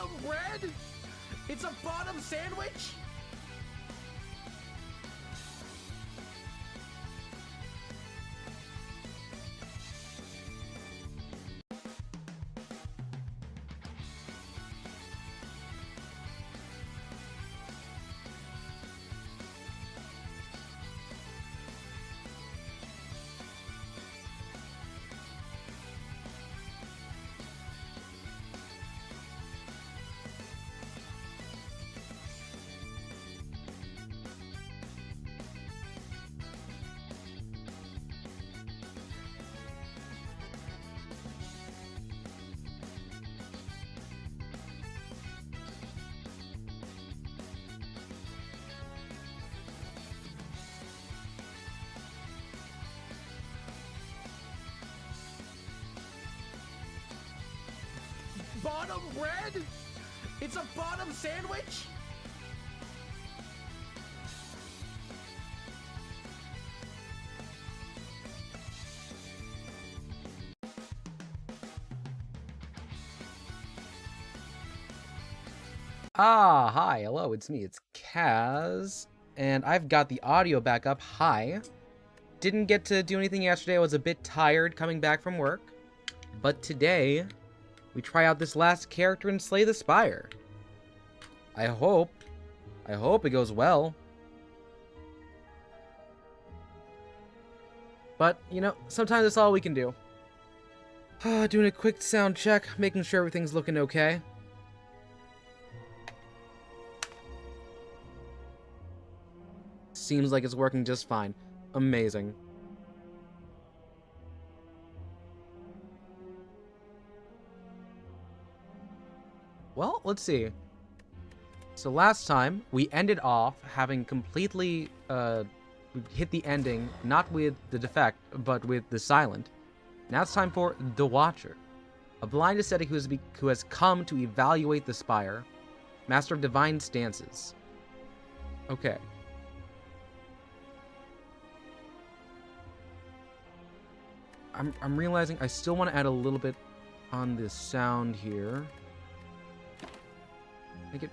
Bottom bread? It's a bottom sandwich? Bottom bread? It's a bottom sandwich? Ah, hi, hello, it's me, it's Kaz, and I've got the audio back up. Hi. Didn't get to do anything yesterday, I was a bit tired coming back from work, but today we try out this last character and slay the Spire. I hope it goes well. But, you know, sometimes that's all we can do. Doing a quick sound check, making sure everything's looking okay. Seems like it's working just fine. Amazing. Well, let's see. So last time, we ended off having completely hit the ending, not with the defect, but with the silent. Now it's time for the Watcher, a blind ascetic who has come to evaluate the Spire, master of divine stances. Okay. I'm realizing I still want to add a little bit on this sound here. Make it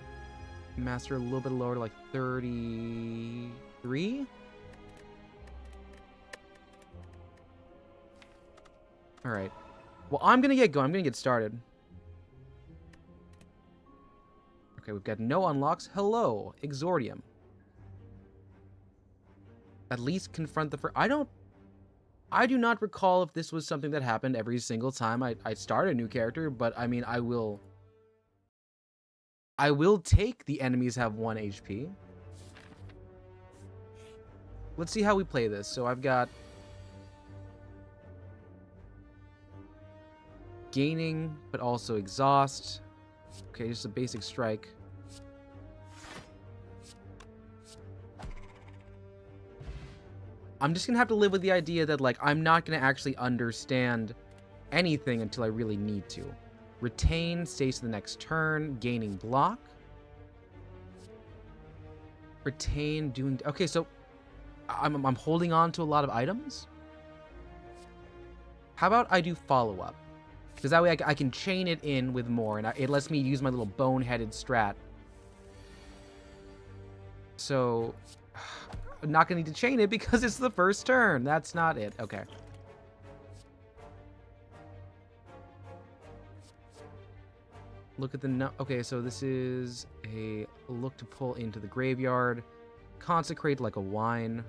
master a little bit lower to like 33. All right. Well, I'm gonna get going. I'm gonna get started. Okay, we've got no unlocks. Hello, Exordium. At least confront the first. I do not recall if this was something that happened every single time I start a new character, but I mean, I will take the enemies have 1 HP. Let's see how we play this. So I've got gaining, but also exhaust. Okay, just a basic strike. I'm just gonna have to live with the idea that, like, I'm not gonna actually understand anything until I really need to. Retain, stays to the next turn, gaining block. Retain, doing... Okay, so I'm holding on to a lot of items. How about I do follow-up? Because that way I can chain it in with more, and it lets me use my little boneheaded strat. So... I'm not going to need to chain it because it's the first turn. That's not it. Okay. Look at the... Okay, so this is a look to pull into the graveyard. Consecrate like a wine.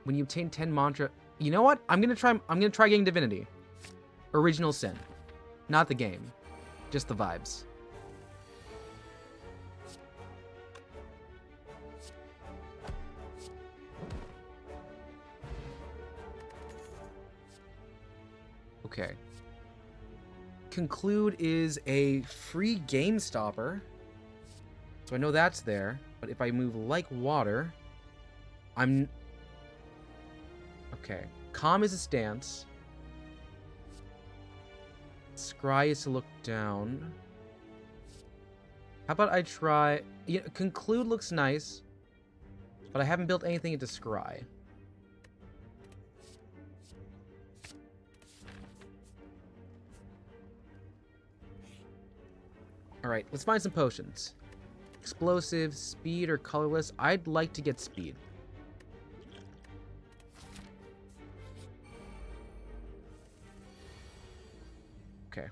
When you obtain 10 mantra... You know what? I'm going to try getting Divinity. Original Sin. Not the game. Just the vibes. Okay. Conclude is a free game stopper. So I know that's there. But if I move like water, I'm... Okay. Calm is a stance. Scry is to look down. How about I try... Yeah, Conclude looks nice. But I haven't built anything into Scry. Alright, let's find some potions. Explosive, speed, or colorless. I'd like to get speed. Okay.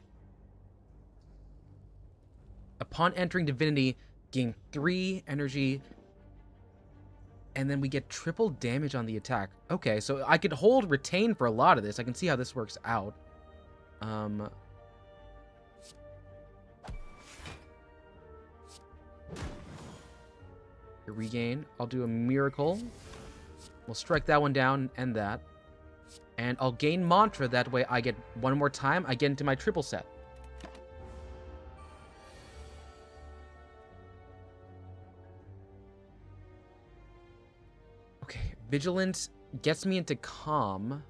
Upon entering Divinity, gain 3 energy, and then we get triple damage on the attack. Okay, so I could hold retain for a lot of this. I can see how this works out. Regain. I'll do a miracle. We'll strike that one down and end that. And I'll gain mantra. That way I get one more time. I get into my triple set. Okay. Vigilance gets me into calm.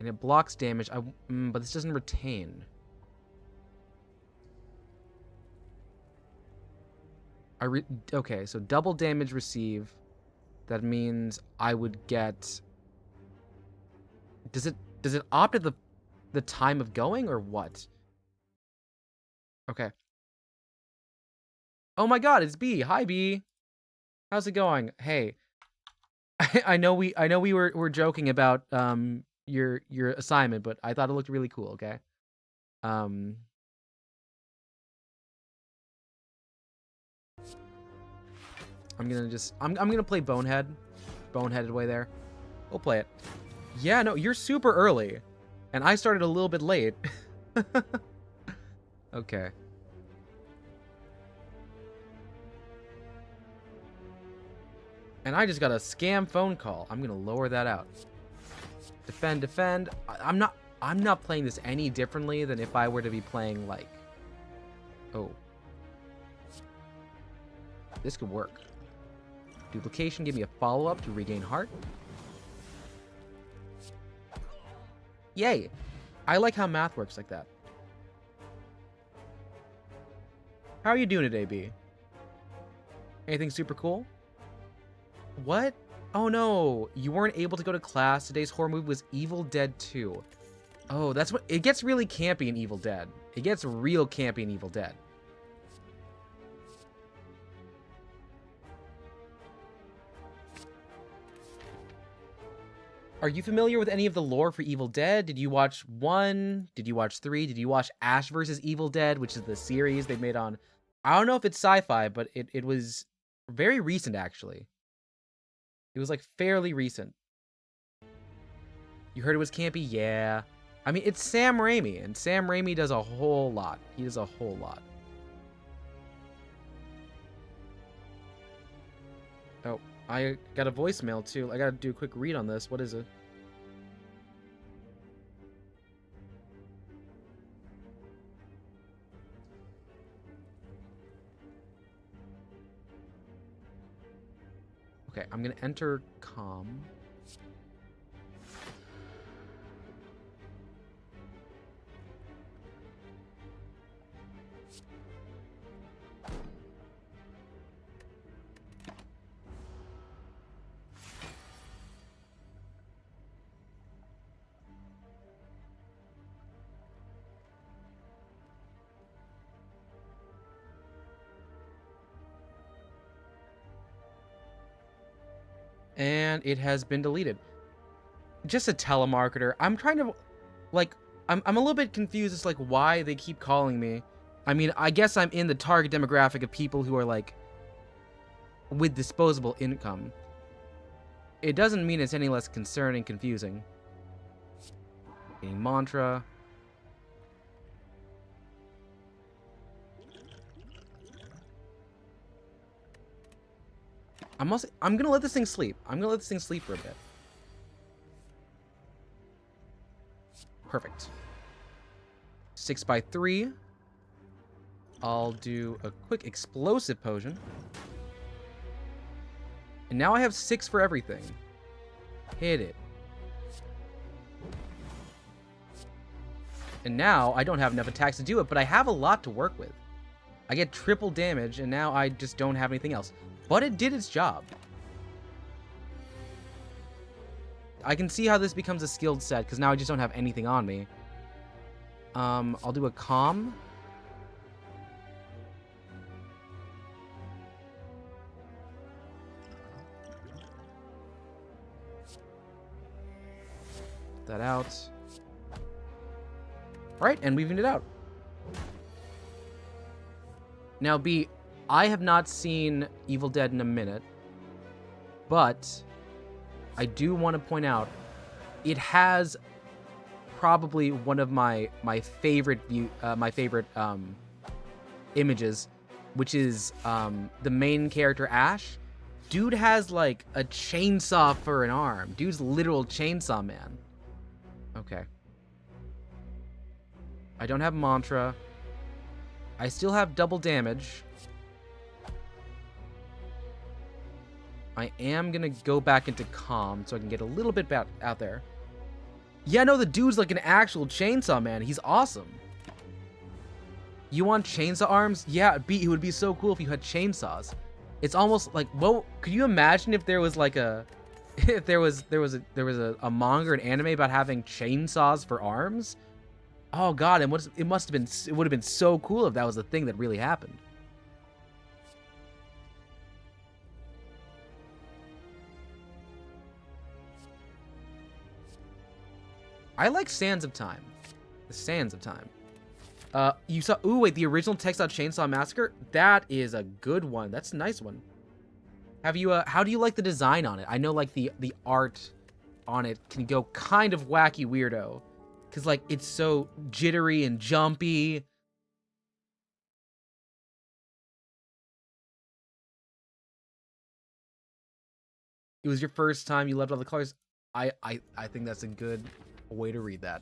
And it blocks damage. But this doesn't retain. Okay, so double damage receive. That means I would get... Does it opt at the time of going or what? Okay. Oh my god, it's B. Hi B. How's it going? Hey. I know we were joking about your assignment, but I thought it looked really cool, okay? I'm gonna play Boneheaded way there. We'll play it. Yeah, no, you're super early. And I started a little bit late. Okay. And I just got a scam phone call. I'm gonna lower that out. Defend, defend. I'm not playing this any differently than if I were to be playing like... Oh. This could work. Duplication, give me a follow-up to regain heart. Yay! I like how math works like that. How are you doing today, B? Anything super cool? What? Oh no, you weren't able to go to class. Today's horror movie was Evil Dead 2. Oh, that's what... It gets really campy in Evil Dead. It gets real campy in Evil Dead. Are you familiar with any of the lore for Evil Dead? Did you watch 1? Did you watch 3? Did you watch Ash vs. Evil Dead, which is the series they made on... I don't know if it's sci-fi, but it was very recent, actually. It was, like, fairly recent. You heard it was campy? Yeah. I mean, it's Sam Raimi, and Sam Raimi does a whole lot. He does a whole lot. Oh. I got a voicemail, too. I gotta do a quick read on this. What is it? Okay, I'm gonna enter com. And it has been deleted. Just a telemarketer. I'm trying to, like, I'm a little bit confused as to, like, why they keep calling me. I mean, I guess I'm in the target demographic of people who are, like, with disposable income. It doesn't mean it's any less concerning, confusing. Getting mantra. I'm gonna let this thing sleep. I'm gonna let this thing sleep for a bit. Perfect. 6x3. I'll do a quick explosive potion. And now I have 6 for everything. Hit it. And now I don't have enough attacks to do it, but I have a lot to work with. I get triple damage, and now I just don't have anything else. But it did its job. I can see how this becomes a skilled set, because now I just don't have anything on me. I'll do a calm. that out. Right, and we evened it out. Now, B, I have not seen Evil Dead in a minute, but I do want to point out it has probably one of my favorite images, which is the main character Ash. Dude has like a chainsaw for an arm. Dude's literal chainsaw man. Okay. I don't have mantra. I still have double damage. I am gonna go back into calm so I can get a little bit out there. Yeah, no, the dude's like an actual chainsaw man. He's awesome. You want chainsaw arms? Yeah, it would be so cool if you had chainsaws. It's almost like, well, could you imagine if there was like a, if there was a manga or an anime about having chainsaws for arms? Oh god, it would have been so cool if that was a thing that really happened. I like Sands of Time. The Sands of Time. You saw... Ooh, wait, the original Textile Chainsaw Massacre? That is a good one. That's a nice one. Have you, how do you like the design on it? I know, like, the art on it can go kind of wacky weirdo. Because, like, it's so jittery and jumpy. It was your first time, you loved all the colors. I think that's a good way to read that.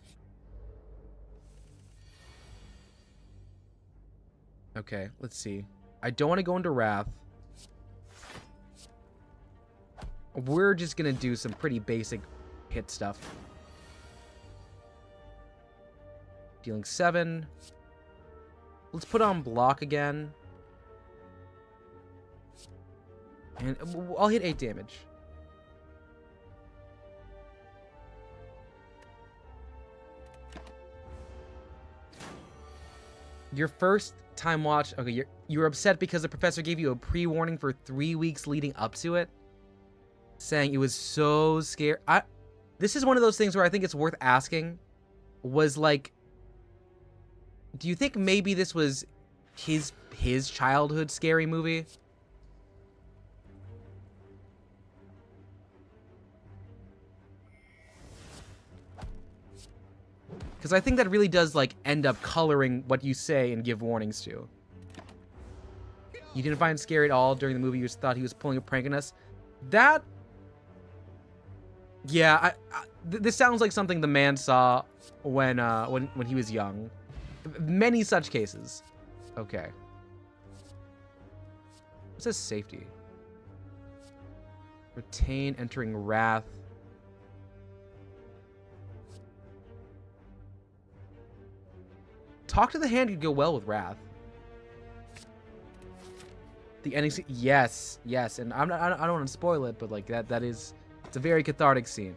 Okay, let's see. I don't want to go into Wrath. We're just gonna do some pretty basic hit stuff. Dealing 7. Let's put on block again. And I'll hit 8 damage. Your first time watch, okay, you're upset because the professor gave you a pre-warning for 3 weeks leading up to it, saying it was so scary. This is one of those things where I think it's worth asking, was like, do you think maybe this was his childhood scary movie? Because I think that really does, like, end up coloring what you say and give warnings to. You didn't find it scary at all during the movie. You just thought he was pulling a prank on us. That... Yeah, this sounds like something the man saw when he was young. Many such cases. Okay. What says safety? Retain entering Wrath. Talk to the hand could go well with Wrath. The ending scene, yes, and I don't want to spoil it, but like it's a very cathartic scene.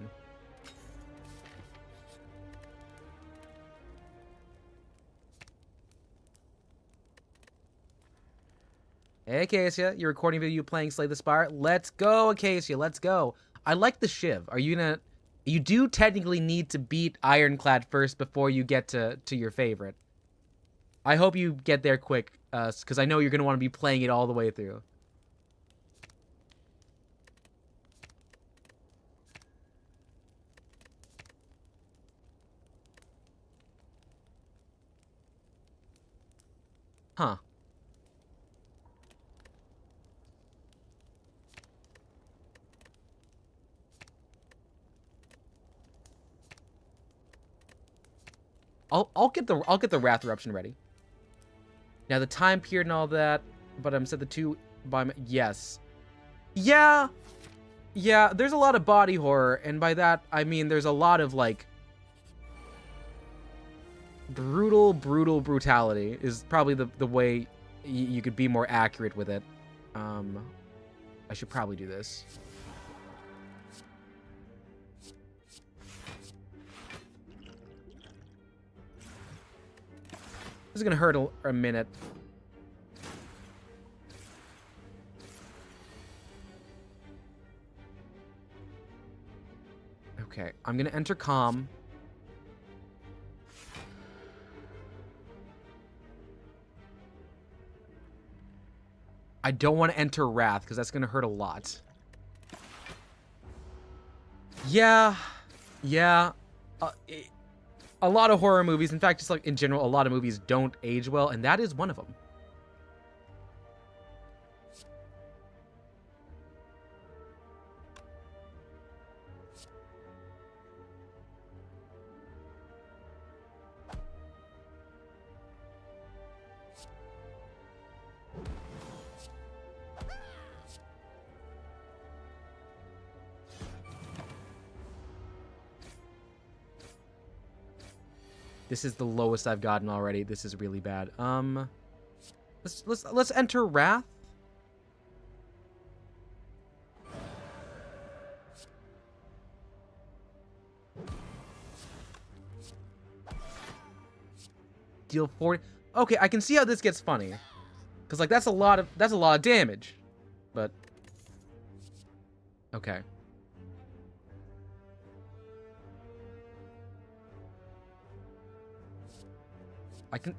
Hey, Acacia, you're recording video playing Slay the Spire. Let's go, Acacia, let's go. I like the Shiv. Are you gonna... You do technically need to beat Ironclad first before you get to your favorite. I hope you get there quick, because I know you're going to want to be playing it all the way through. Huh. I'll get the Wrath Eruption ready. Now the time period and all that, but I'm set the 2 by my... Yes. Yeah, there's a lot of body horror, and by that, I mean there's a lot of, like... brutality is probably the way you could be more accurate with it. I should probably do this. This is gonna hurt a minute. Okay, I'm gonna enter calm. I don't want to enter Wrath, because that's going to hurt a lot. Yeah. Yeah. A lot of horror movies, in fact, just like in general, a lot of movies don't age well, and that is one of them. This is the lowest I've gotten already. This is really bad. Let's enter Wrath. Deal 40. Okay, I can see how this gets funny. Cause like that's a lot of damage. But okay.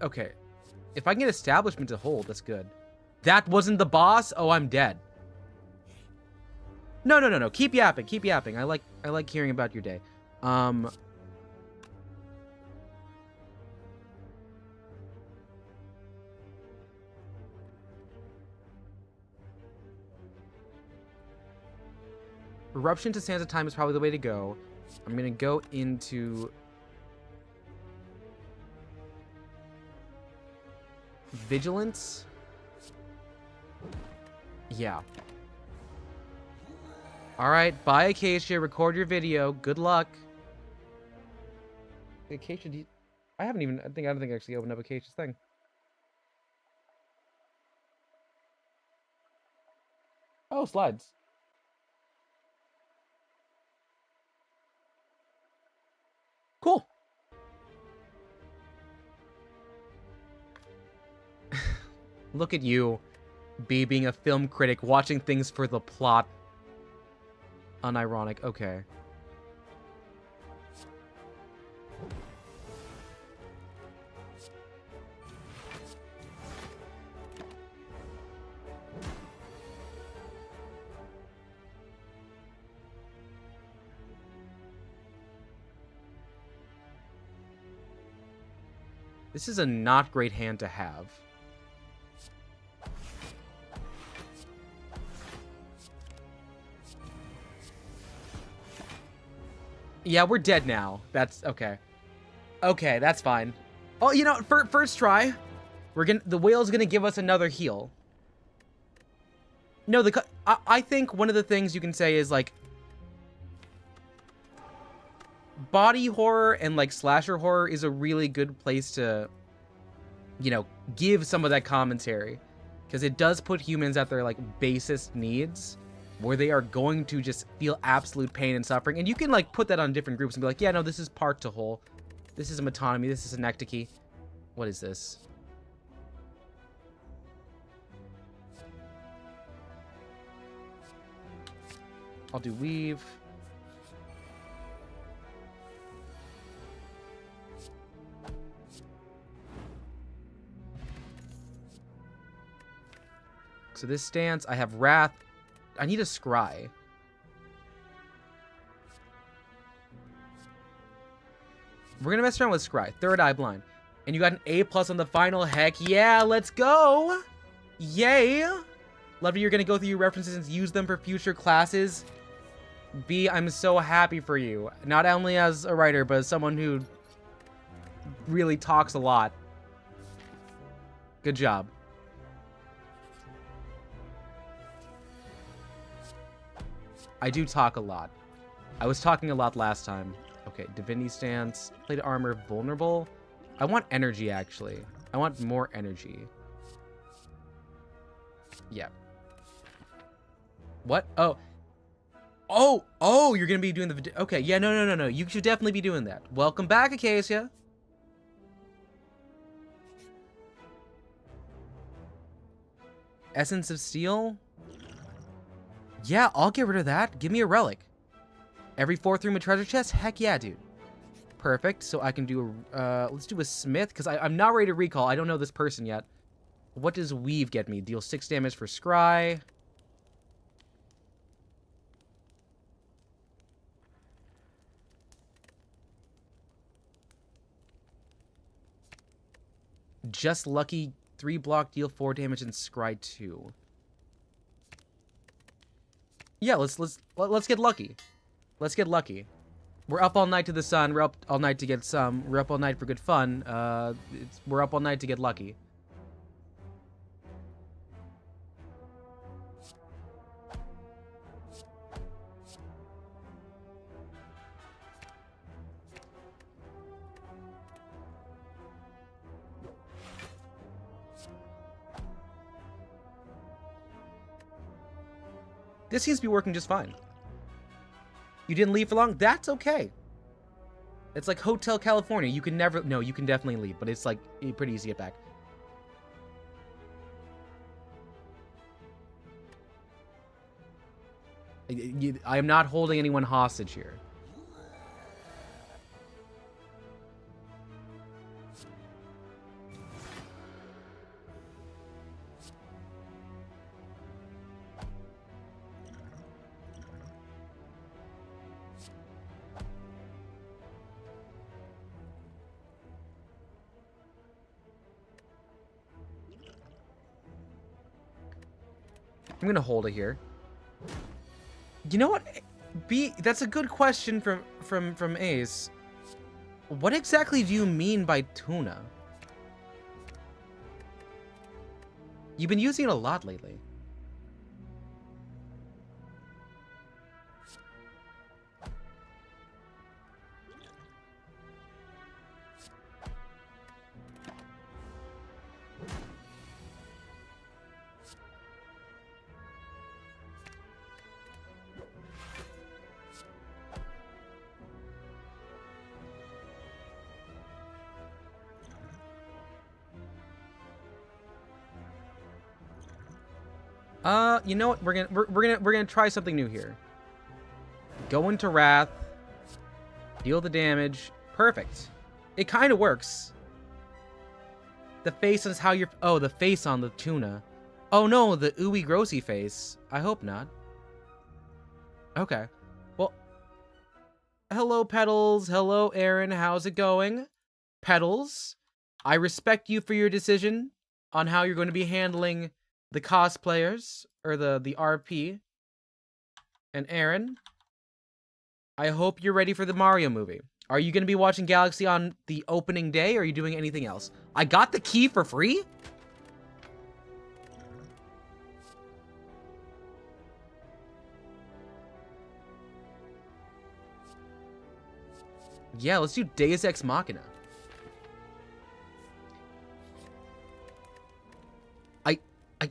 Okay. If I can get establishment to hold, that's good. That wasn't the boss? Oh, I'm dead. No. Keep yapping. Keep yapping. I like hearing about your day. Eruption to Sands of Time is probably the way to go. I'm gonna go into Vigilance. Yeah. Alright, bye Acacia. Record your video. Good luck. Acacia, I don't think I actually opened up Acacia's thing. Oh, slides. Cool. Look at you, B being a film critic, watching things for the plot. Unironic, okay. This is a not great hand to have. Yeah, we're dead now. That's okay. Okay, that's fine. Oh, you know, first try, the whale's gonna give us another heal. No, I think one of the things you can say is like body horror and like slasher horror is a really good place to, you know, give some of that commentary, because it does put humans at their like basest needs, where they are going to just feel absolute pain and suffering. And you can like put that on different groups and be like, yeah, no, this is part to whole. This is a metonymy. This is a nectachy. What is this? I'll do weave. So this stance, I have Wrath. I need a Scry. We're gonna mess around with Scry. Third Eye Blind. And you got an A+ on the final. Heck yeah, let's go! Yay! Love that you're gonna go through your references and use them for future classes. B, I'm so happy for you. Not only as a writer, but as someone who really talks a lot. Good job. I do talk a lot. I was talking a lot last time. Okay, Divinity Stance, Plate Armor, Vulnerable. I want energy, actually. I want more energy. Yeah. What? Oh. Oh, you're gonna be doing the... Okay, yeah, no. You should definitely be doing that. Welcome back, Acacia. Essence of Steel? Yeah, I'll get rid of that. Give me a relic. Every 4th room a treasure chest? Heck yeah, dude. Perfect. So I can do a... let's do a smith, because I'm not ready to recall. I don't know this person yet. What does Weave get me? Deal 6 damage for Scry. Just Lucky, 3 block, deal 4 damage, and Scry 2. Yeah, let's get lucky. Let's get lucky. We're up all night to the sun. We're up all night to get some. We're up all night for good fun. We're up all night to get lucky. This seems to be working just fine. You didn't leave for long? That's okay. It's like Hotel California. You can never... No, you can definitely leave, but it's like pretty easy to get back. I am not holding anyone hostage here. I'm gonna hold it here. You know what? That's a good question from Ace. What exactly do you mean by tuna? You've been using it a lot lately. You know what? We're gonna try something new here. Go into Wrath. Deal the damage. Perfect. It kind of works. The face is how you're... Oh, the face on the tuna. Oh no, the ooey grossy face. I hope not. Okay. Well... Hello, Petals. Hello, Aaron. How's it going? Petals, I respect you for your decision on how you're going to be handling the cosplayers, or the RP. And Aaron, I hope you're ready for the Mario movie. Are you going to be watching Galaxy on the opening day, or are you doing anything else? I got the key for free? Yeah, let's do Deus Ex Machina.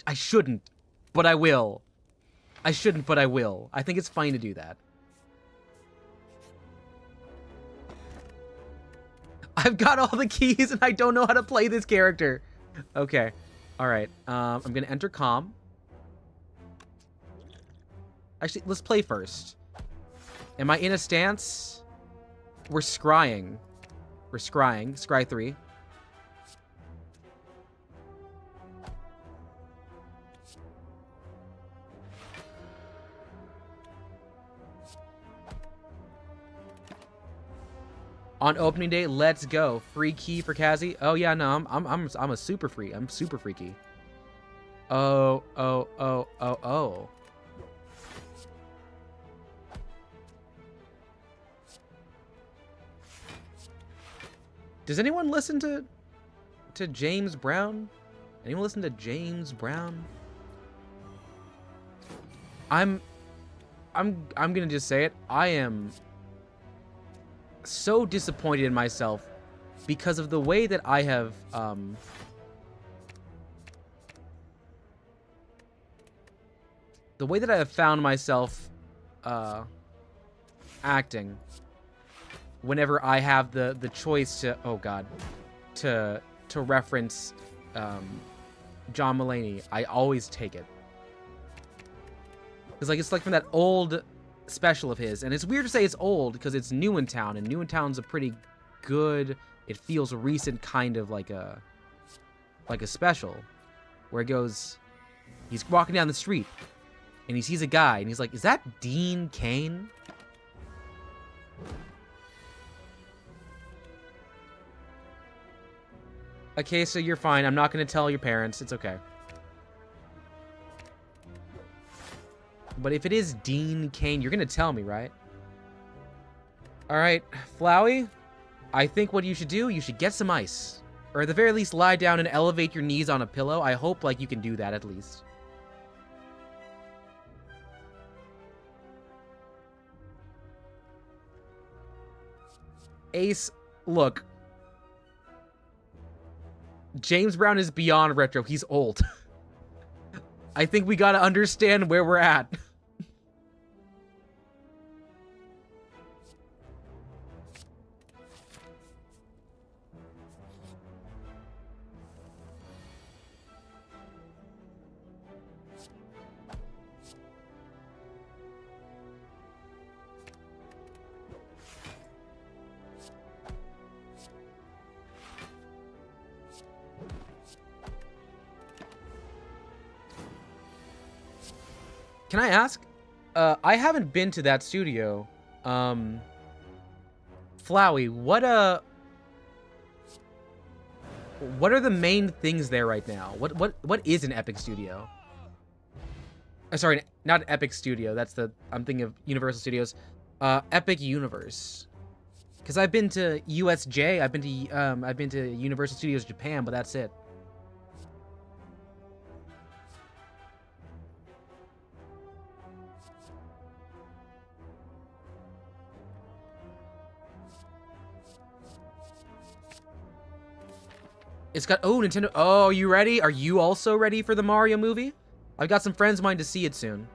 I shouldn't, but I will. I shouldn't, but I will. I think it's fine to do that. I've got all the keys and I don't know how to play this character. Okay. Alright. I'm gonna enter comm. Actually, let's play first. Am I in a stance? We're scrying. We're scrying. Scry 3. On opening day, let's go. Free key for Kazzy. Oh yeah, no, I'm a super free. I'm super freaky. Oh. Does anyone listen to James Brown? Anyone listen to James Brown? I'm gonna just say it. I am so disappointed in myself because of the way that I have found myself acting whenever I have the choice to to reference John Mulaney. I always take it. It's like from that old special of his, and it's weird to say it's old because it's new in town, and new in town's a pretty good, it feels recent kind of like a special. where it goes, he's walking down the street, and he sees a guy, and he's like, is that Dean Cain? Okay, so you're fine. I'm not going to tell your parents. It's okay. But if it is Dean Cain, you're going to tell me, right? Alright, Flowey, I think what you should do, you should get some ice. Or at the very least, lie down and elevate your knees on a pillow. I hope, like, you can do that at least. Ace, look. James Brown is beyond retro. He's old. I think we gotta understand where we're at. Can I ask? I haven't been to that studio. Flowey, what are the main things there right now? What is an Epic Studio? Sorry, not an Epic Studio. That's I'm thinking of Universal Studios. Epic Universe. Because I've been to USJ. I've been to Universal Studios Japan, but that's it. It's got, oh, Nintendo. Oh, you ready? Are you also ready for the Mario movie? I've got some friends of mine to see it soon.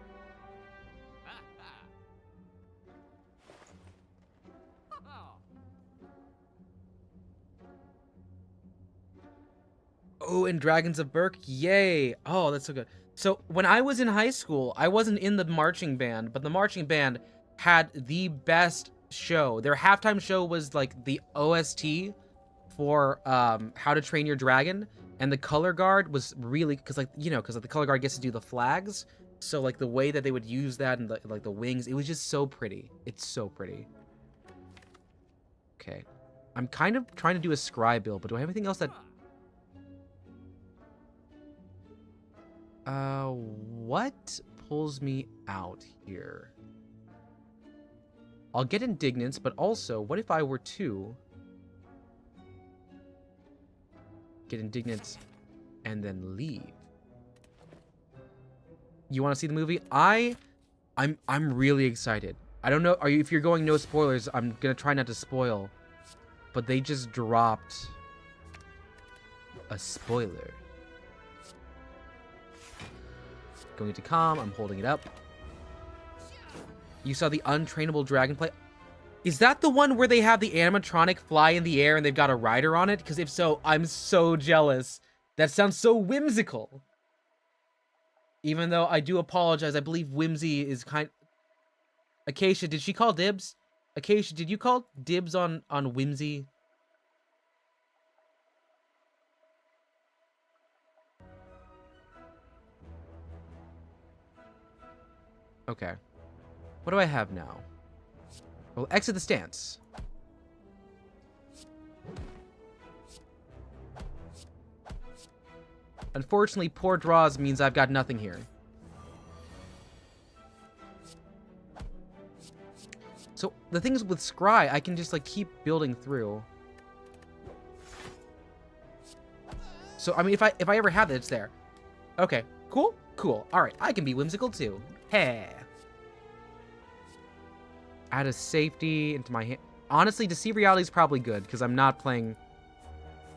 Oh, and Dragons of Berk. Yay. Oh, that's so good. So when I was in high school, I wasn't in the marching band, but the marching band had the best show. Their halftime show was like the OST for How to Train Your Dragon, and the color guard was really, because like, you know, because like, the color guard gets to do the flags, so like the way that they would use that and like the wings, it was just so pretty. It's so pretty. Okay, I'm kind of trying to do a scry build, but do I have anything else that what pulls me out here? I'll get indignance, but also, what if I were to get indignant and then leave? You want to see the movie? I'm really excited. I don't know, if you're going no spoilers, I'm gonna try not to spoil, but they just dropped a spoiler. Going to calm, I'm holding it up. You saw the untrainable dragonfly. Is that the one where they have the animatronic fly in the air and they've got a rider on it? Because if so, I'm so jealous. That sounds so whimsical. Even though I do apologize, I believe whimsy is Acacia, did she call dibs? Acacia, did you call dibs on whimsy? Okay. What do I have now? Well, exit the stance. Unfortunately, poor draws means I've got nothing here. So the things with Scry, I can just like keep building through. So I mean, if I ever have it, it's there. Okay, cool, cool. All right, I can be whimsical too. Hey. Add a safety into my hand. Honestly, to see reality is probably good because I'm not playing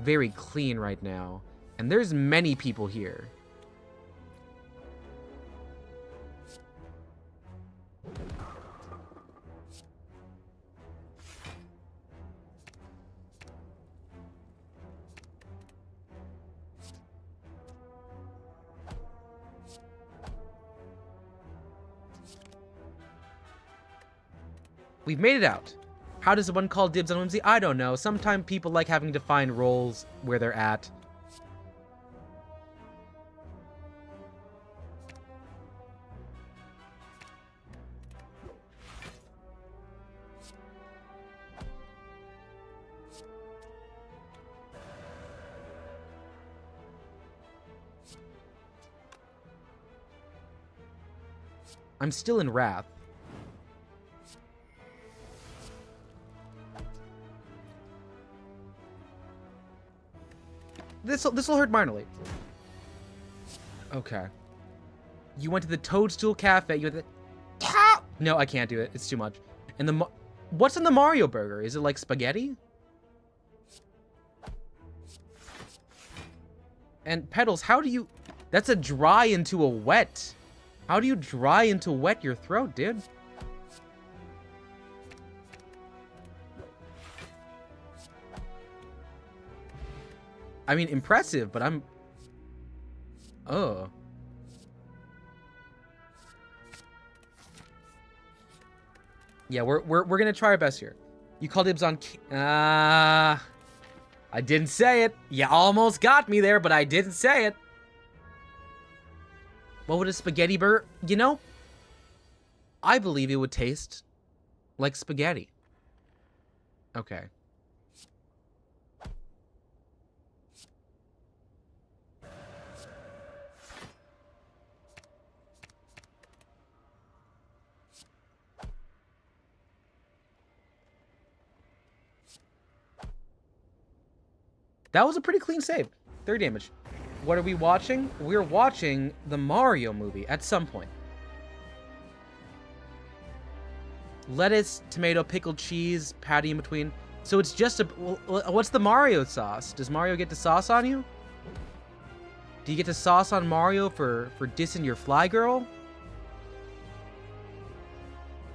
very clean right now. And there's many people here. We've made it out. How does one call dibs on whimsy? I don't know. Sometimes people like having defined roles where they're at. I'm still in Wrath. This'll hurt minorly. Okay. You went to the Toadstool Cafe. You went to the... No, I can't do it. It's too much. And the... What's in the Mario burger? Is it like spaghetti? And Petals, how do you... That's a dry into a wet. How do you dry into wet your throat, dude? I mean, impressive, but I'm... Oh. Yeah, we're gonna try our best here. You called dibs on... I didn't say it. You almost got me there, but I didn't say it. What would a spaghetti burger... You know, I believe it would taste like spaghetti. Okay. That was a pretty clean save. 30 damage. What are we watching? We're watching the Mario movie at some point. Lettuce, tomato, pickled cheese, patty in between. So it's just a... What's the Mario sauce? Does Mario get to sauce on you? Do you get to sauce on Mario for dissing your fly girl?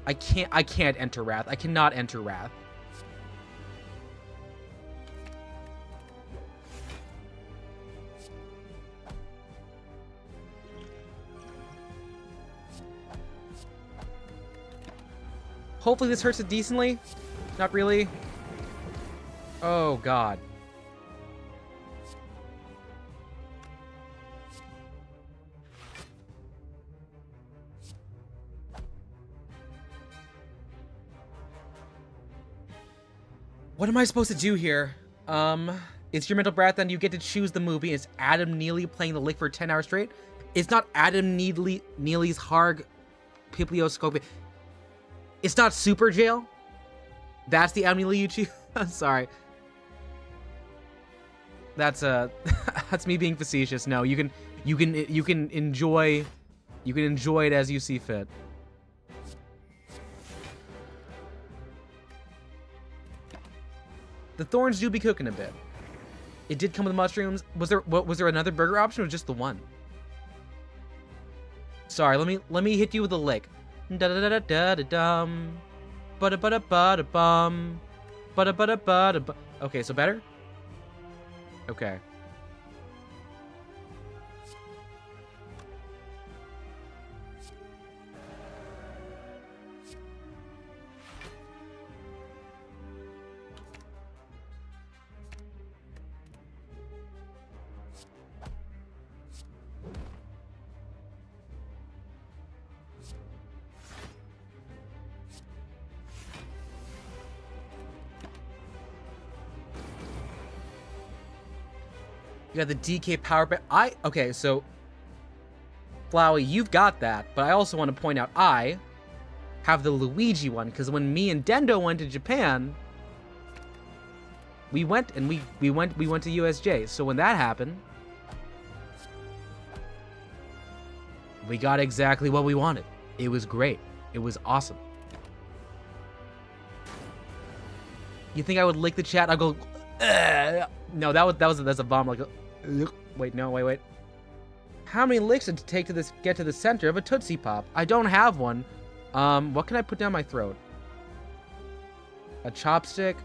I can't enter Wrath. I cannot enter Wrath. Hopefully this hurts it decently. Not really. Oh, God. What am I supposed to do here? It's your mental breath, and you get to choose the movie. It's Adam Neely playing the lick for 10 hours straight. It's not Adam Neely's Harg Biblioscope. It's not Super Jail. That's the Adam Neely you choose. Sorry. That's that's me being facetious. No, you can enjoy it as you see fit. The thorns do be cooking a bit. It did come with mushrooms. Was there another burger option or just the one? Sorry, let me hit you with a lick. Da da da da da da dum. Ba da ba da ba da bum. Ba da ba da ba da ba. Okay, so better? Okay. You got the DK power bank. Okay, so Flowey, you've got that, but I also want to point out I have the Luigi one, because when me and Dendo went to Japan, we went to USJ. So when that happened, we got exactly what we wanted. It was great. It was awesome. You think I would lick the chat? I'll go. No, that's a bomb. Like, wait, no, wait. How many licks did it take to get to the center of a Tootsie Pop? I don't have one. What can I put down my throat? A chopstick?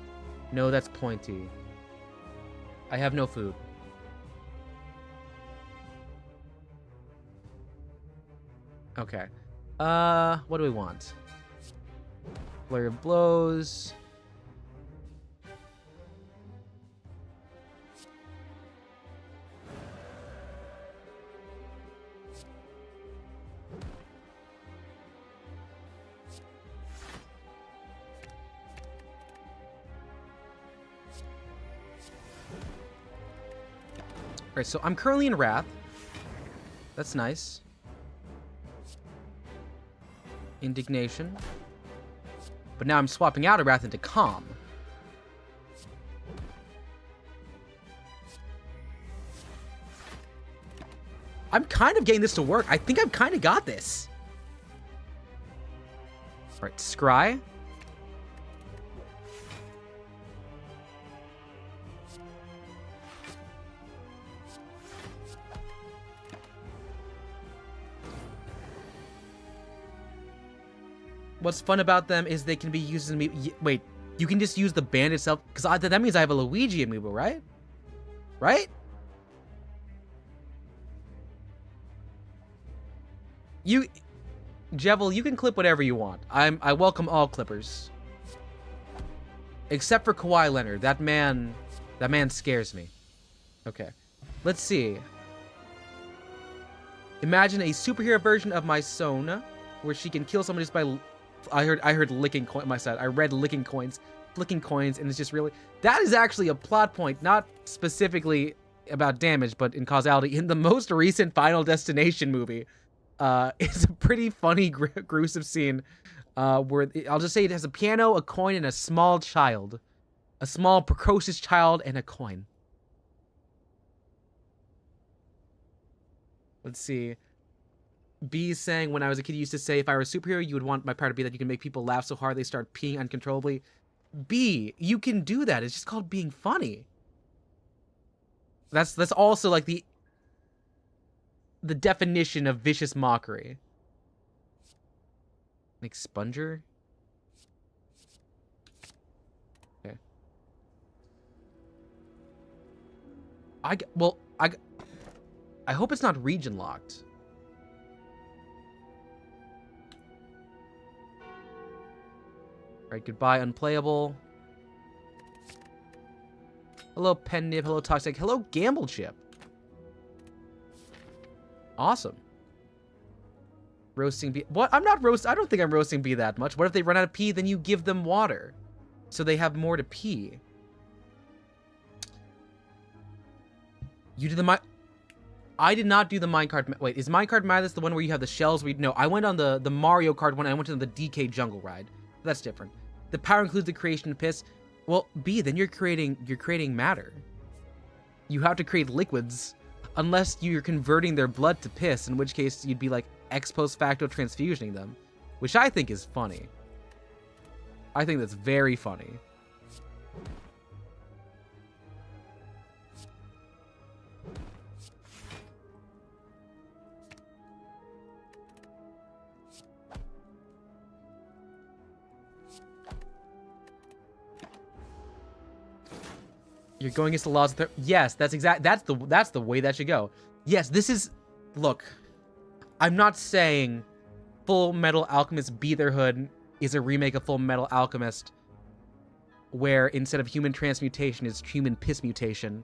No, that's pointy. I have no food. Okay. What do we want? Flurry of blows. Alright, so I'm currently in Wrath. That's nice. Indignation. But now I'm swapping out a wrath into calm. I'm kind of getting this to work. I think I've kind of got this. All right, scry. What's fun about them is they can be used in... Wait, you can just use the band itself? Because that means I have a Luigi amiibo, right? Right? Jevil, you can clip whatever you want. I welcome all clippers. Except for Kawhi Leonard. That man scares me. Okay. Let's see. Imagine a superhero version of my Sona, where she can kill someone just by... I heard licking coin. My side. I read licking coins, flicking coins, and it's just really... That is actually a plot point, not specifically about damage, but in causality. In the most recent Final Destination movie, it's a pretty funny, gruesome scene where I'll just say it has a piano, a coin, and a small child, a small precocious child, and a coin. Let's see. B is saying, when I was a kid, you used to say, if I were a superhero, you would want my power to be that you can make people laugh so hard they start peeing uncontrollably. B, you can do that. It's just called being funny. That's also like the definition of vicious mockery. Like Sponger? Okay. I hope it's not region locked. Alright, goodbye, unplayable. Hello, Pen Nib. Hello, Toxic. Hello, Gamble Chip. Awesome. Roasting bee. What? I'm not roast. I don't think I'm roasting bee that much. What if they run out of pee? Then you give them water, so they have more to pee. You did the I did not do the minecart. Wait, is Minecart Madness the one where you have the shells? No, I went on the Mario Kart one. I went to the DK Jungle Ride. That's different. The power includes the creation of piss. Well, B, then you're creating matter. You have to create liquids, unless you're converting their blood to piss, in which case you'd be like ex post facto transfusioning them, which I think is funny. I think that's very funny. You're going against the laws of yes, that's the way that should go. Yes, this is... Look, I'm not saying Full Metal Alchemist Brotherhood is a remake of Full Metal Alchemist where instead of human transmutation is human piss mutation.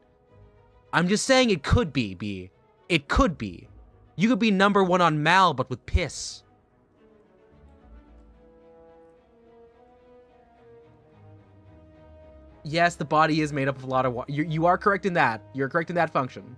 I'm just saying it could be, B. It could be. You could be #1 on Mal, but with piss. Yes, the body is made up of a lot of water. You are correct in that. You're correct in that function.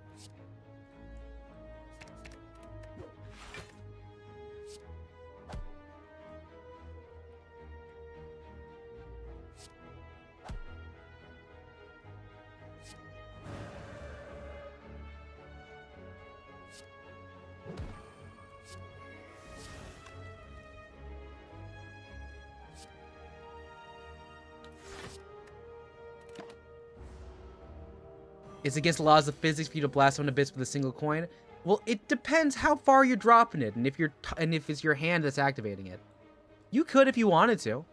It's against the laws of physics for you to blast someone to bits with a single coin. Well, it depends how far you're dropping it, and if it's your hand that's activating it. You could if you wanted to.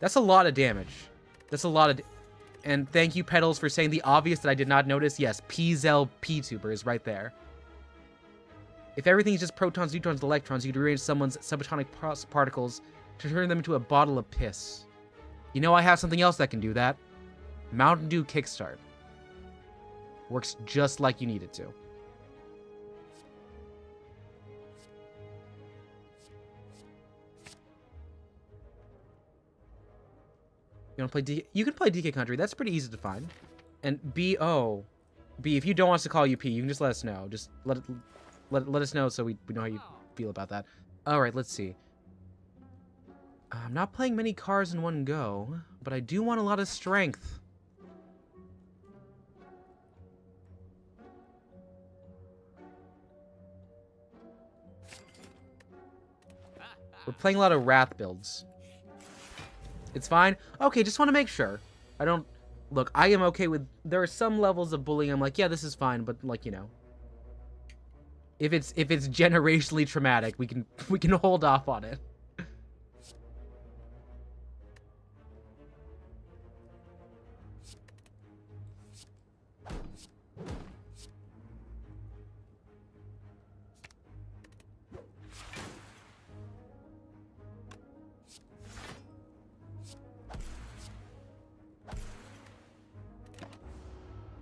That's a lot of damage. That's a lot of... And thank you, Pedals, for saying the obvious that I did not notice. Yes, PZEL VTuber is right there. If everything is just protons, neutrons, electrons, you could rearrange someone's subatomic particles to turn them into a bottle of piss. You know I have something else that can do that. Mountain Dew Kickstart. Works just like you need it to. You want to play DK? You can play DK Country. That's pretty easy to find. And B-O. B, if you don't want us to call you P, you can just let us know. Just let us know so we know how you feel about that. Alright, let's see. I'm not playing many cars in one go, but I do want a lot of strength. We're playing a lot of Wrath builds. It's fine? Okay, just want to make sure. I don't... Look, I am okay with... There are some levels of bullying I'm like, yeah, this is fine, but, like, you know. If it's generationally traumatic, we can hold off on it.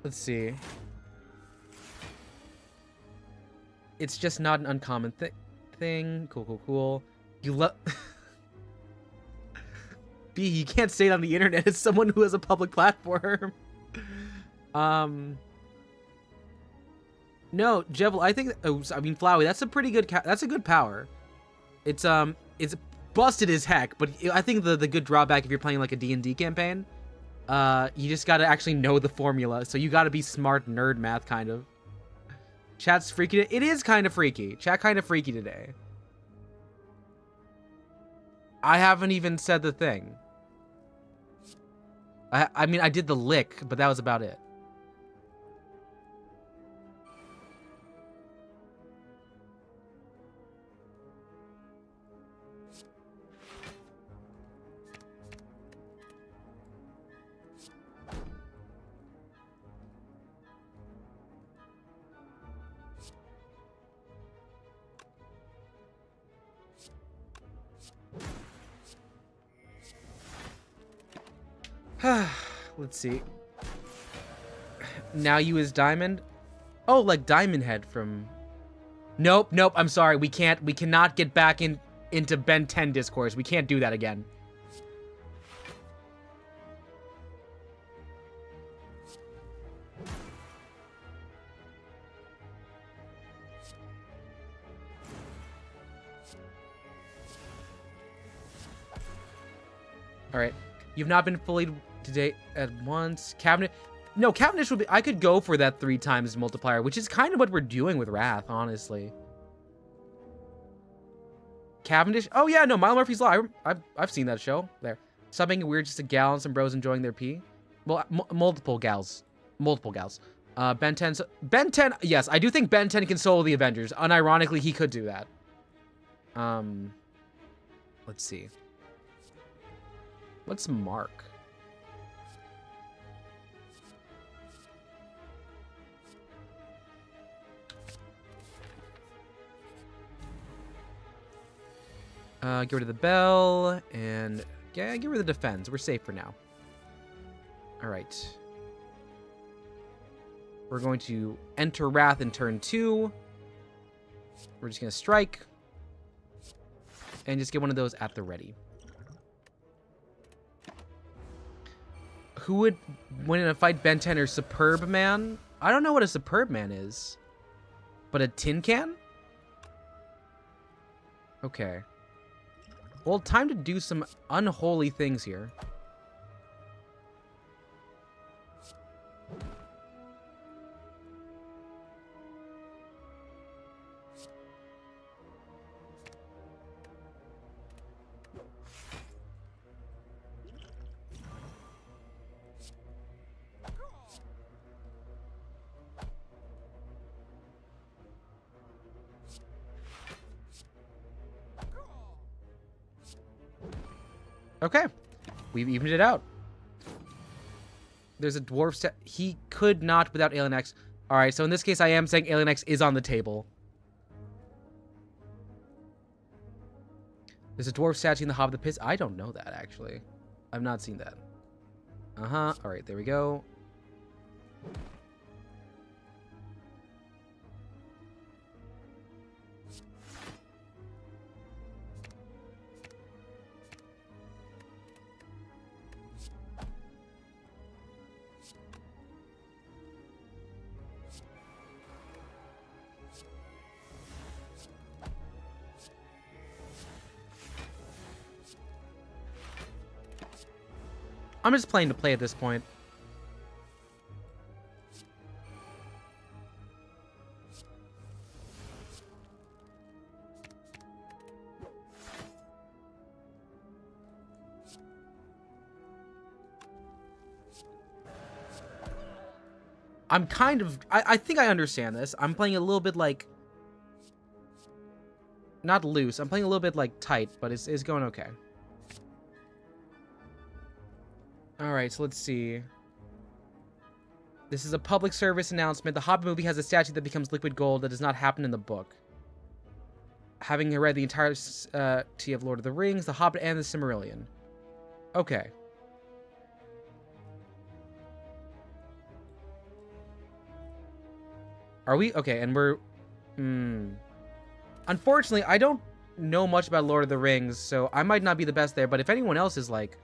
Let's see. It's just not an uncommon thing. Cool. You love... B, you can't say it on the internet as someone who has a public platform. No, Jevil, I think... Oh, I mean, Flowey, that's a pretty good... That's a good power. It's busted as heck, but I think the good drawback if you're playing, like, a D&D campaign... you just gotta actually know the formula, so you gotta be smart nerd math, kind of. Chat's freaky. It is kind of freaky. Chat kind of freaky today. I haven't even said the thing. I mean, I did the lick, but that was about it. Let's see. Now you is Diamond? Oh, like Diamond Head from... Nope, I'm sorry. We cannot get back into Ben 10 discourse. We can't do that again. Alright. You've not been fully today at once. Cabinet. No, Cavendish would be... I could go for that 3 times multiplier, which is kind of what we're doing with Wrath, honestly. Cavendish? Oh, yeah, no, Mile Murphy's Law. I've seen that show. There. Stop making it weird, just a gal and some bros enjoying their pee. Well, multiple gals. Multiple gals. Ben 10... Ben 10... Yes, I do think Ben 10 can solo the Avengers. Unironically, he could do that. Let's see. What's Mark? Get rid of the bell, and yeah, get rid of the defense. We're safe for now. Alright. We're going to enter Wrath in turn 2. We're just going to strike. And just get one of those at the ready. Who would win in a fight, Ben 10 or Superb Man? I don't know what a Superb Man is. But a tin can? Okay. Well, time to do some unholy things here. Okay, we've evened it out. There's a dwarf set. He could not without Alien X. All right, so in this case, I am saying Alien X is on the table. There's a dwarf statue in the Hobbit of the Pits. I don't know that, actually. I've not seen that. Uh-huh. All right, there we go. I'm just playing to play at this point. I'm kind of... I think I understand this. I'm playing a little bit, like... Not loose. I'm playing a little bit, like, tight, but it's going okay. Alright, so let's see. This is a public service announcement. The Hobbit movie has a statue that becomes liquid gold that does not happen in the book. Having read the entirety of Lord of the Rings, The Hobbit, and The Silmarillion. Okay. Are we? Okay, and we're... Unfortunately, I don't know much about Lord of the Rings, so I might not be the best there, but if anyone else is, like,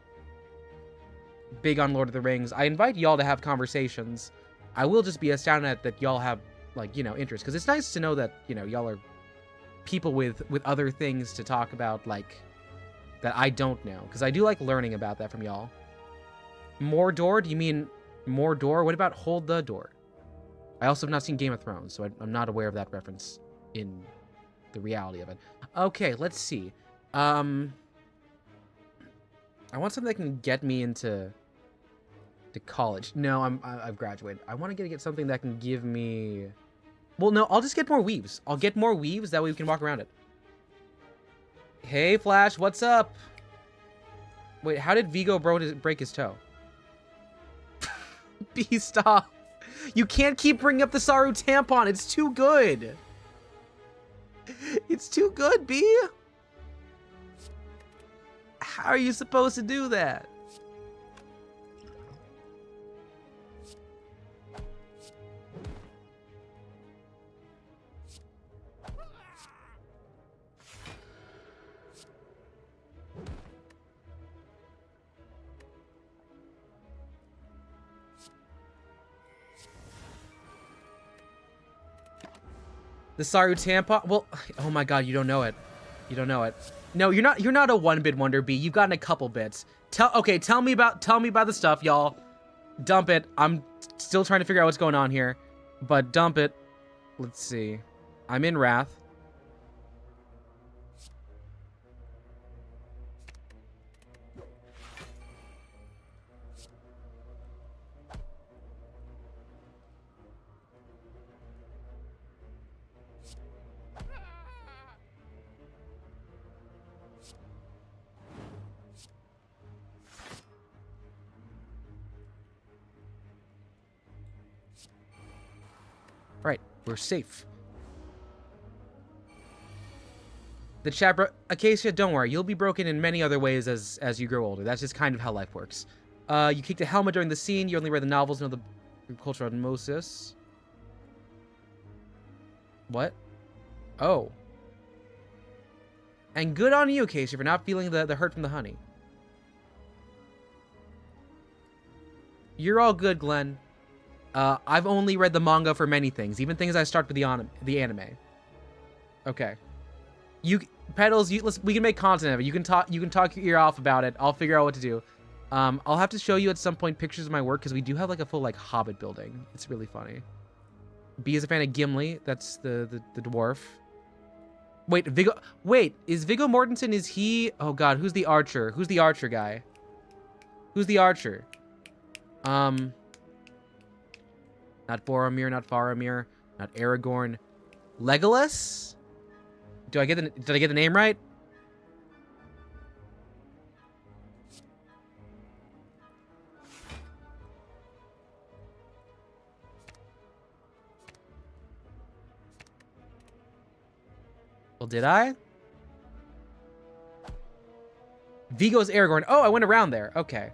big on Lord of the Rings, I invite y'all to have conversations. I will just be astounded at that y'all have, like, you know, interest, because it's nice to know that, you know, y'all are people with other things to talk about, like, that I don't know, because I do like learning about that from y'all. Mordor? Do you mean Mordor? What about Hold the Door? I also have not seen Game of Thrones, so I'm not aware of that reference in the reality of it. Okay, let's see. I want something that can get me into college. No, I've graduated. I want to get something that can give me... Well, no, I'll just get more weaves. I'll get more weaves, that way we can walk around it. Hey, Flash, what's up? Wait, how did Vigo break his toe? B, stop. You can't keep bringing up the Saru tampon. It's too good. It's too good, B. How are you supposed to do that? The Saru tampon? Well, oh my god, you don't know it. You don't know it. No, you're not a one-bit wonder, B. You've gotten a couple bits. Okay, tell me about the stuff, y'all. Dump it. I'm still trying to figure out what's going on here. But dump it. Let's see. I'm in Wrath. Right, we're safe. The chat Acacia, don't worry. You'll be broken in many other ways as you grow older. That's just kind of how life works. You kicked a helmet during the scene. You only read the novels, know the cultural osmosis. What? Oh. And good on you, Acacia, for not feeling the hurt from the honey. You're all good, Glenn. I've only read the manga for many things, even things I start with the anime. Okay. Petals, we can make content of it. You can talk your ear off about it. I'll figure out what to do. I'll have to show you at some point pictures of my work, because we do have like a full like Hobbit building. It's really funny. B is a fan of Gimli. That's the dwarf. Wait, is Viggo Mortensen, is he... Oh god, who's the archer? Who's the archer guy? Who's the archer? Not Boromir, not Faramir, not Aragorn. Legolas? Did I get the name right? Well, did I? Vigo's Aragorn. Oh, I went around there. Okay.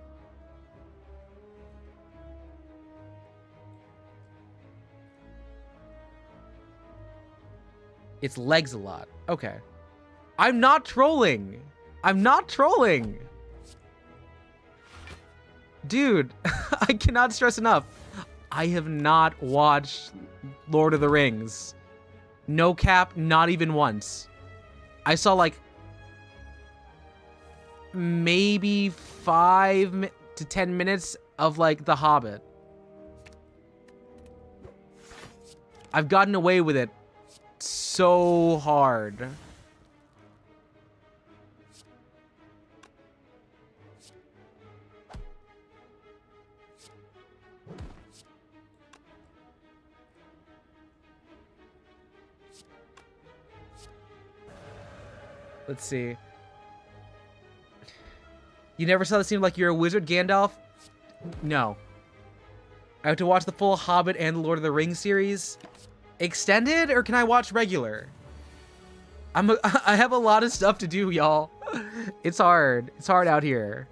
It's legs a lot. Okay. I'm not trolling. I'm not trolling. Dude, I cannot stress enough. I have not watched Lord of the Rings. No cap, not even once. I saw like maybe 5 to 10 minutes of like The Hobbit. I've gotten away with it so hard. Let's see. You never saw the scene like you're a wizard, Gandalf? No. I have to watch the full Hobbit and the Lord of the Rings series. Extended, or can I watch regular? I have a lot of stuff to do, y'all. It's hard. It's hard out here.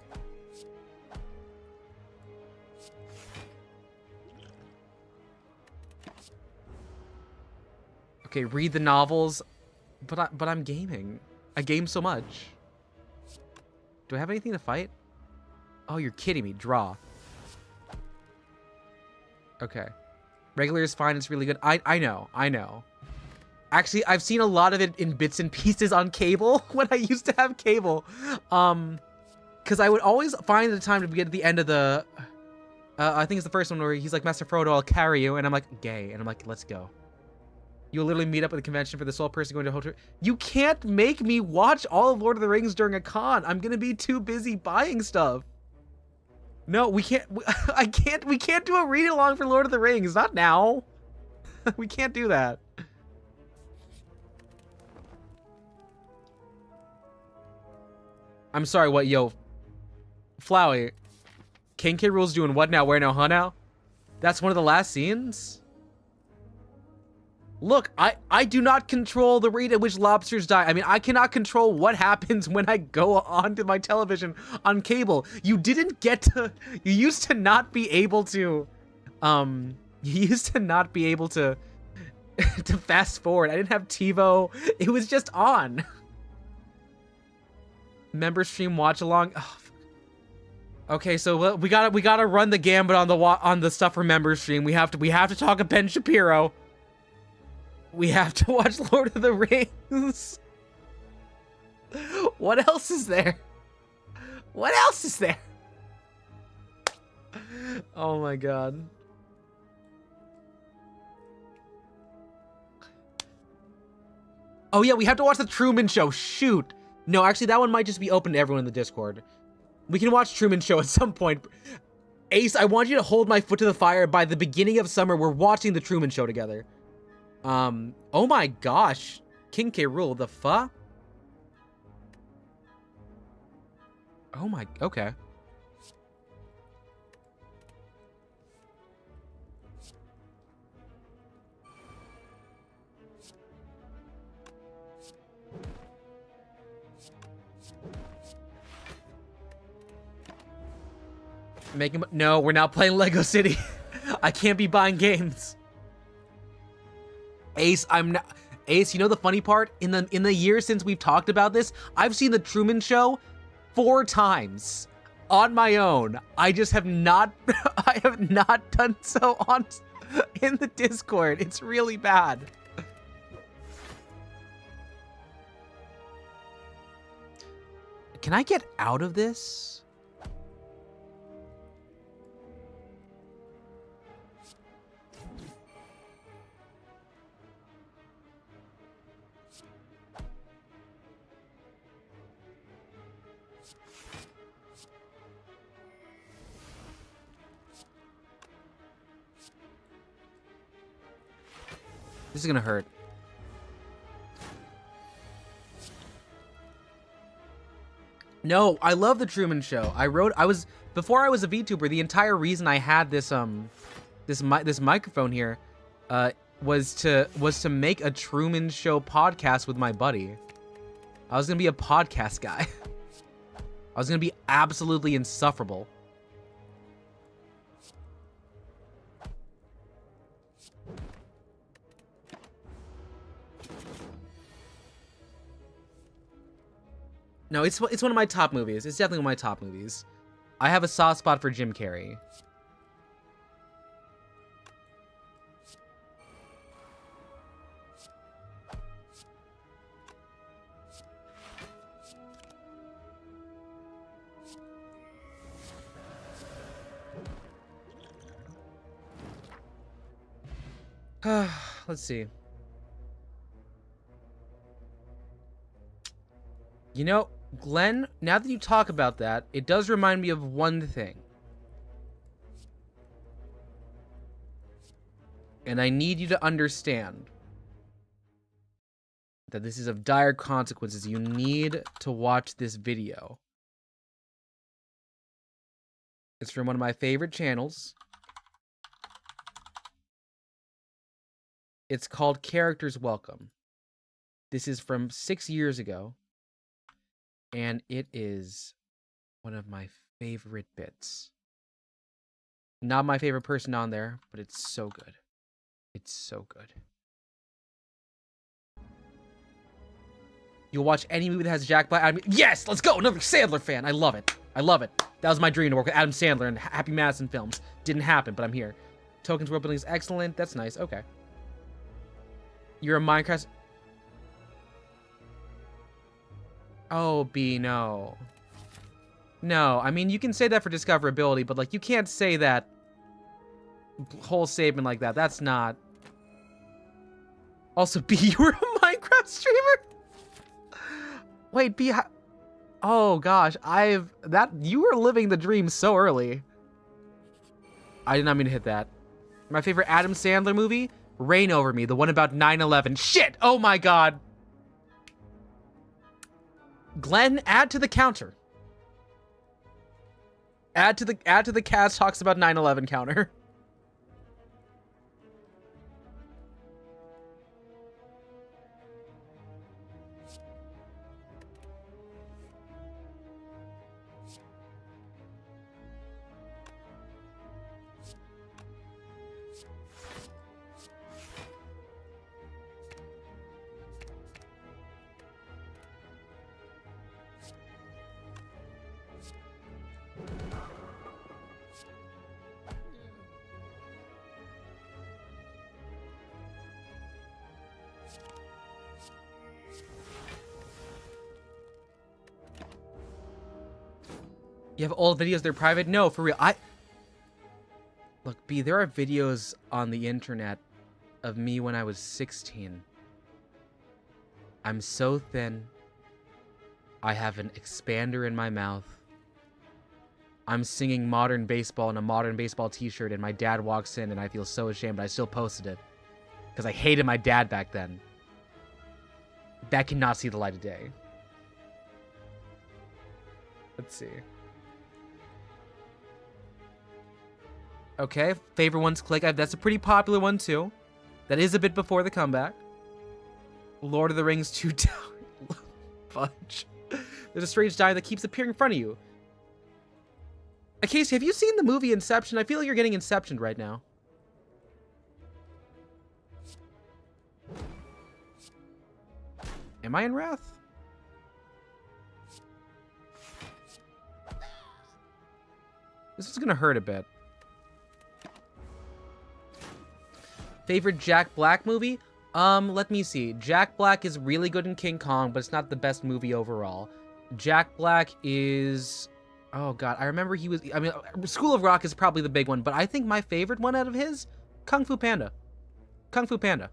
Okay, read the novels, but I'm gaming. I game so much. Do I have anything to fight? Oh, you're kidding me. Draw. Okay. Regular is fine. It's really good. I know. Actually, I've seen a lot of it in bits and pieces on cable when I used to have cable. Because I would always find the time to get to the end of the... I think it's the first one where he's like, Master Frodo, I'll carry you. And I'm like, gay. And I'm like, let's go. You'll literally meet up at the convention for the sole person going to a hotel. You can't make me watch all of Lord of the Rings during a con. I'm going to be too busy buying stuff. No, we can't. We can't do a read along for Lord of the Rings. Not now. We can't do that. I'm sorry, what, yo? Flowey. King K. Rool's doing what now? Where now? Huh now? That's one of the last scenes? Look, I do not control the rate at which lobsters die. I mean, I cannot control what happens when I go onto my television on cable. You didn't get to... You used to not be able to... You used to not be able to... to fast forward. I didn't have TiVo. It was just on. Member stream watch along. Oh, okay, so we gotta run the gambit on the stuff for member stream. We have to talk of Ben Shapiro. We have to watch Lord of the Rings. What else is there? What else is there? Oh my god. Oh yeah, we have to watch The Truman Show. Shoot. No, actually that one might just be open to everyone in the Discord. We can watch Truman Show at some point. Ace, I want you to hold my foot to the fire. By the beginning of summer, we're watching The Truman Show together. Oh my gosh. King K. Rool, the fuck? Oh my, okay. No, we're not playing Lego City. I can't be buying games. Ace, I'm not... Ace, you know the funny part? In the years since we've talked about this, I've seen The Truman Show 4 times on my own. I just have not... I have not done so in the Discord. It's really bad. Can I get out of this? This is gonna hurt. No, I love The Truman Show. Before I was a VTuber, the entire reason I had this this microphone here was to make a Truman Show podcast with my buddy. I was gonna be a podcast guy. I was gonna be absolutely insufferable. No, it's one of my top movies. It's definitely one of my top movies. I have a soft spot for Jim Carrey. Let's see. You know, Glenn, now that you talk about that, it does remind me of one thing. And I need you to understand that this is of dire consequences. You need to watch this video. It's from one of my favorite channels. It's called Characters Welcome. This is from 6 years ago. And it is one of my favorite bits. Not my favorite person on there, but it's so good. It's so good. You'll watch any movie that has Jack Black. I mean, yes, let's go. Another Sandler fan. I love it. I love it. That was my dream to work with Adam Sandler and Happy Madison films. Didn't happen, but I'm here. Tokens world building is excellent. That's nice. Okay. You're a Minecraft. Oh, B, no. No, I mean, you can say that for discoverability, but, like, you can't say that whole statement like that. That's not... Also, B, you were a Minecraft streamer? Wait, B, oh, gosh, you were living the dream so early. I did not mean to hit that. My favorite Adam Sandler movie? Reign Over Me, the one about 9/11. Shit! Oh, my God! Glenn, add to the counter. Add to the Kaz talks about 9/11 counter. You have old videos, they're private? No, for real. Look, B, there are videos on the internet of me when I was 16. I'm so thin. I have an expander in my mouth. I'm singing Modern Baseball in a Modern Baseball t-shirt, and my dad walks in, and I feel so ashamed, but I still posted it. Because I hated my dad back then. That cannot see the light of day. Let's see. Okay, favorite one's Click. That's a pretty popular one, too. That is a bit before the comeback. Lord of the Rings 2 Tower. Fudge. There's a strange guy that keeps appearing in front of you. Casey, have you seen the movie Inception? I feel like you're getting Inceptioned right now. Am I in Wrath? This is gonna hurt a bit. Favorite Jack Black movie? Let me see. Jack Black is really good in King Kong, but it's not the best movie overall. Jack Black is... Oh, God. I remember he was... I mean, School of Rock is probably the big one, but I think my favorite one out of his? Kung Fu Panda. Kung Fu Panda.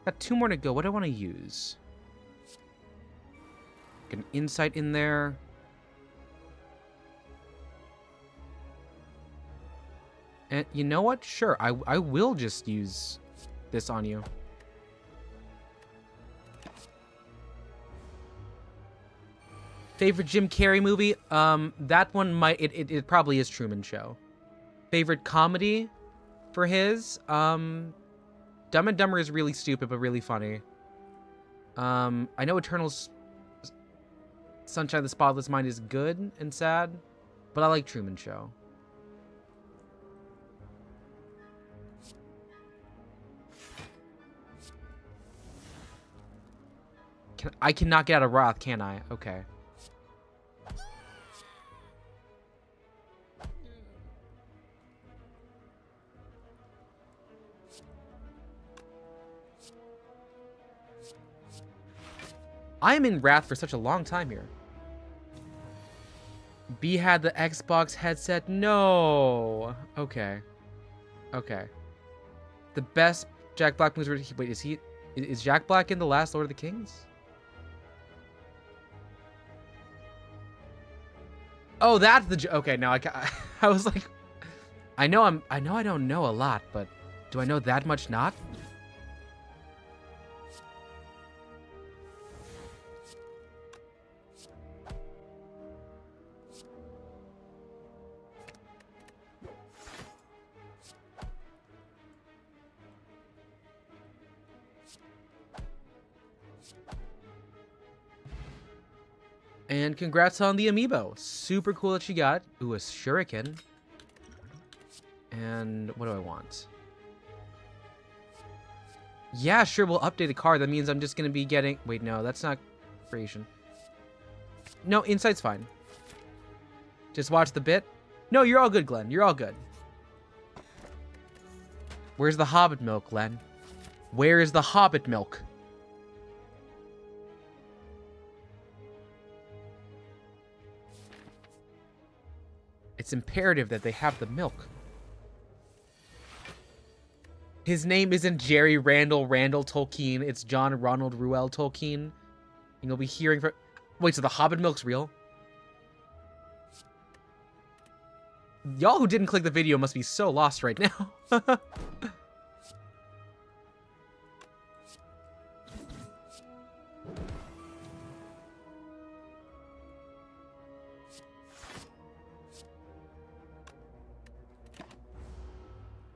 Got 2 more to go. What do I want to use? Get an insight in there. And you know what? Sure, I will just use this on you. Favorite Jim Carrey movie? That one might... It probably is Truman Show. Favorite comedy for his? Dumb and Dumber is really stupid, but really funny. I know Sunshine of the Spotless Mind is good and sad, but I like Truman Show. I cannot get out of Wrath, can I? Okay. I am in Wrath for such a long time here. B had the Xbox headset. No. Okay. Okay. The best Jack Black movies. Wait, is Jack Black in the last Lord of the Kings? Oh, that's the. Okay, now I was like, I know I don't know a lot, but do I know that much not? And congrats on the amiibo. Super cool that she got. Ooh, a shuriken. And what do I want? Yeah, sure, we'll update a card. That means I'm just going to be getting... Wait, no, that's not creation. No, insight's fine. Just watch the bit. No, you're all good, Glenn. You're all good. Where's the Hobbit milk, Glenn? Where is the Hobbit milk? It's imperative that they have the milk. His name isn't Jerry Randall Tolkien. It's John Ronald Reuel Tolkien. And you'll be hearing from... Wait, so the Hobbit milk's real? Y'all who didn't click the video must be so lost right now.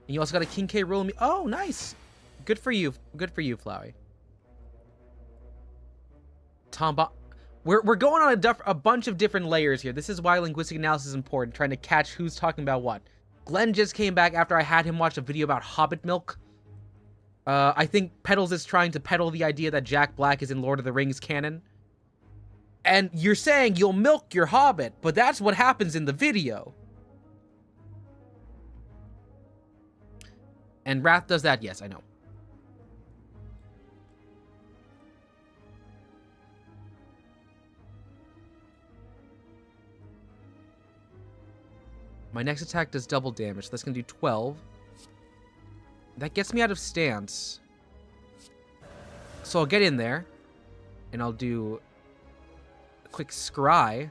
And you also got a King K. Rool. Oh, nice. Good for you. Good for you, Flowey. We're going on a bunch of different layers here. This is why linguistic analysis is important, trying to catch who's talking about what. Glenn just came back after I had him watch a video about Hobbit milk. I think Pedals is trying to peddle the idea that Jack Black is in Lord of the Rings canon. And you're saying you'll milk your Hobbit, but that's what happens in the video. And Wrath does that? Yes, I know. My next attack does double damage. So that's going to do 12. That gets me out of stance. So I'll get in there. And I'll do a quick scry.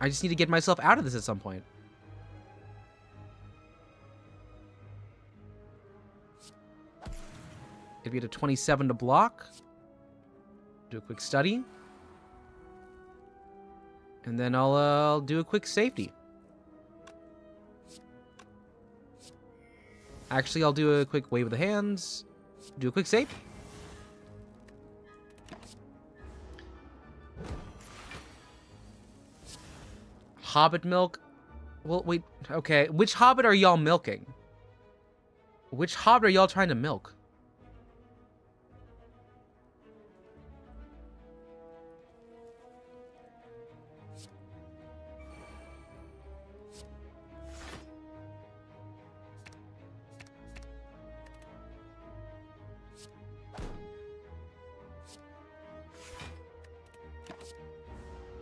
I just need to get myself out of this at some point. It'd be at a 27 to block. Do a quick study. And then I'll do a quick safety. Actually, I'll do a quick wave of the hands. Do a quick safety. Hobbit milk? Well, wait, okay. Which Hobbit are y'all milking? Which Hobbit are y'all trying to milk?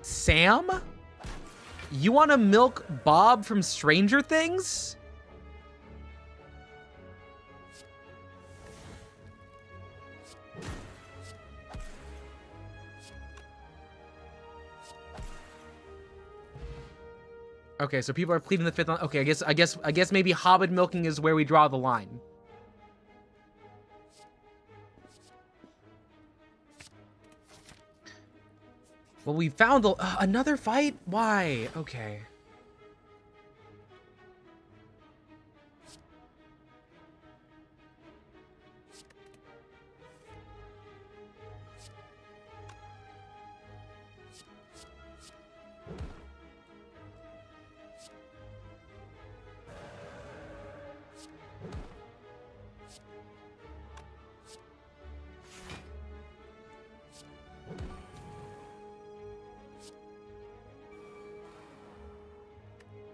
Sam? You want to milk Bob from Stranger Things? Okay, so people are pleading the fifth on. Okay, I guess maybe Hobbit milking is where we draw the line. Well, we found the another fight? Why? Okay.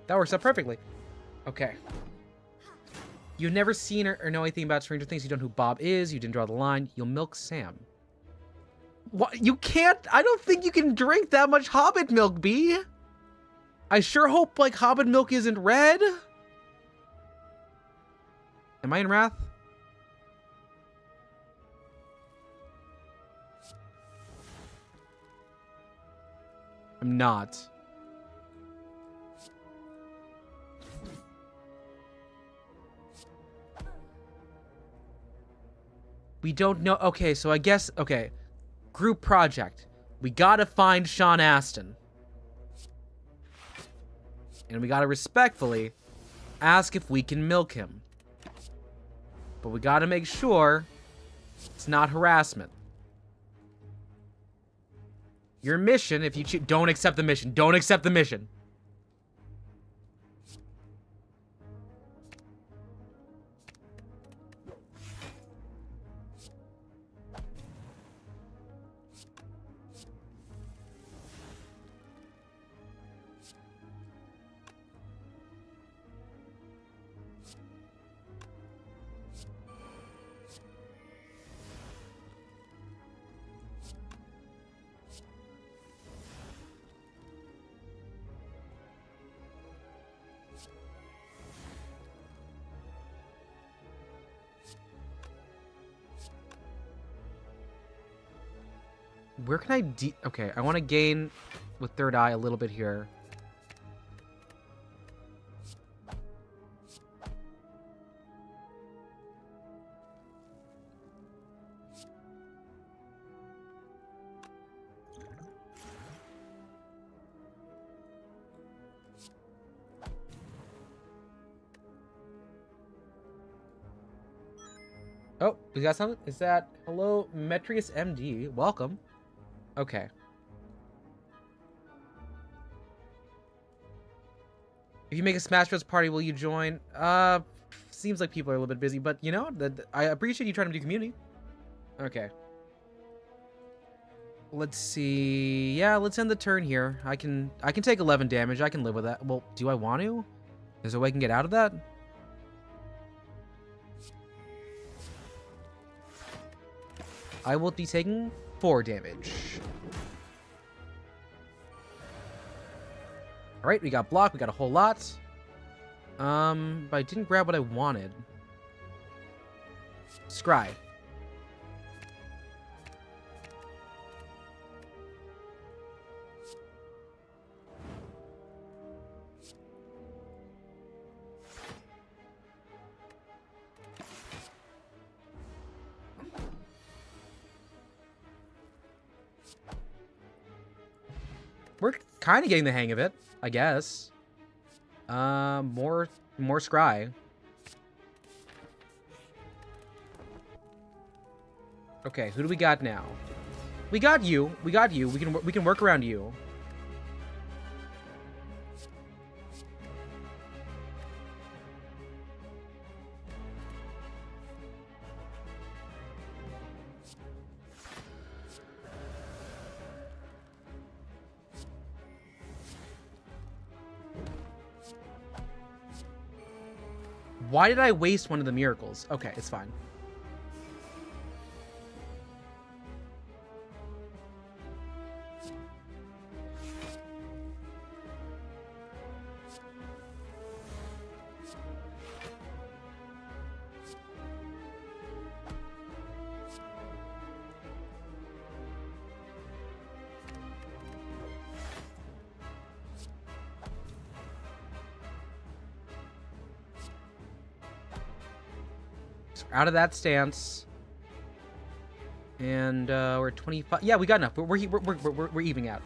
That works out perfectly. Okay. You've never seen or know anything about Stranger Things. You don't know who Bob is. You didn't draw the line. You'll milk Sam. What? You can't? I don't think you can drink that much Hobbit milk, B. I sure hope, like, Hobbit milk isn't red. Am I in Wrath? I'm not. We don't know. Okay, so I guess, okay. Group project. We gotta find Sean Astin. And we gotta respectfully ask if we can milk him. But we gotta make sure it's not harassment. Your mission, if you choose, don't accept the mission. Don't accept the mission. Where can I okay, I want to gain with third eye a little bit here. Oh, we got something? Is that hello, Metrius MD? Welcome. Okay. If you make a Smash Bros. Party, will you join? Seems like people are a little bit busy, but you know, I appreciate you trying to do community. Okay. Let's see. Yeah, let's end the turn here. I can take 11 damage. I can live with that. Well, do I want to? Is there a way I can get out of that? I will be taking 4 damage. Alright, we got block, we got a whole lot. But I didn't grab what I wanted. Scry. We're kind of getting the hang of it, I guess. More scry. Okay, who do we got now? We got you. We got you. We can work around you. Why did I waste one of the miracles? Okay, it's fine. Out of that stance, and we're 25. Yeah, we got enough. We're evening out.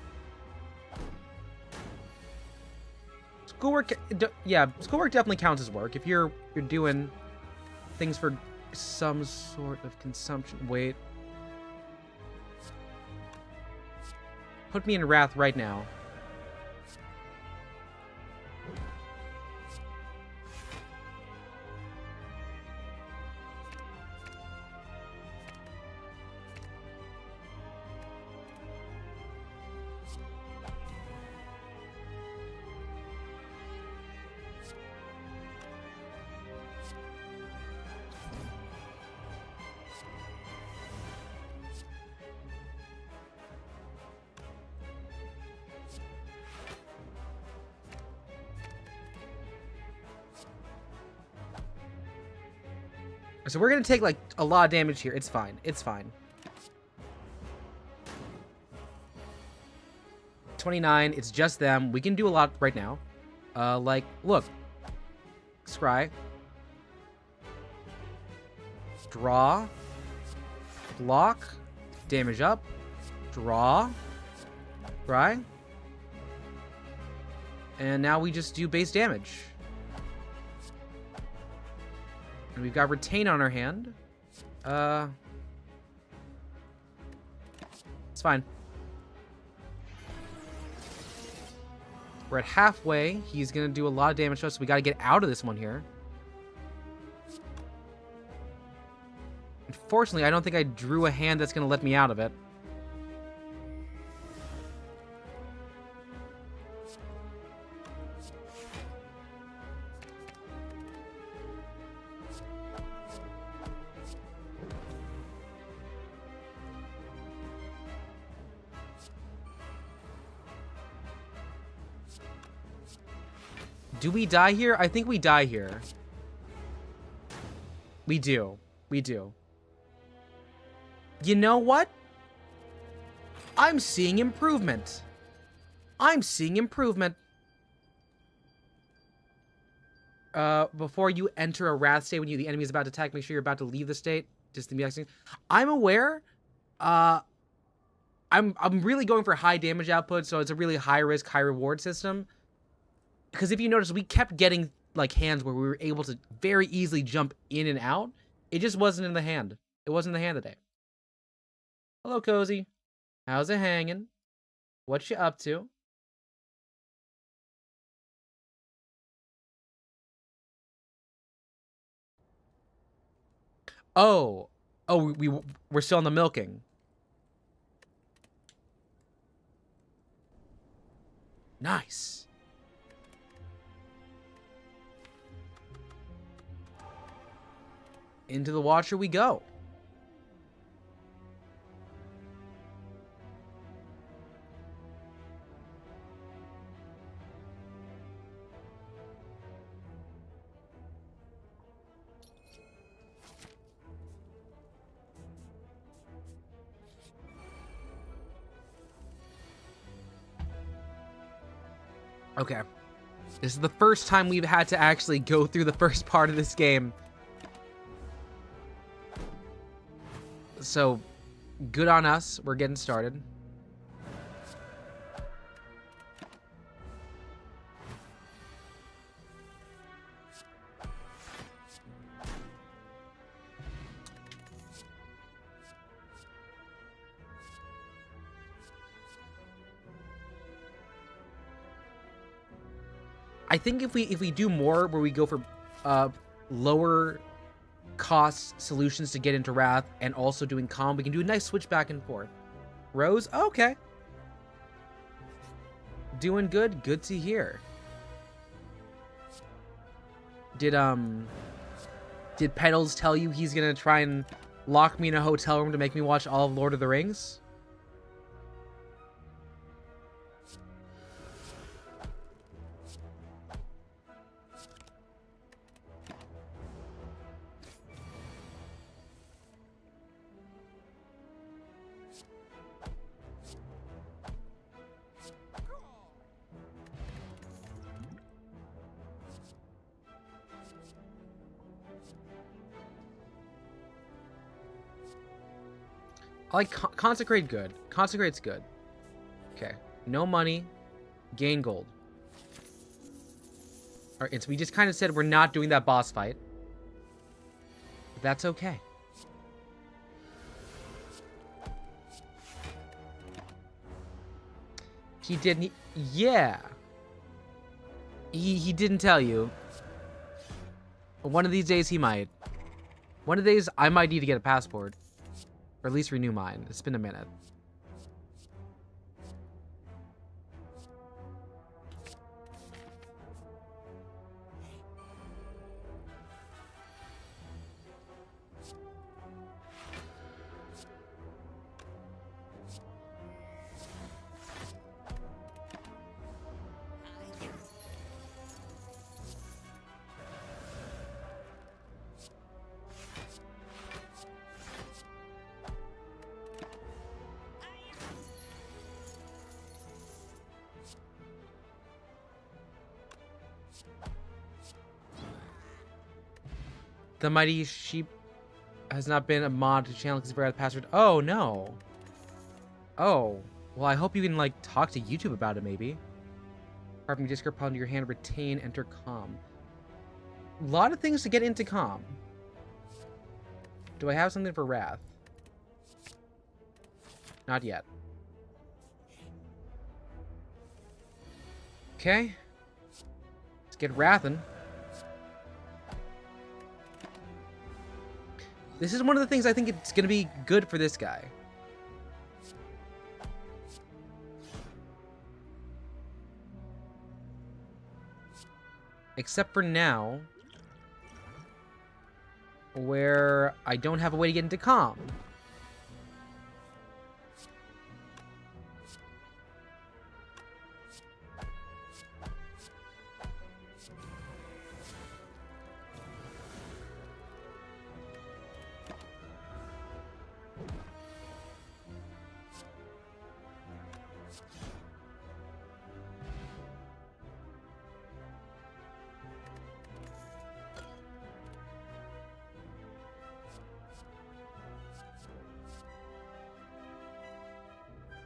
Schoolwork, yeah, schoolwork definitely counts as work if you're doing things for some sort of consumption. Wait, put me in wrath right now. So we're gonna take like a lot of damage here. It's fine. It's fine. 29. It's just them. We can do a lot right now. Like, look. Scry. Draw. Block. Damage up. Draw. Scry. And now we just do base damage. And we've got Retain on our hand. It's fine. We're at halfway. He's going to do a lot of damage to us, so we got to get out of this one here. Unfortunately, I don't think I drew a hand that's going to let me out of it. Do we die here? I think we die here. We do. We do. You know what? I'm seeing improvement. I'm seeing improvement. Before you enter a wrath state, when the enemy is about to attack, make sure you're about to leave the state. Just to be acting. I'm aware. I'm really going for high damage output, so it's a really high risk, high reward system. Because if you notice, we kept getting like hands where we were able to very easily jump in and out. It just wasn't in the hand. It wasn't in the hand today. Hello, Cozy. How's it hanging? What you up to? Oh, we're still on the milking. Nice. Into the Watcher we go. Okay. This is the first time we've had to actually go through the first part of this game. So, good on us. We're getting started. I think if we do more where we go for lower cost solutions to get into Wrath and also doing calm, we can do a nice switch back and forth. Rose, okay. Doing good, good to hear. Did Pedals tell you he's gonna try and lock me in a hotel room to make me watch all of Lord of the Rings? I like Consecrate good. Consecrate's good. Okay. No money. Gain gold. Alright, so we just kind of said we're not doing that boss fight. But that's okay. He didn't... Yeah. He didn't tell you. But one of these days he might. One of these I might need to get a passport. Or at least renew mine. It's been a minute. The Mighty Sheep has not been a mod to channel because he forgot the password. Oh, no. Oh. Well, I hope you can, like, talk to YouTube about it, maybe. Apart from Discord, pound your hand, retain, enter com. A lot of things to get into com. Do I have something for Wrath? Not yet. Okay. Let's get Wrathin'. This is one of the things I think it's going to be good for this guy. Except for now, where I don't have a way to get into comm.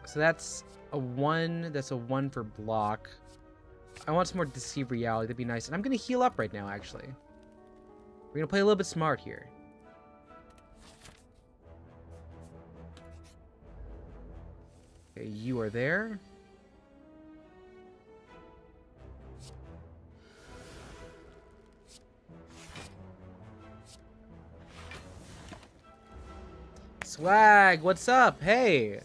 So that's a 1. That's a 1 for block. I want some more Deceive Reality. That'd be nice. And I'm going to heal up right now, actually. We're going to play a little bit smart here. Okay, you are there. Swag, what's up? Hey!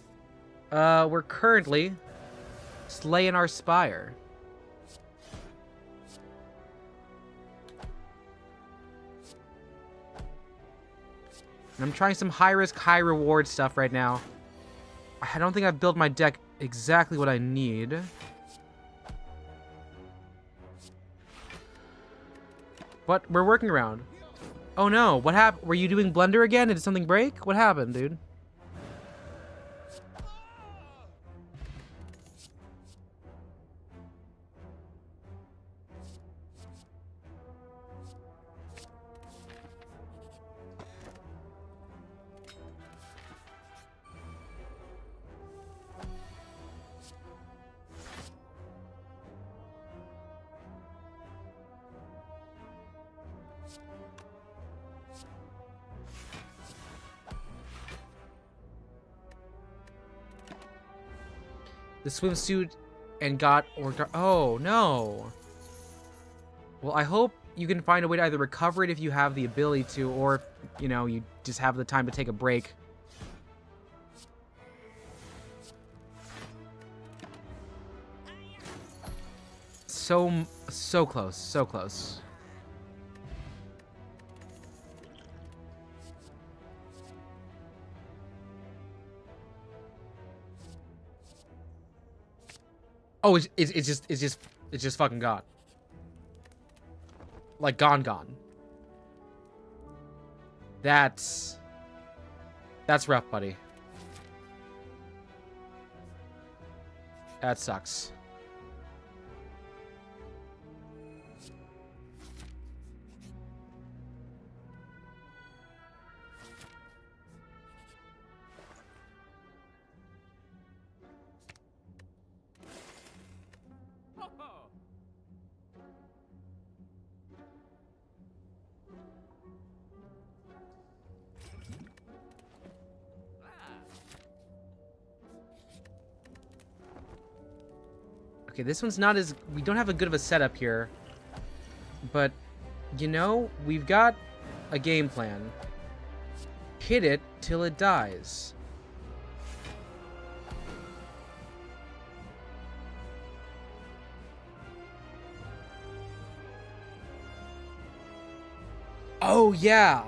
We're currently slaying our Spire. And I'm trying some high-risk, high-reward stuff right now. I don't think I've built my deck exactly what I need. But we're working around. Oh no, what happened? Were you doing Blender again? Did something break? What happened, dude? The swimsuit and got ordered. Oh, no. Well, I hope you can find a way to either recover it if you have the ability to, or if, you know, you just have the time to take a break. So close. So close. Oh, it's just fucking gone. Like gone. That's rough, buddy. That sucks. Okay, this one's not as... We don't have a good of a setup here. But, you know, we've got a game plan. Hit it till it dies. Oh, yeah.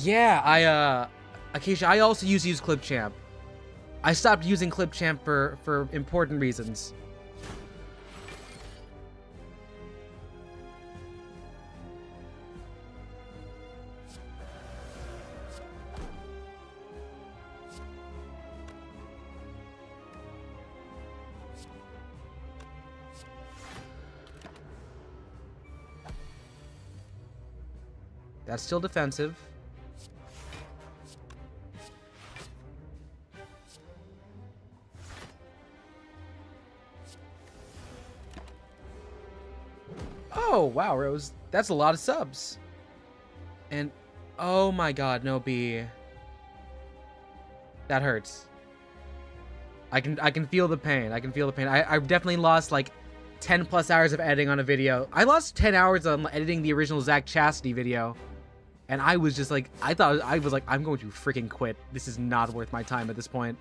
Yeah, occasionally, I also use Clipchamp. I stopped using Clipchamp for important reasons. That's still defensive. Oh, wow, Rose. That's a lot of subs. And, oh my god, no B. That hurts. I can feel the pain. I can feel the pain. I've definitely lost, like, 10 plus hours of editing on a video. I lost 10 hours on editing the original KazCassidy video. And I was just like, I was like, I'm going to freaking quit. This is not worth my time at this point.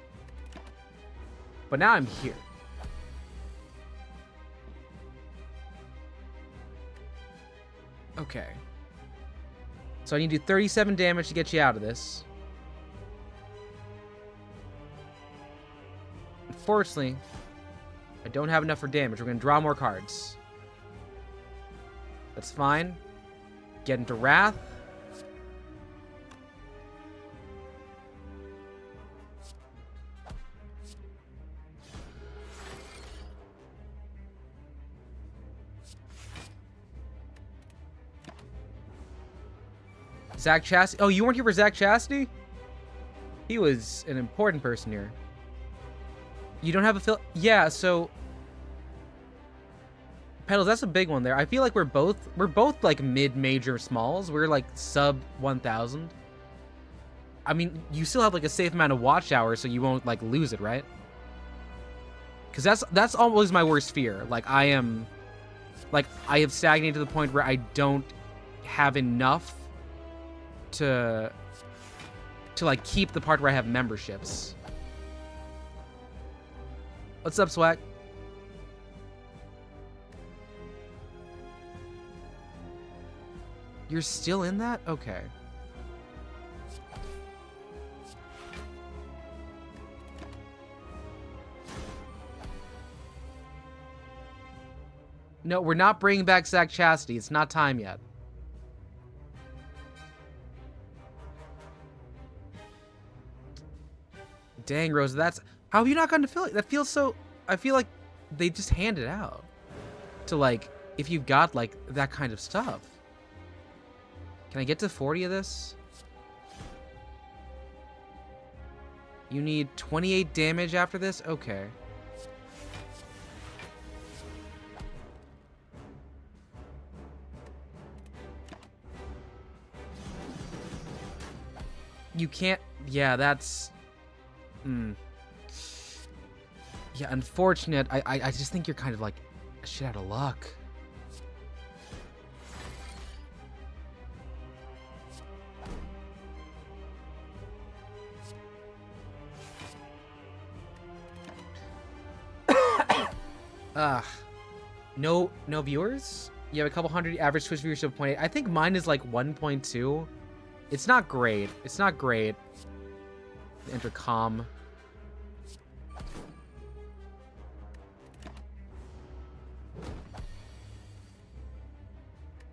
But now I'm here. Okay. So I need to do 37 damage to get you out of this. Unfortunately, I don't have enough for damage. We're going to draw more cards. That's fine. Get into Wrath. KazCassidy. Oh, you weren't here for KazCassidy? He was an important person here. You don't have a yeah, so Pedals, that's a big one there. I feel like we're both like mid-major smalls. We're like sub 1,000. I mean, you still have like a safe amount of watch hours, so you won't like lose it, right? Because that's always my worst fear. Like I have stagnated to the point where I don't have enough to like keep the part where I have memberships. What's up, Swag? You're still in that? Okay. No, we're not bringing back KazCassidy. It's not time yet. Dang, Rose, that's... How have you not gotten to feel it? That feels so... I feel like they just hand it out. To, like, if you've got, like, that kind of stuff. Can I get to 40 of this? You need 28 damage after this? Okay. You can't... Yeah, that's... Yeah, unfortunate. I just think you're kind of like shit out of luck. No viewers? You have a couple hundred average Twitch viewership 0.8. I think mine is like 1.2. It's not great. It's not great. Intercom.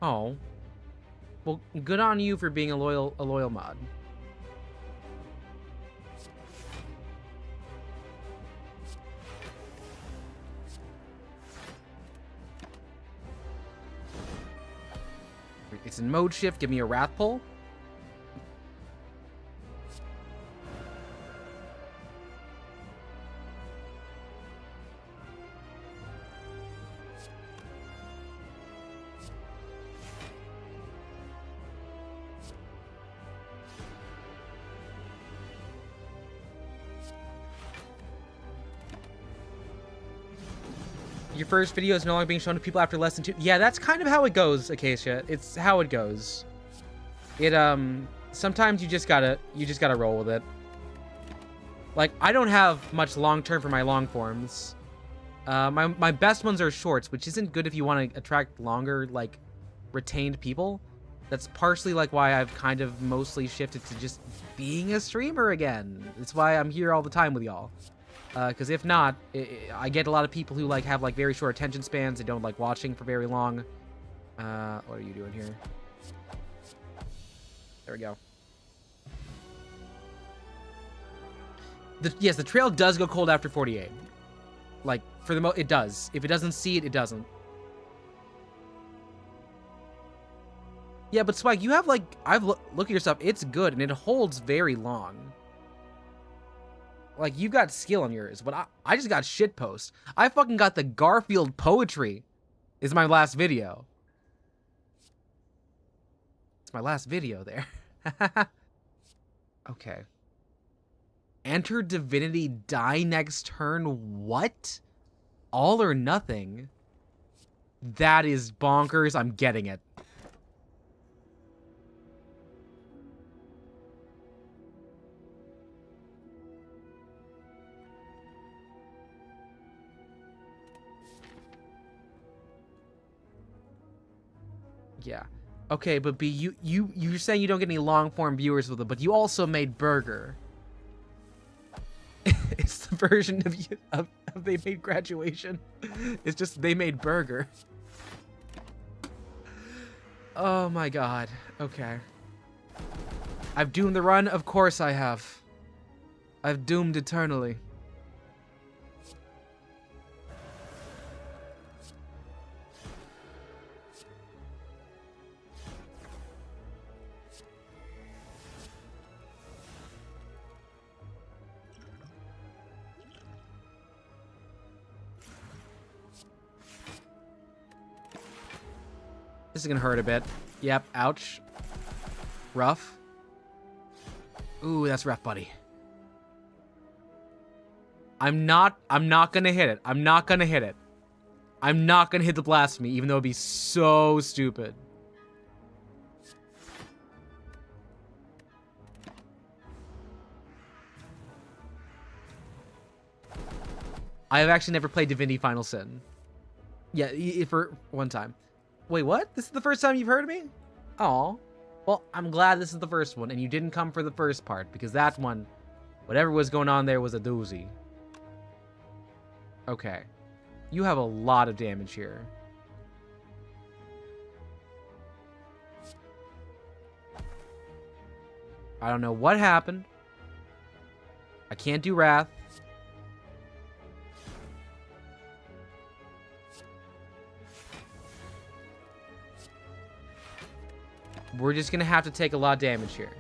Oh. Well, good on you for being a loyal mod. It's in mode shift. Give me a Wrath Pull. Your first video is no longer being shown to people after less than 2. Yeah, that's kind of how it goes, Acacia. It's how it goes. It sometimes you just gotta roll with it. Like, I don't have much long term for my long forms. My best ones are shorts, which isn't good if you want to attract longer, like, retained people. That's partially like why I've kind of mostly shifted to just being a streamer again. That's why I'm here all the time with y'all. Because if not, I get a lot of people who like have like very short attention spans and don't like watching for very long. What are you doing here? There we go. Yes, the trail does go cold after 48. Like, for the it does. If it doesn't see it, it doesn't. Yeah, but Swag, you have like, look at your stuff. It's good and it holds very long. Like, you got skill on yours, but I just got shitpost. I fucking got the Garfield poetry. Is my last video. It's my last video there. Okay. Enter divinity, die next turn. What? All or nothing? That is bonkers. I'm getting it. Yeah. Okay, but B, you're saying you don't get any long form viewers with it, but you also made Burger. It's the version of they made Graduation. It's just they made Burger. Oh my god. Okay. I've doomed the run? Of course I have. I've doomed eternally. This is gonna hurt a bit. Yep, ouch. Rough. Ooh, that's rough, buddy. I'm not gonna hit it. I'm not gonna hit it. I'm not gonna hit the blasphemy, even though it'd be so stupid. I have actually never played Divinity Final Sin. Yeah, for one time. Wait, what? This is the first time you've heard of me? Oh. Well, I'm glad this is the first one, and you didn't come for the first part, because that one, whatever was going on there was a doozy. Okay. You have a lot of damage here. I don't know what happened. I can't do Wrath. We're just gonna have to take a lot of damage here.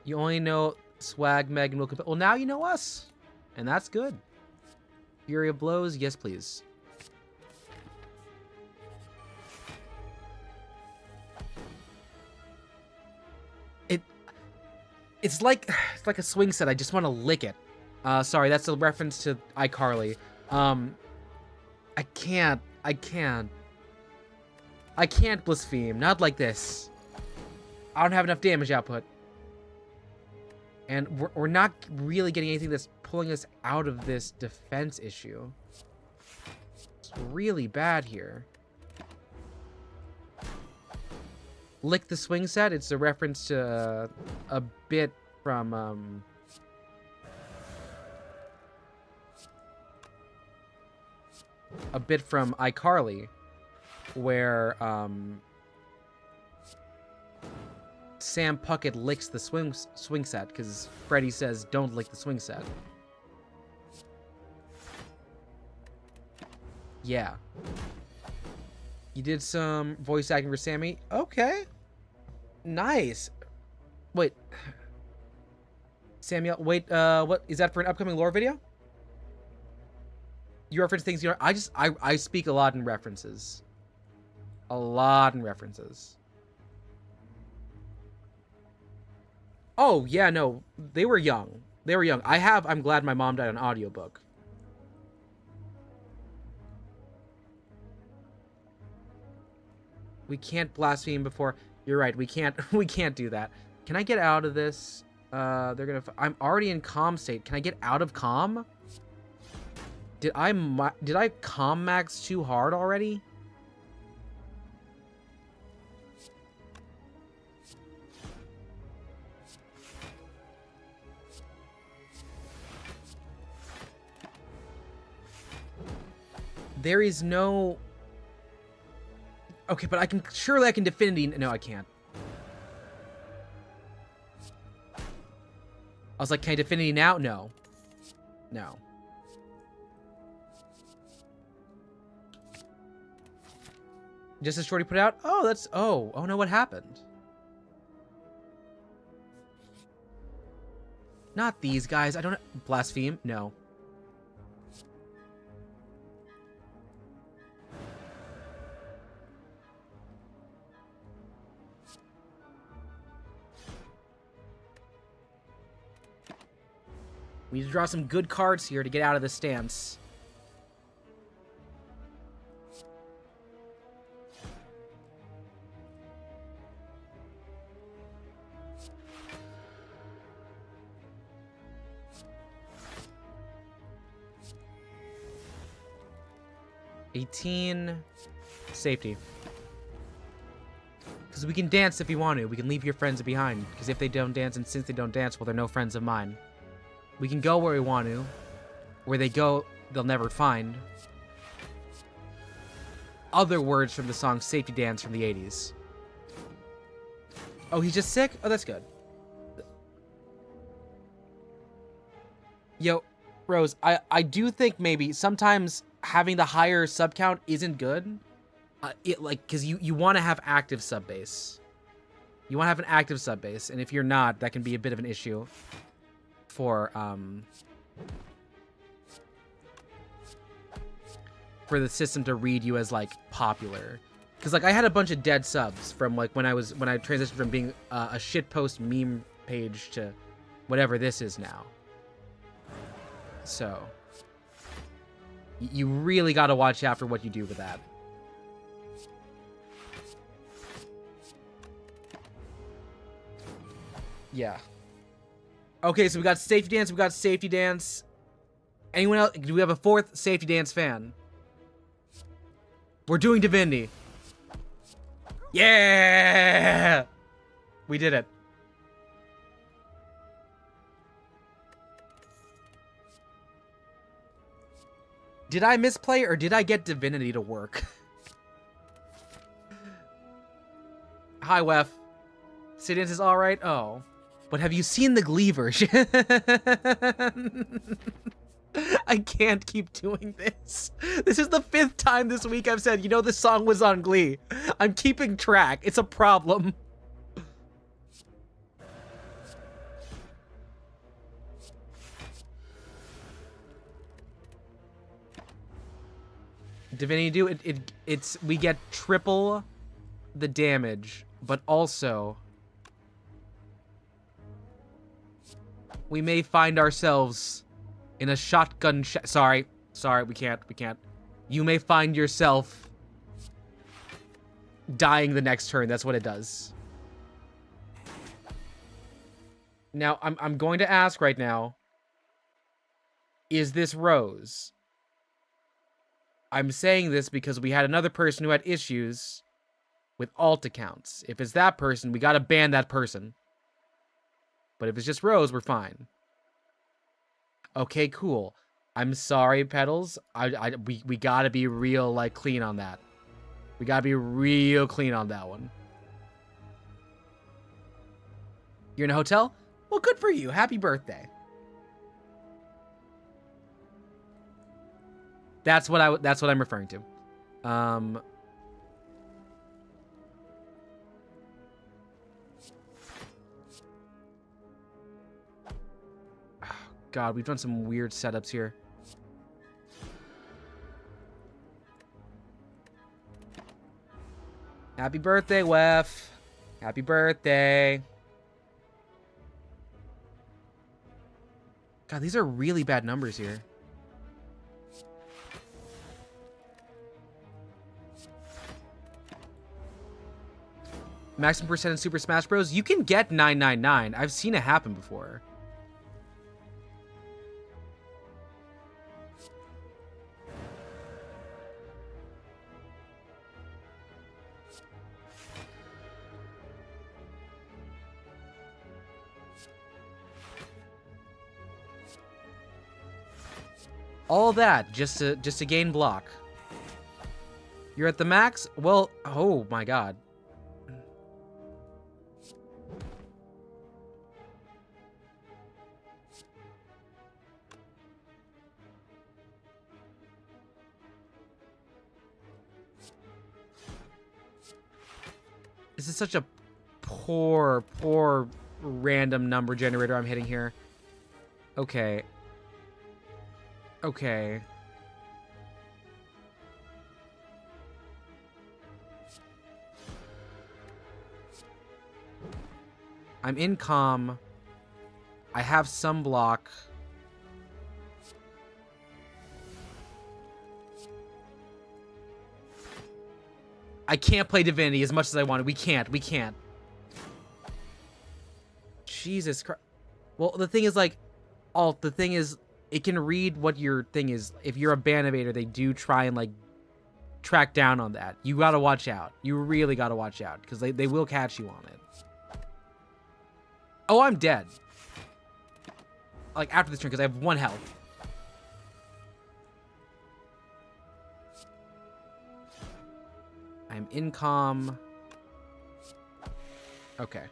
You only know Swag, Meg, and Will. Well, now you know us. And that's good. Fury of Blows, yes please. It's like a swing set. I just want to lick it. Sorry, that's a reference to iCarly. I can't blaspheme. Not like this. I don't have enough damage output. And we're not really getting anything that's pulling us out of this defense issue. It's really bad here. Lick the swing set. It's a reference to a bit from iCarly, where Sam Puckett licks the swing set because Freddy says don't lick the swing set. Yeah. You did some voice acting for Sammy? Okay. Nice. Wait. Samuel, wait, what is that for an upcoming lore video? You reference things you know. I speak a lot in references. A lot in references. Oh, yeah, no. They were young. They were young. I'm glad my mom died on audiobook. We can't blaspheme before. You're right. We can't do that. Can I get out of this? I'm already in calm state. Can I get out of calm? Did I calm max too hard already? There is no... Okay, but surely I can Divinity. No, I can't. I was like, can I Divinity now? No. No. Just as Shorty put out? Oh, that's... Oh no, what happened? Not these guys. I don't... Blaspheme? No. We need to draw some good cards here to get out of this stance. Safety. Because we can dance if we want to. We can leave your friends behind. Because if they don't dance, and since they don't dance, well, they're no friends of mine. We can go where we want to. Where they go, they'll never find. Other words from the song Safety Dance from the 80s. Oh, he's just sick? Oh, that's good. Yo, Rose, I do think maybe sometimes having the higher sub count isn't good. Because you want to have active sub base. You want to have an active sub base, and if you're not, that can be a bit of an issue for the system to read you as like popular. Because like I had a bunch of dead subs from like when I transitioned from being a shitpost meme page to whatever this is now. So you really got to watch out for what you do with that. Yeah. Okay, so we got Safety Dance, we got Safety Dance. Anyone else? Do we have a fourth Safety Dance fan? We're doing Divinity. Yeah! We did it. Did I misplay or did I get Divinity to work? Hi, Wef. Safety Dance is alright? Oh. But have you seen the Glee version? I can't keep doing this. This is the 5th time this week I've said, you know, this song was on Glee. I'm keeping track. It's a problem. Divinity do it's we get triple the damage, but also we may find ourselves in a shotgun sorry, we can't. You may find yourself dying the next turn. That's what it does. Now, I'm going to ask right now, is this Rose? I'm saying this because we had another person who had issues with alt accounts. If it's that person, we gotta ban that person. But if it's just Rose, we're fine. Okay, cool. I'm sorry, Petals. We gotta be real, like, clean on that. We gotta be real clean on that one. You're in a hotel? Well, good for you. Happy birthday. That's what I'm referring to. God, we've done some weird setups here. Happy birthday, Wef. Happy birthday. God, these are really bad numbers here. Maximum percent in Super Smash Bros. You can get 999. I've seen it happen before. All that just to gain block. You're at the max? Well, oh my god. This is such a poor random number generator I'm hitting here. Okay. Okay. I'm in calm. I have some block. I can't play Divinity as much as I wanted. We can't. Jesus Christ. Well, the thing is, like, the thing is, it can read what your thing is. If you're a Banivator, they do try and, like, track down on that. You gotta watch out. You really gotta watch out, because they will catch you on it. Oh, I'm dead. Like, after this turn, because I have 1 health. I'm in calm. Okay.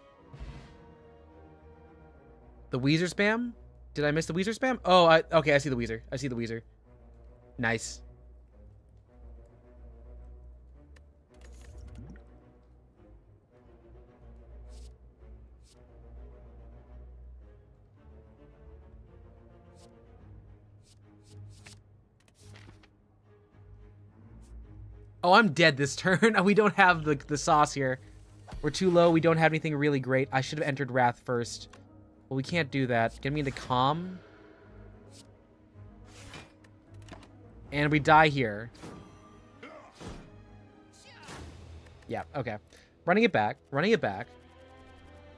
The Weezer spam? Did I miss the Weezer spam? Oh, okay, I see the Weezer. I see the Weezer. Nice. Oh, I'm dead this turn. We don't have the sauce here. We're too low. We don't have anything really great. I should have entered Wrath first. Well, we can't do that. Get me into Calm. And we die here. Yeah, okay. Running it back.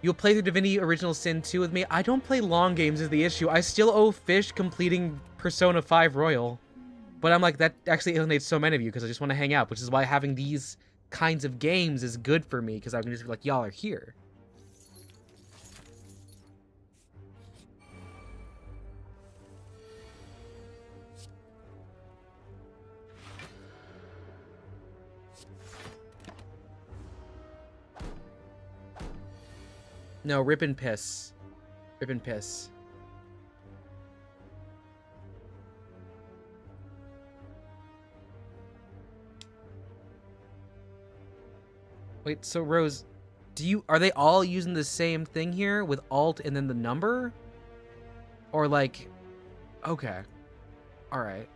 You'll play through Divinity Original Sin 2 with me. I don't play long games is the issue. I still owe Fish completing Persona 5 Royal. But I'm like, that actually alienates so many of you because I just want to hang out, which is why having these kinds of games is good for me because I can just be like, y'all are here. No, rip and piss. Rip and piss. Wait, so Rose, are they all using the same thing here with alt and then the number? Or like, okay. All right.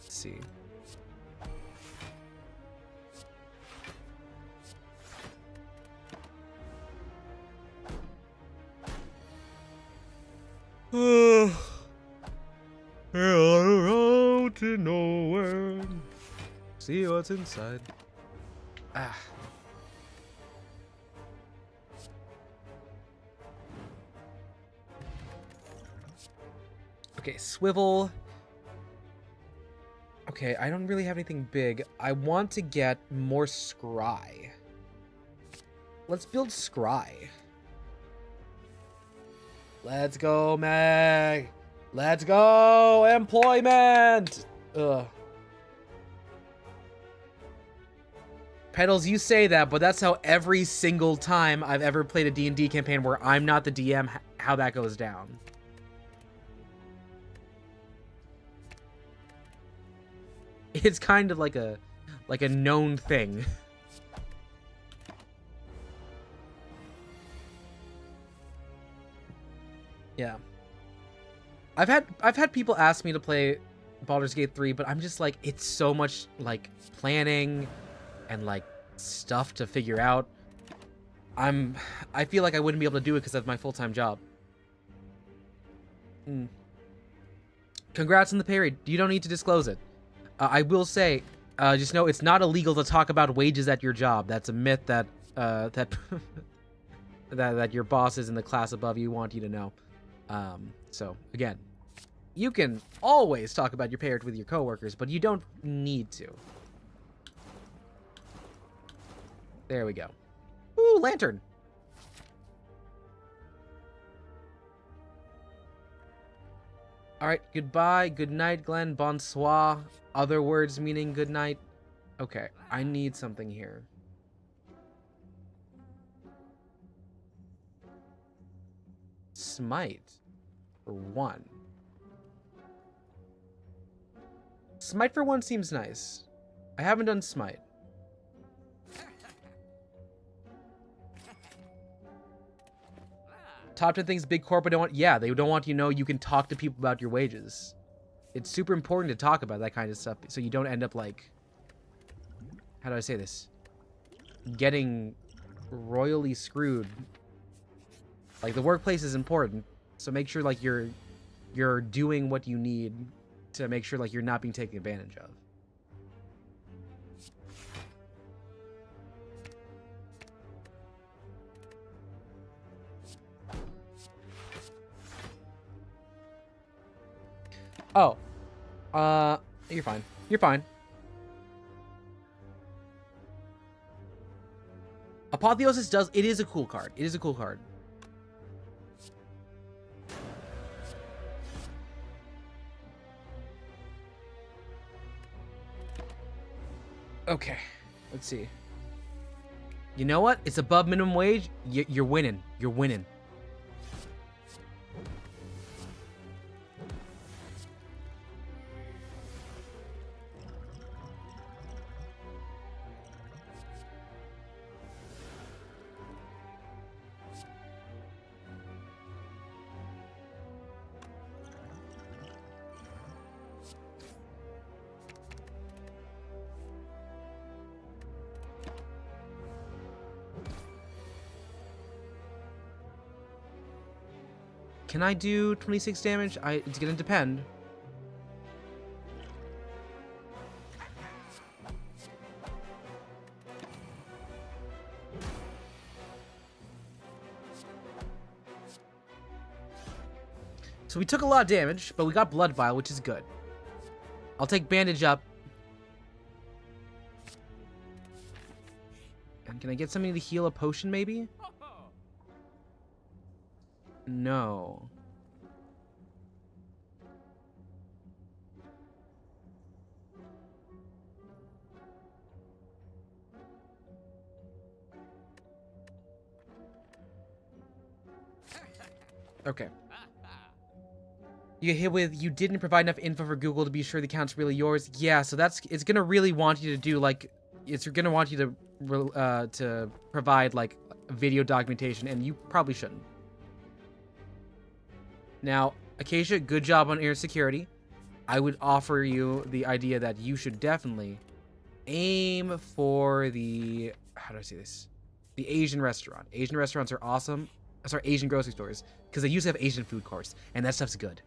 Let's see. Out to nowhere. See what's inside. Ah. Okay, swivel. Okay, I don't really have anything big. I want to get more scry. Let's build scry. Let's go, Meg. Let's go, employment. Ugh. Pedals, you say that, but that's how every single time I've ever played a D&D campaign where I'm not the DM, how that goes down. It's kind of like a known thing. Yeah. I've had people ask me to play Baldur's Gate 3, but I'm just like, it's so much like planning and like stuff to figure out. I feel like I wouldn't be able to do it because that's my full-time job. Congrats on the pay raise. You don't need to disclose it. I will say, just know it's not illegal to talk about wages at your job. That's a myth that that your bosses in the class above you want you to know. So again, you can always talk about your pay rate with your coworkers, but you don't need to. There we go. Ooh, lantern. All right, goodbye, good night, Glenn, bonsoir. Other words meaning good night. Okay, I need something here. Smite. For 1. Smite for 1 seems nice. I haven't done Smite. Top 10 things big corporate don't want. Yeah, they don't want you to know you can talk to people about your wages. It's super important to talk about that kind of stuff so you don't end up like, how do I say this? Getting royally screwed. Like, the workplace is important, so make sure like you're doing what you need to make sure like you're not being taken advantage of. Oh. You're fine. You're fine. Apotheosis does... It is a cool card. It is a cool card. Okay. Let's see. You know what? It's above minimum wage. You're winning. You're winning. Can I do 26 damage? It's gonna depend. So we took a lot of damage, but we got Blood Vial, which is good. I'll take Bandage up. And can I get something to heal a potion, maybe? No. Okay. You get hit with, you didn't provide enough info for Google to be sure the account's really yours. Yeah, so it's gonna really want you to do, like, it's gonna want you to provide, like, video documentation, and you probably shouldn't. Now, Acacia, good job on air security. I would offer you the idea that you should definitely aim for the, how do I say this? The Asian restaurant. Asian restaurants are awesome. Sorry, Asian grocery stores, because they used to have Asian food courts, and that stuff's good.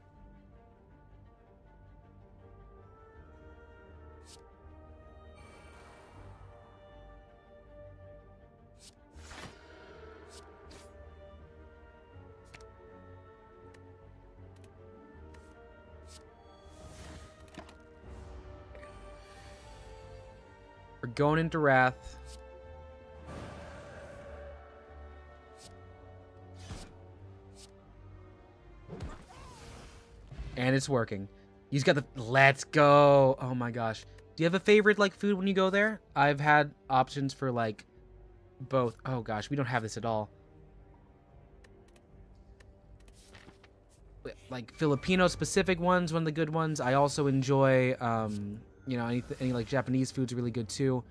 We're going into Wrath. And it's working. He's got the... Let's go. Oh my gosh. Do you have a favorite, like, food when you go there? I've had options for, like, both. Oh gosh, we don't have this at all. Like, Filipino-specific ones, one of the good ones. I also enjoy, you know, any like, Japanese food's really good, too.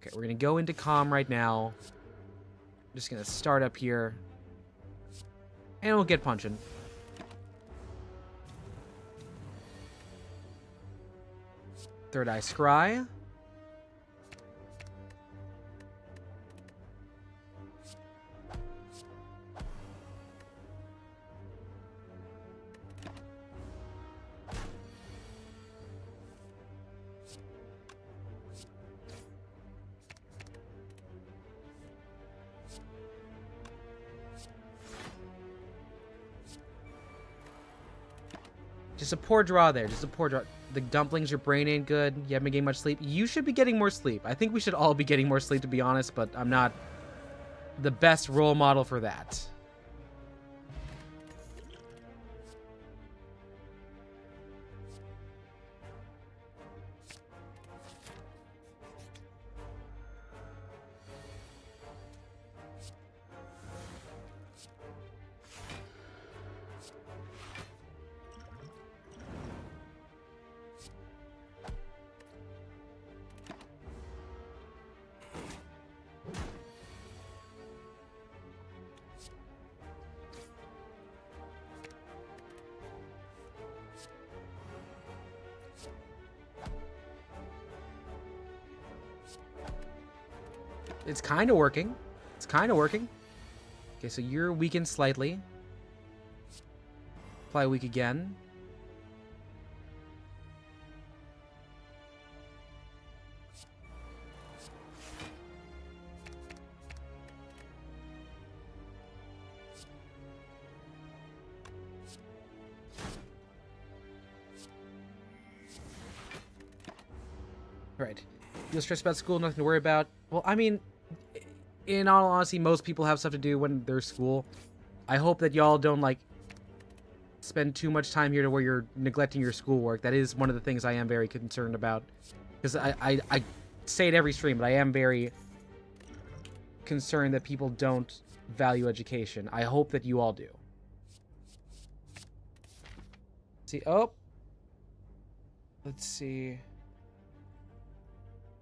Okay, we're gonna go into Calm right now. I'm just gonna start up here. And we'll get punching. Third Eye Scry. Just a poor draw there. Just a poor draw. The dumplings, your brain ain't good. You haven't been getting much sleep. You should be getting more sleep. I think we should all be getting more sleep, to be honest, but I'm not the best role model for that. It's kind of working. It's kind of working. Okay, so you're weakened slightly. Apply weak again. Right. Feel stressed about school, nothing to worry about. Well, I mean, in all honesty, most people have stuff to do when they're school. I hope that y'all don't, like, spend too much time here to where you're neglecting your schoolwork. That is one of the things I am very concerned about. Because I say it every stream, but I am very concerned that people don't value education. I hope that you all do. See, oh. Let's see.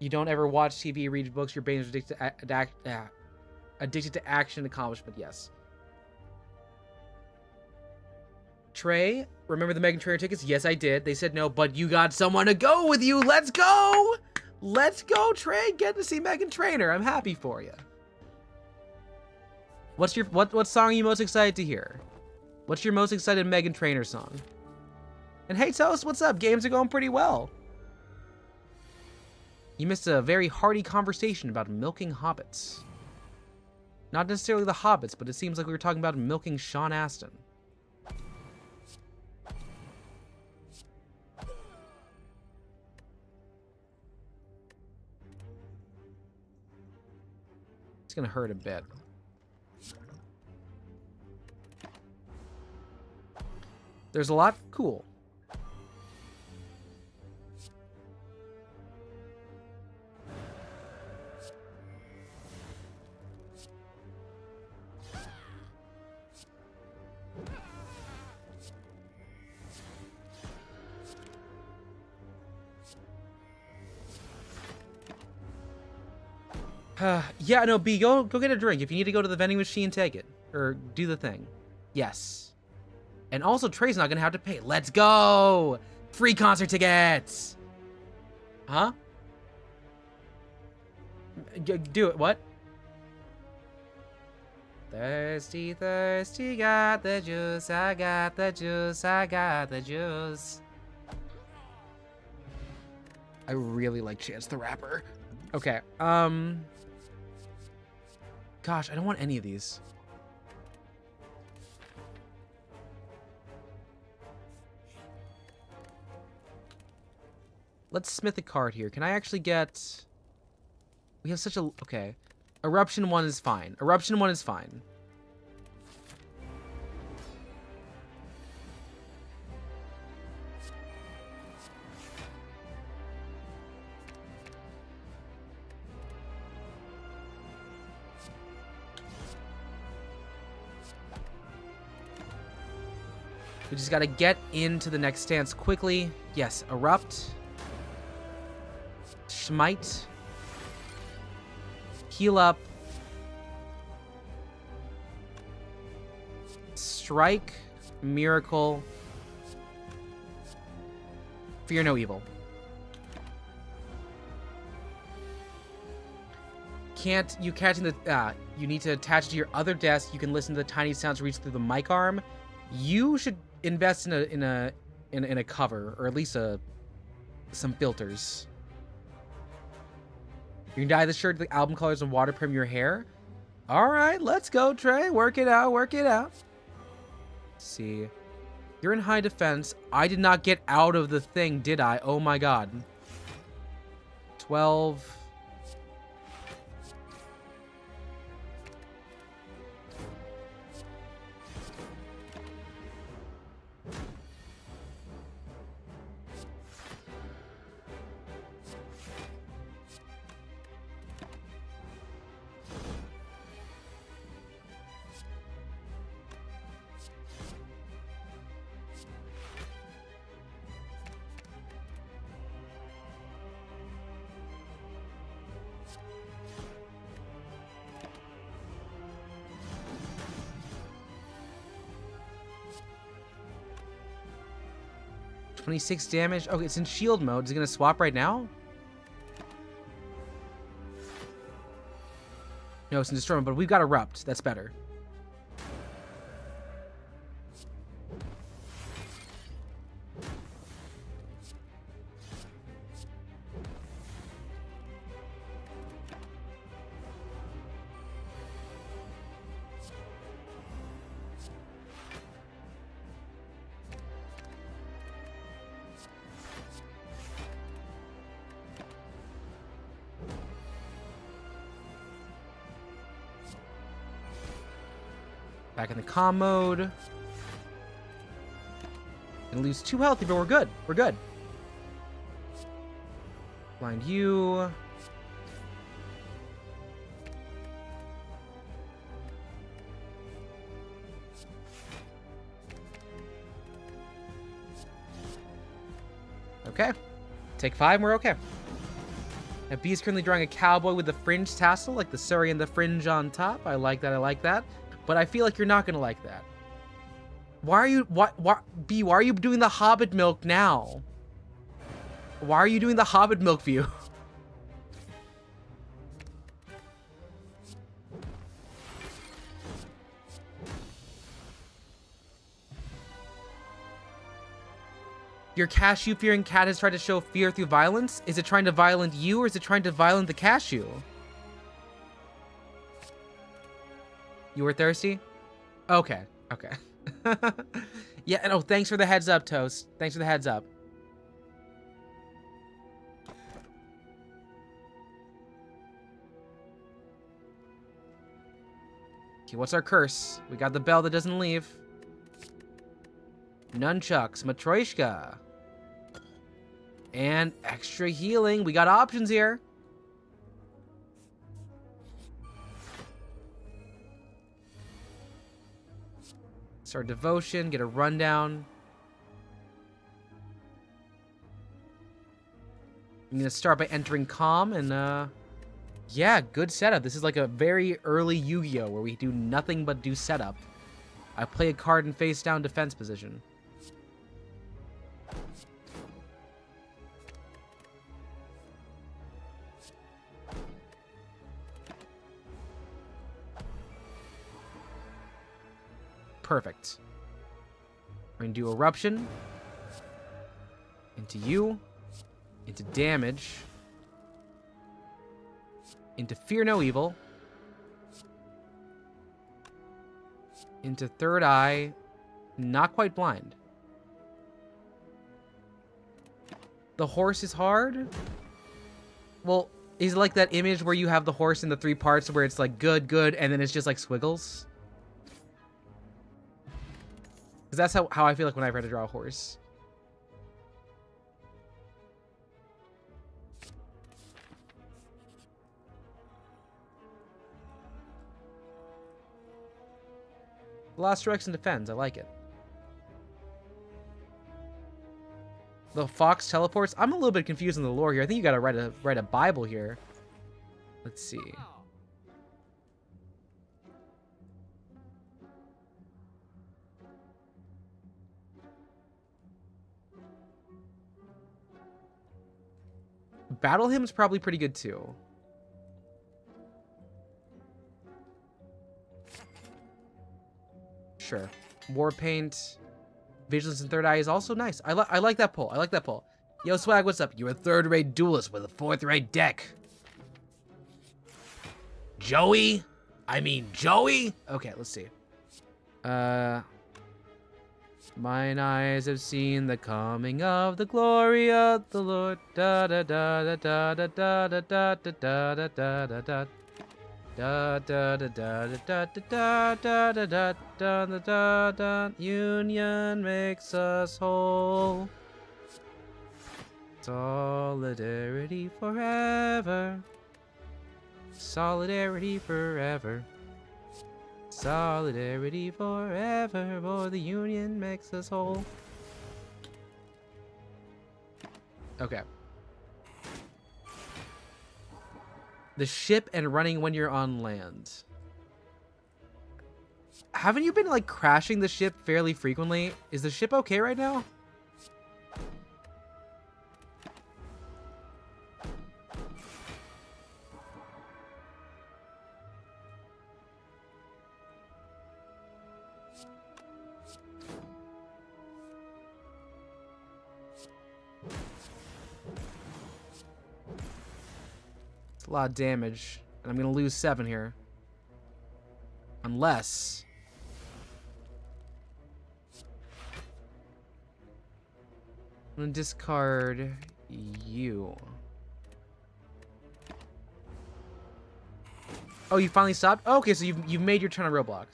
You don't ever watch TV, read books, your brain is addicted to action and accomplishment, yes. Trey, remember the Meghan Trainor tickets? Yes, I did. They said no, but you got someone to go with you. Let's go! Let's go, Trey. Get to see Meghan Trainor. I'm happy for you. What's your what song are you most excited to hear? What's your most excited Meghan Trainor song? And hey, Toast, what's up? Games are going pretty well. You missed a very hearty conversation about milking hobbits. Not necessarily the hobbits, but it seems like we were talking about milking Sean Astin. It's gonna hurt a bit. There's a lot. Cool. Yeah, no, B, go get a drink. If you need to go to the vending machine, take it. Or do the thing. Yes. And also, Trey's not gonna have to pay. Let's go! Free concert tickets! Huh? Do it, what? Thirsty, thirsty, got the juice, I got the juice, I got the juice. I really like Chance the Rapper. Okay, gosh, I don't want any of these. Let's smith a card here. Can I actually get... We have such a... Okay. Eruption 1 is fine. Eruption 1 is fine. We just gotta get into the next stance quickly. Yes, erupt. Smite. Heal up. Strike. Miracle. Fear no evil. You need to attach to your other desk. You can listen to the tiny sounds reach through the mic arm. You should invest in a cover, or at least some filters. You can dye the shirt the album colors and water prim your hair. All right, let's go, Trey. Work it out, work it out. Let's see. You're in high defense. I did not get out of the thing, did I? Oh my god. 12. $26 damage. Okay, it's in shield mode. Is it gonna swap right now? No, it's in destroyment, but we've got erupt. That's better. Back in the calm mode. Gonna lose 2 healthy, but we're good. We're good. Blind you. Okay. Take 5 and we're okay. Now B is currently drawing a cowboy with the fringe tassel, like the Surrey and the fringe on top. I like that, I like that. But I feel like you're not gonna like that. Why are you B, why are you doing the Hobbit milk now? Why are you doing the Hobbit milk view? Your cashew fearing cat has tried to show fear through violence? Is it trying to violent you or is it trying to violent the cashew? You were thirsty? Okay, okay. Yeah, and oh, thanks for the heads up, Toast. Thanks for the heads up. Okay, what's our curse? We got the bell that doesn't leave. Nunchucks, Matryoshka. And extra healing. We got options here. Start devotion, get a rundown. I'm gonna start by entering calm and yeah, good setup. This is like a very early Yu-Gi-Oh! Where we do nothing but do setup. I play a card in face down defense position. Perfect. We're gonna do eruption. Into you. Into damage. Into fear no evil. Into third eye. Not quite blind. The horse is hard. Well, is it like that image where you have the horse in the 3 parts where it's like good, good, and then it's just like squiggles? Because that's how I feel like when I try to draw a horse. Last strikes and defends. I like it. The fox teleports. I'm a little bit confused in the lore here. I think you gotta write a Bible here. Let's see. Battle Hymn's probably pretty good too. Sure. War Paint. Vigilance in third eye is also nice. I like that pull. I like that pull. Yo, Swag, what's up? You're a third-rate duelist with a fourth-rate deck. Joey? I mean, Joey? Okay, let's see. Mine eyes have seen the coming of the glory of the Lord. Da da da da da da da da da da da da da. Da da da da da da da da da da da da da da. Union makes us whole. Solidarity forever. Solidarity forever. Solidarity forever, for the union makes us whole. Okay. The ship and running when you're on land. Haven't you been, like, crashing the ship fairly frequently? Is the ship okay right now? a lot of damage. And I'm going to lose 7 here. Unless... I'm going to discard you. Oh, you finally stopped? Oh, okay, so you've made your turn on Roblox.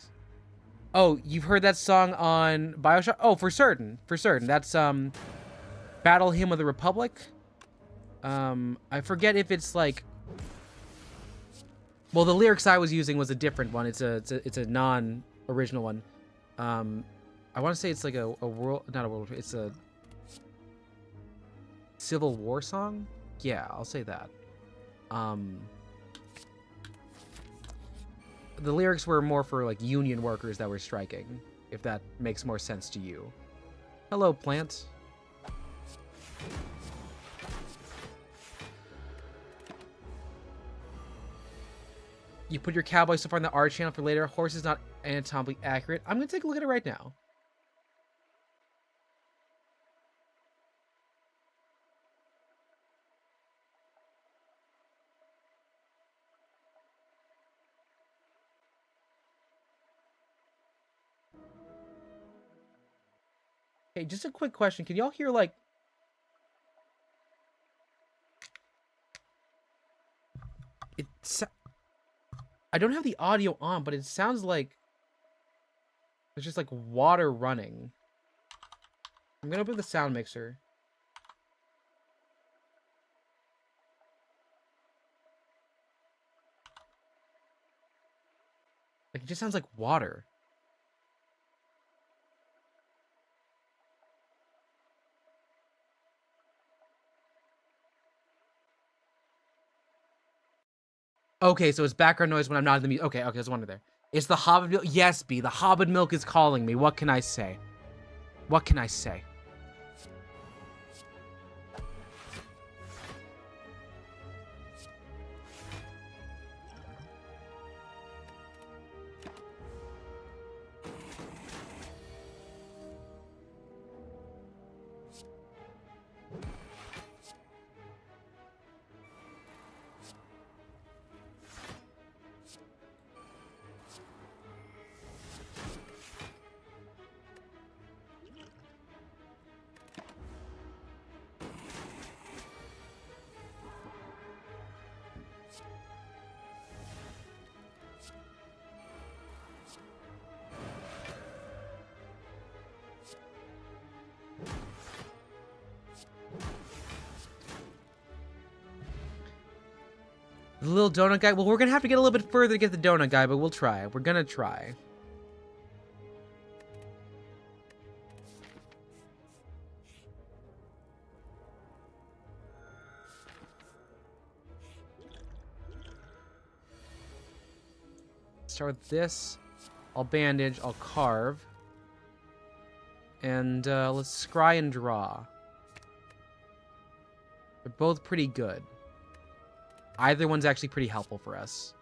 Oh, you've heard that song on BioShock? Oh, for certain. For certain. That's, Battle Hymn of the Republic. I forget if it's, like... Well, the lyrics I was using was a different one. It's a non-original one. I want to say it's like a world... Not a world... It's a... Civil War song? Yeah, I'll say that. The lyrics were more for, like, union workers that were striking, if that makes more sense to you. Hello, plant. You put your cowboy so far in the art channel for later. Horse is not anatomically accurate. I'm going to take a look at it right now. Hey, just a quick question. Can y'all hear, like... I don't have the audio on, but it sounds like... There's just, like, water running. I'm gonna open the sound mixer. Like, it just sounds like water. Okay, so it's background noise when I'm not in the music. Okay, there's one there. It's the Hobbit milk. Yes, B, the Hobbit milk is calling me. What can I say? What can I say? The little donut guy? Well, we're gonna have to get a little bit further to get the donut guy, but we'll try. We're gonna try. Start with this. I'll bandage. I'll carve. And let's scry and draw. They're both pretty good. Either one's actually pretty helpful for us.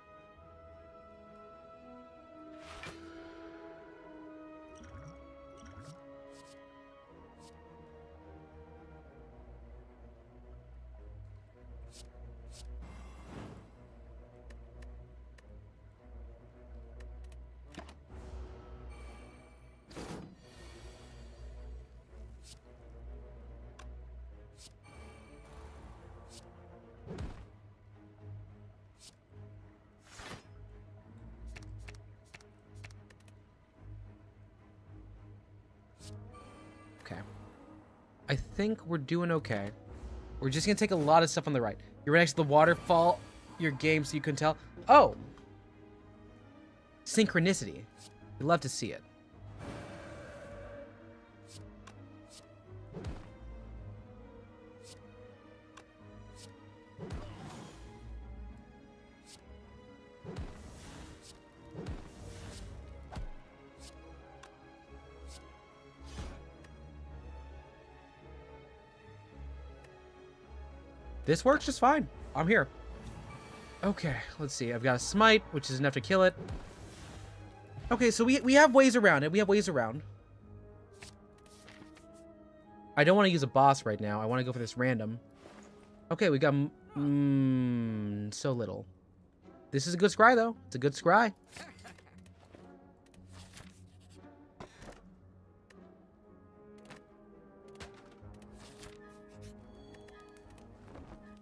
Okay. I think we're doing okay. We're just gonna take a lot of stuff on the right. You're right next to the waterfall. Your game, so you couldn't tell. Oh! Synchronicity. You'd love to see it. This works just fine. I'm here. Okay, let's see. I've got a smite, which is enough to kill it. Okay, so we have ways around it. We have ways around. I don't want to use a boss right now. I want to go for this random. Okay, we got So little. This is a good scry, though. It's a good scry.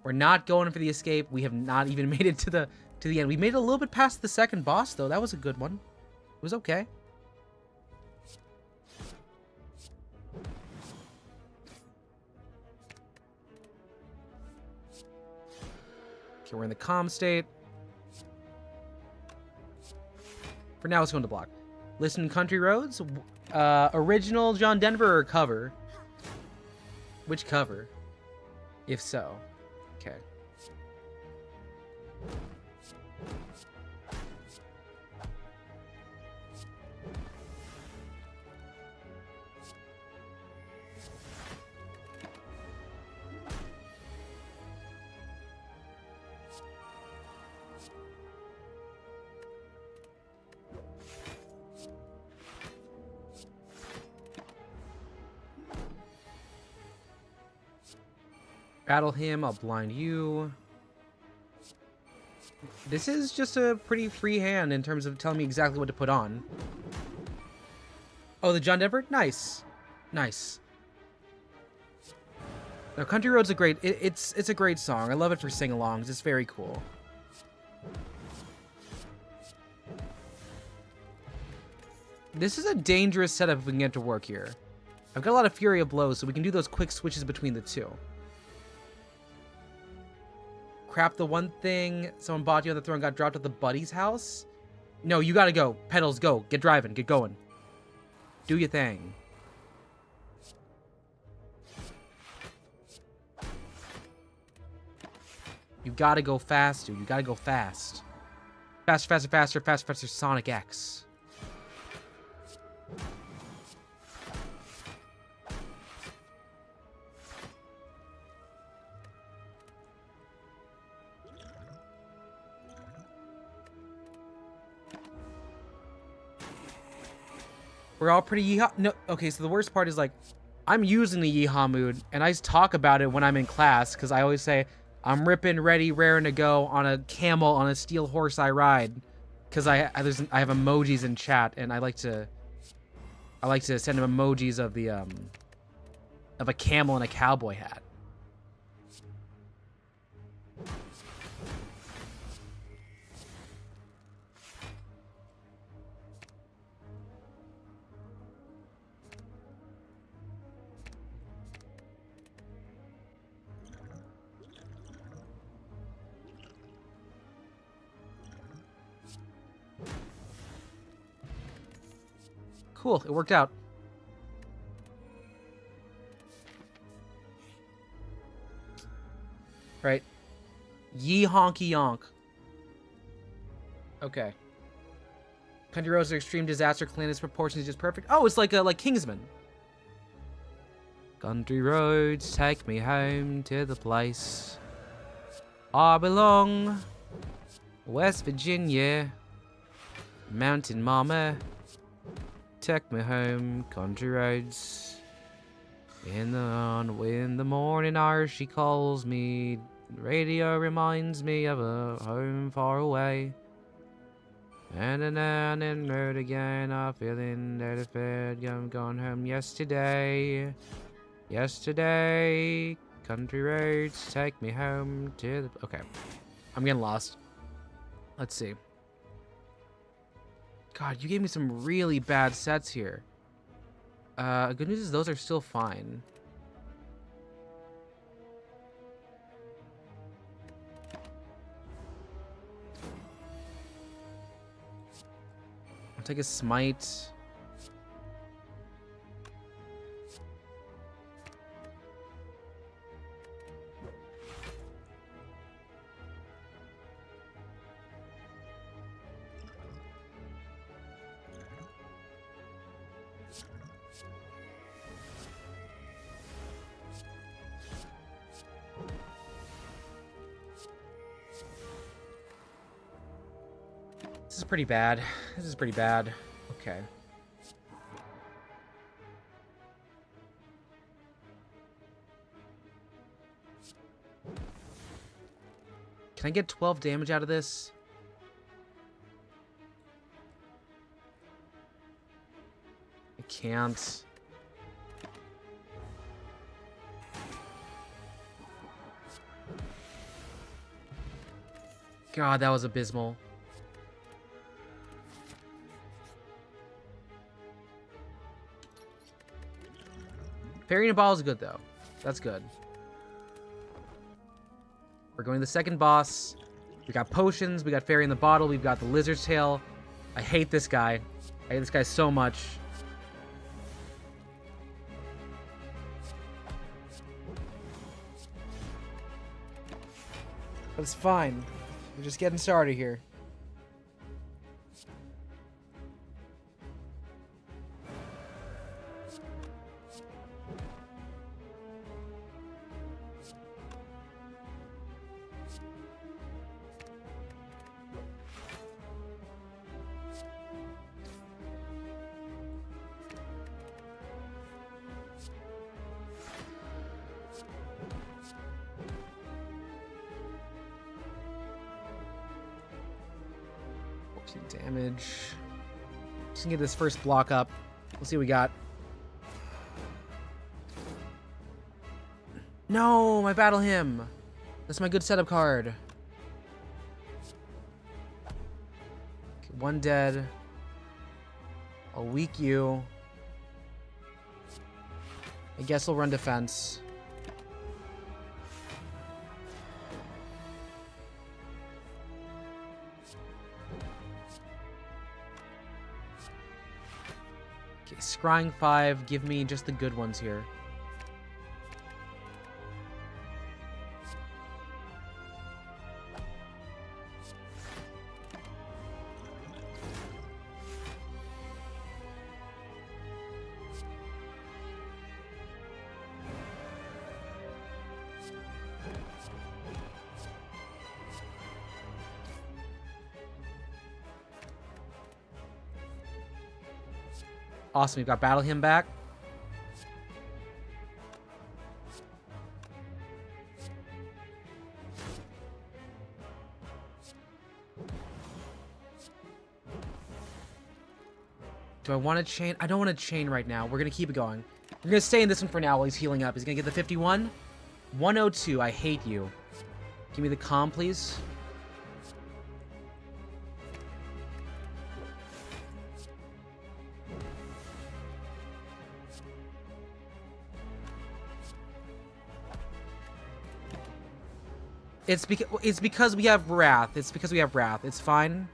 We're not going for the escape. We have not even made it to the end. We made it a little bit past the second boss, though. That was a good one. It was okay. Okay, we're in the calm state. For now, let's go into block. Listen, Country Roads. Original John Denver or cover? Which cover? If so. Okay. Battle him, I'll blind you. This is just a pretty free hand in terms of telling me exactly what to put on. Oh, the John Denver? Nice. Nice. Now, Country Road's a great... It's a great song. I love it for sing-alongs. It's very cool. This is a dangerous setup if we can get to work here. I've got a lot of Fury of Blows, so we can do those quick switches between the two. Crap, the one thing someone bought you on the throne got dropped at the buddy's house? No, you gotta go. Pedals, go. Get driving. Get going. Do your thing. You gotta go fast, dude. You gotta go fast. Faster, faster, faster, faster, faster. Sonic X. We're all pretty yeehaw. No, okay, so the worst part is, like, I'm using the yeehaw mood, and I talk about it when I'm in class, because I always say, I'm ripping, ready, raring to go on a camel, on a steel horse I ride, because I have emojis in chat, and I like to send them emojis of the of a camel and a cowboy hat. Cool, it worked out. Right. Yee honky yonk. Okay. Country Roads are extreme disaster. Cleanliness proportions is just perfect. Oh, it's like Kingsman. Country roads take me home to the place I belong. West Virginia. Mountain Mama. Take me home, country roads. In the morning hour, she calls me. The radio reminds me of a home far away. And then road again, I'm feeling that the fed. I'm gone home yesterday. Yesterday, country roads take me home to the. Okay, I'm getting lost. Let's see. God, you gave me some really bad sets here. Good news is those are still fine. I'll take a smite. This is pretty bad. This is pretty bad. Okay. Can I get 12 damage out of this? I can't. God, that was abysmal. Fairy in a bottle is good, though. That's good. We're going to the second boss. We got potions. We got fairy in the bottle. We've got the lizard's tail. I hate this guy. I hate this guy so much. But it's fine. We're just getting started here. Damage. Just gonna get this first block up. We'll see what we got. No, my battle hymn. That's my good setup card. Okay, one dead. I'll weak you. I guess I'll run defense. Okay, scrying 5. Give me just the good ones here. Awesome, we've got Battle Hymn back. Do I want to chain? I don't want to chain right now. We're going to keep it going. We're going to stay in this one for now while he's healing up. He's going to get the 51. 102, I hate you. Give me the calm, please. It's because we have Wrath. It's because we have Wrath. It's fine.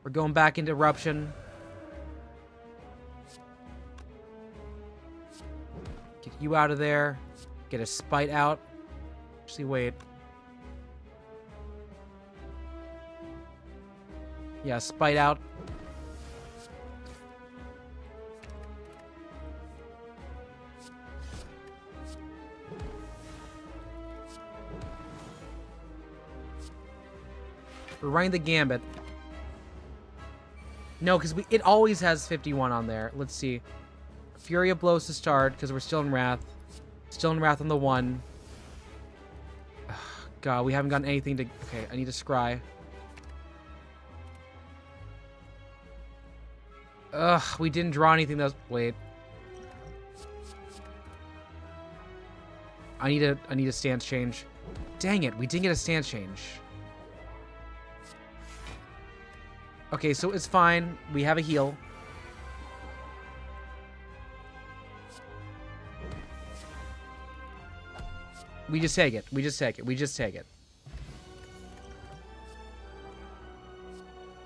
We're going back into Eruption. Get you out of there. Get a Spite out. Actually, wait. Yeah, Spite out. We're running the Gambit. No, because it always has 51 on there. Let's see. Fury of Blows to start, because we're still in Wrath. Still in Wrath on the 1. Ugh, God, we haven't gotten anything to... Okay, I need to scry. Ugh, we didn't draw anything that was... Wait. I need a stance change. Dang it, we didn't get a stance change. Okay, so it's fine. We have a heal. We just take it. We just take it. We just take it.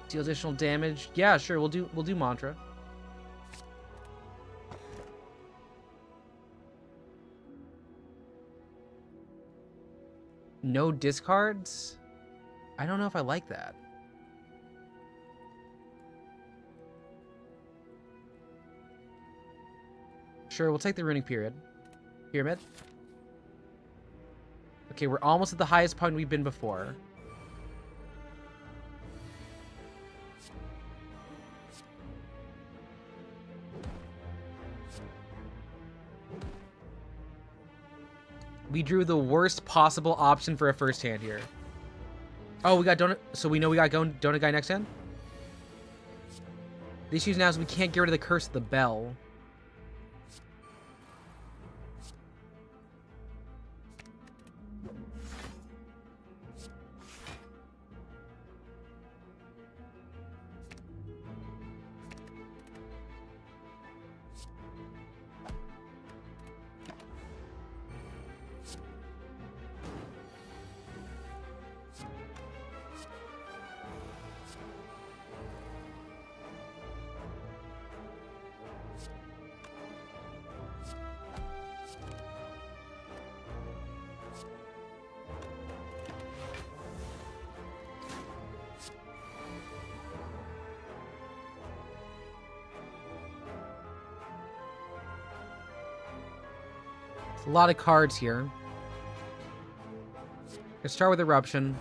Deal additional damage. Yeah, sure. We'll do mantra. No discards? I don't know if I like that. Sure, we'll take the Runic Pyramid. Okay, we're almost at the highest point we've been before. We drew the worst possible option for a first hand here. Oh, we got donut. So we know we got donut guy next hand. The issue now is we can't get rid of the curse of the bell. A lot of cards here. Let's start with Eruption.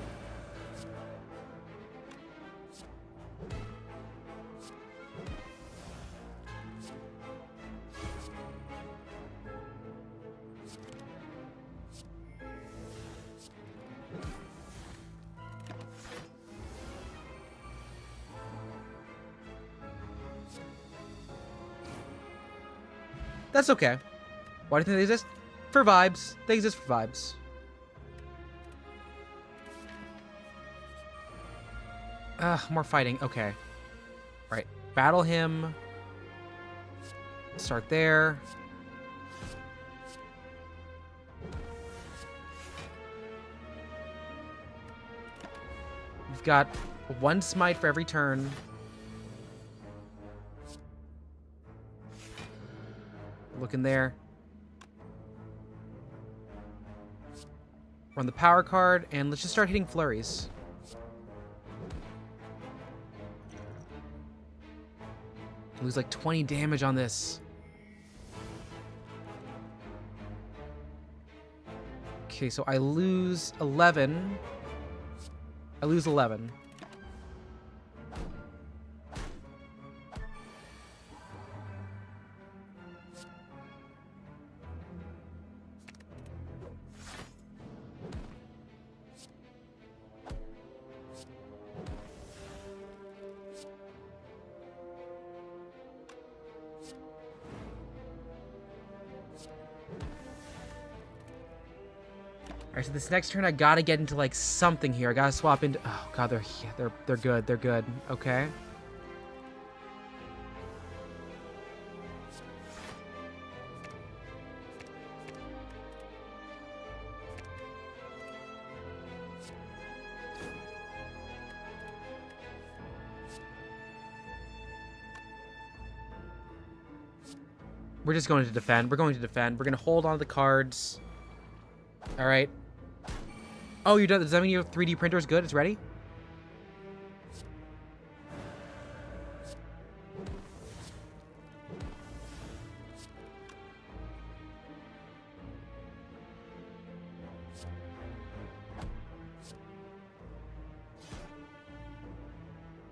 That's okay. Why do you think they exist? For vibes. They exist for vibes. More fighting. Okay. Right. Battle him. Start there. We've got one smite for every turn. Looking there. Run the power card, and let's just start hitting flurries. Lose like 20 damage on this. Okay, so I lose 11. I lose 11. Alright, so this next turn I gotta get into like something here. I gotta swap into. Oh god, they're good. They're good. Okay. We're just going to defend. We're going to defend. We're gonna hold on to the cards. All right. Oh, you're done. Does that mean your 3D printer is good? It's ready?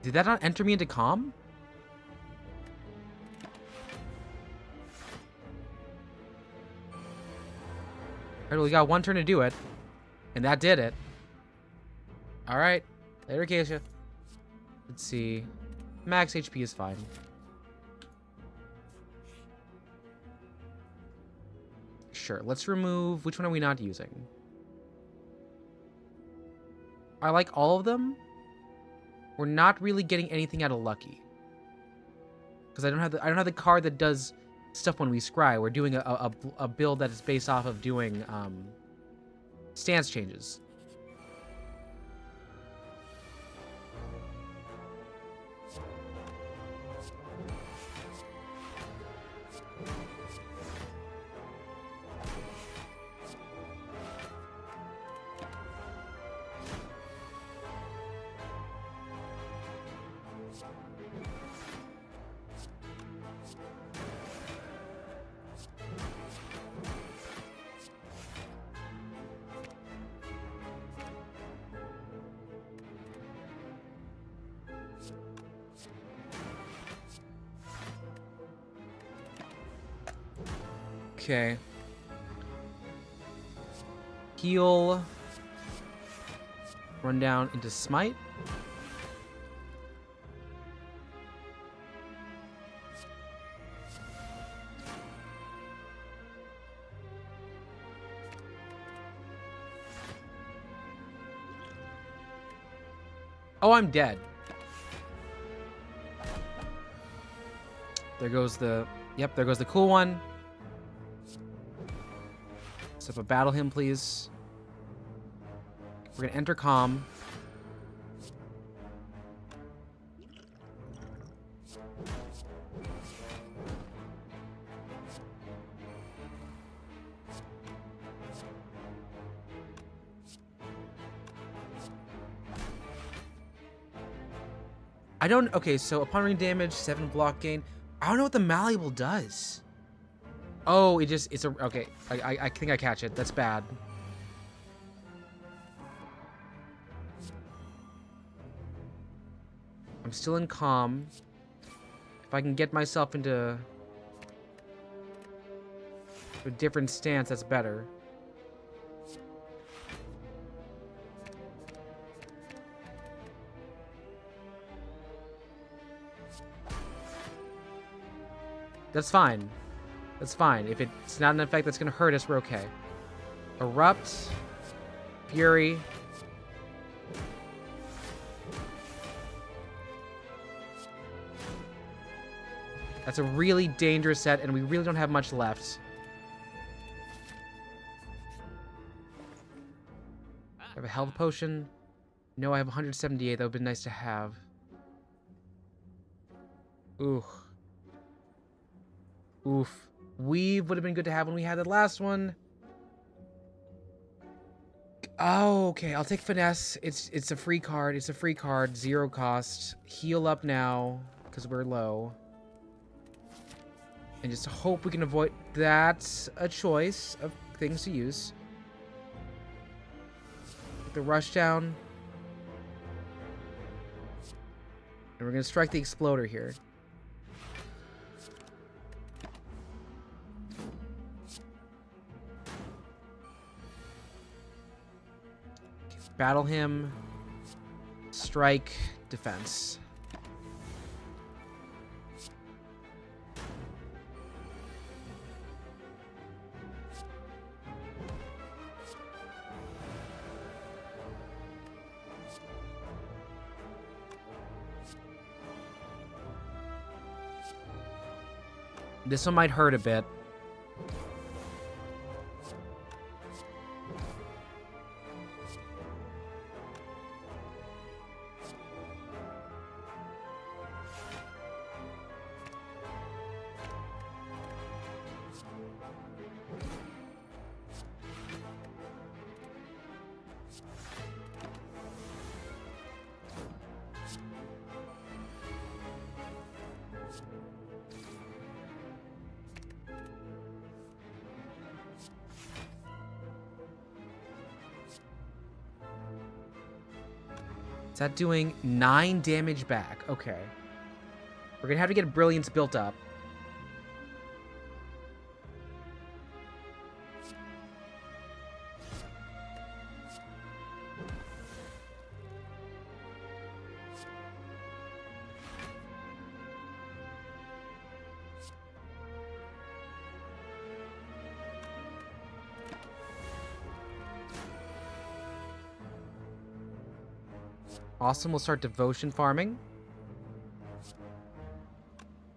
Did that not enter me into calm? Alright, well, we got one turn to do it. And that did it. Alright. Later, Acacia. Let's see. Max HP is fine. Sure, let's remove... Which one are we not using? I like all of them. We're not really getting anything out of Lucky. Because I don't have the card that does stuff when we scry. We're doing a build that is based off of doing stance changes. Okay. Run down into Smite. Oh, I'm dead. There goes the... Yep, there goes the cool one. Set up a battle hymn, please. We're gonna enter calm. I don't... Okay, so upon ring damage, 7 block gain. I don't know what the malleable does. Oh, it just... It's a... Okay, I think I catch it. That's bad. I'm still in calm. If I can get myself into a different stance, that's better. That's fine. That's fine. If it's not an effect that's going to hurt us, we're okay. Erupt. Fury. That's a really dangerous set, and we really don't have much left. I have a health potion. No, I have 178. That would be nice to have. Ooh. Oof. Weave would have been good to have when we had the last one. Oh, okay. I'll take Finesse. It's a free card. It's a free card. 0 cost. Heal up now, because we're low. And just hope we can avoid... That's a choice of things to use. Get the rush down. And we're going to strike the Exploder here. Battle him. Strike. Defense. This one might hurt a bit. Is that doing 9 damage back? Okay. We're gonna have to get Brilliance built up. Awesome, we'll start Devotion farming.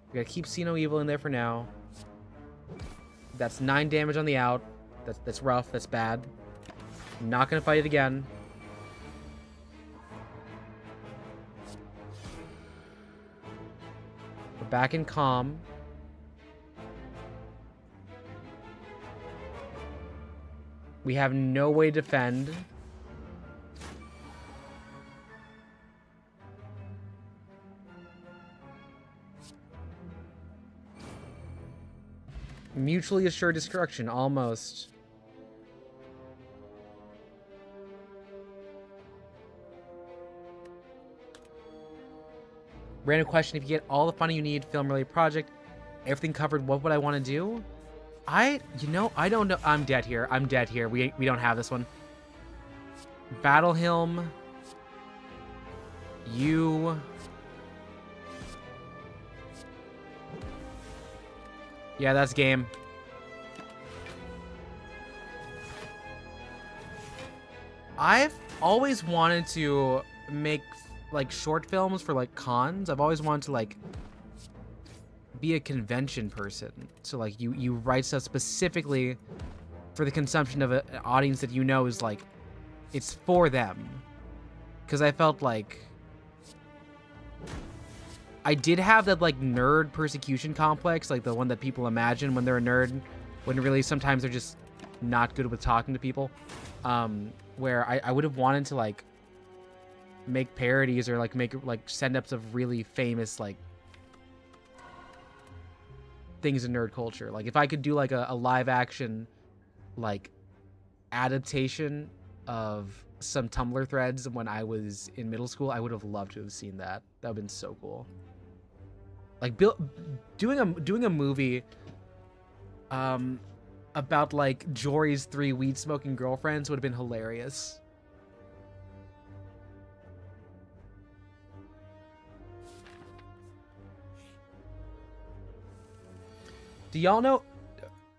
We gotta keep See No Evil in there for now. That's 9 damage on the out. That's rough, that's bad. I'm not gonna fight it again. We're back in calm. We have no way to defend. Mutually assured destruction, almost. Random question, if you get all the funding you need, film-related project, everything covered, what would I want to do? I don't know. I'm dead here. I'm dead here. We don't have this one. Battle Helm. You... Yeah, that's game. I've always wanted to make, like, short films for, like, cons. I've always wanted to, like, be a convention person. So, like, you write stuff specifically for the consumption of an audience that you know is, like, it's for them. Because I felt like... I did have that, like, nerd persecution complex, like the one that people imagine when they're a nerd, when really sometimes they're just not good with talking to people. Where I would have wanted to, like, make parodies or, like, make, like, send-ups of really famous, like, things in nerd culture. Like, if I could do, like, a live-action, like, adaptation of some Tumblr threads when I was in middle school, I would have loved to have seen that. That would have been so cool. Like, doing a movie about, like, Jory's 3 weed-smoking girlfriends would have been hilarious. Do y'all know...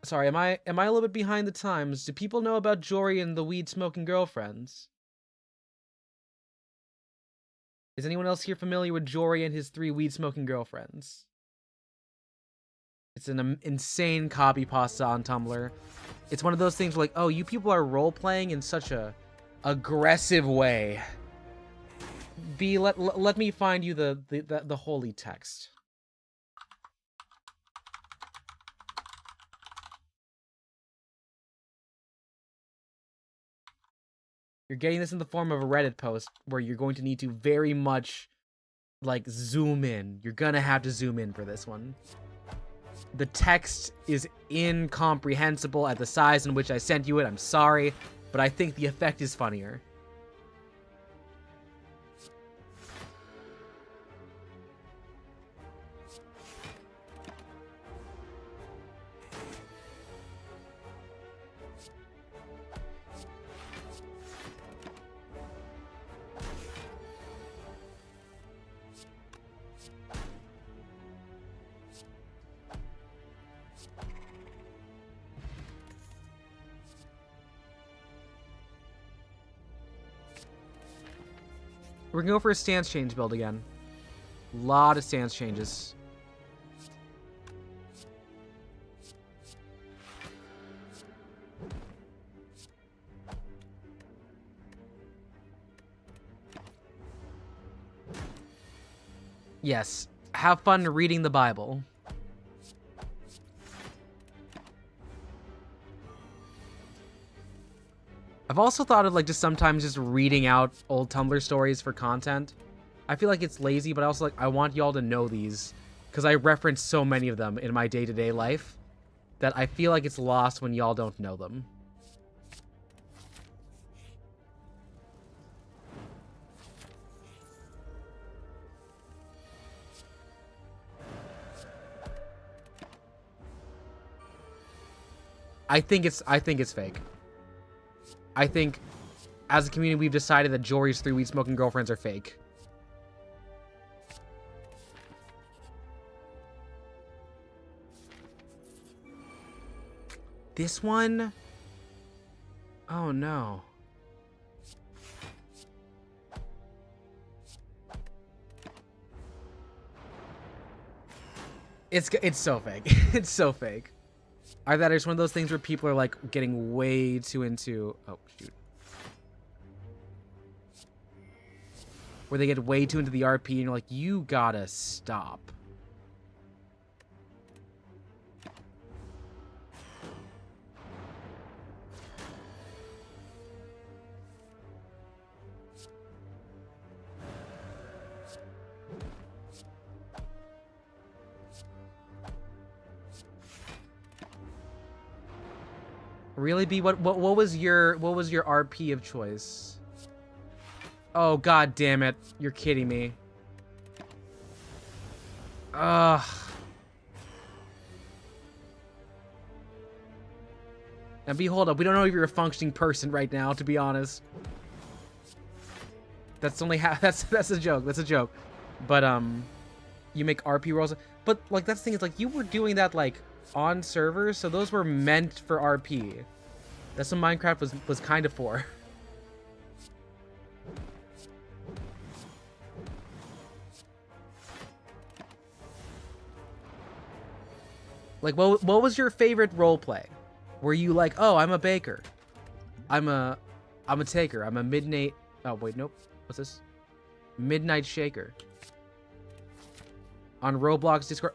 Sorry, am I a little bit behind the times? Do people know about Jory and the weed-smoking girlfriends? Is anyone else here familiar with Jory and his 3 weed-smoking girlfriends? It's an insane copy pasta on Tumblr. It's one of those things where, like, oh, you people are role-playing in such a aggressive way. Let me find you the holy text. You're getting this in the form of a Reddit post where you're going to need to very much, like, zoom in. You're gonna have to zoom in for this one. The text is incomprehensible at the size in which I sent you it. I'm sorry, but I think the effect is funnier. We're gonna go for a stance change build again. Lot of stance changes. Yes, have fun reading the Bible. I've also thought of, like, just sometimes just reading out old Tumblr stories for content. I feel like it's lazy, but also, like, I want y'all to know these because I reference so many of them in my day-to-day life that I feel like it's lost when y'all don't know them. I think it's fake. I think, as a community, we've decided that Jory's 3 weed-smoking girlfriends are fake. This one? Oh, no. It's so fake. It's so fake. Either that or it's one of those things where people are, like, getting way too into... Oh, shoot. Where they get way too into the RP and you're like, you gotta stop. Really, B? What was your RP of choice? Oh, god damn it. You're kidding me. Ugh. And B, hold up. We don't know if you're a functioning person right now, to be honest. That's only half. That's a joke. That's a joke. But you make RP rolls. But like that's the thing is like you were doing that like on servers, so those were meant for RP. That's what Minecraft was kind of for. Like what was your favorite role play? Were you like, oh, I'm a baker, I'm a taker, I'm a midnight. Oh wait, nope. What's this? Midnight Shaker. On Roblox Discord.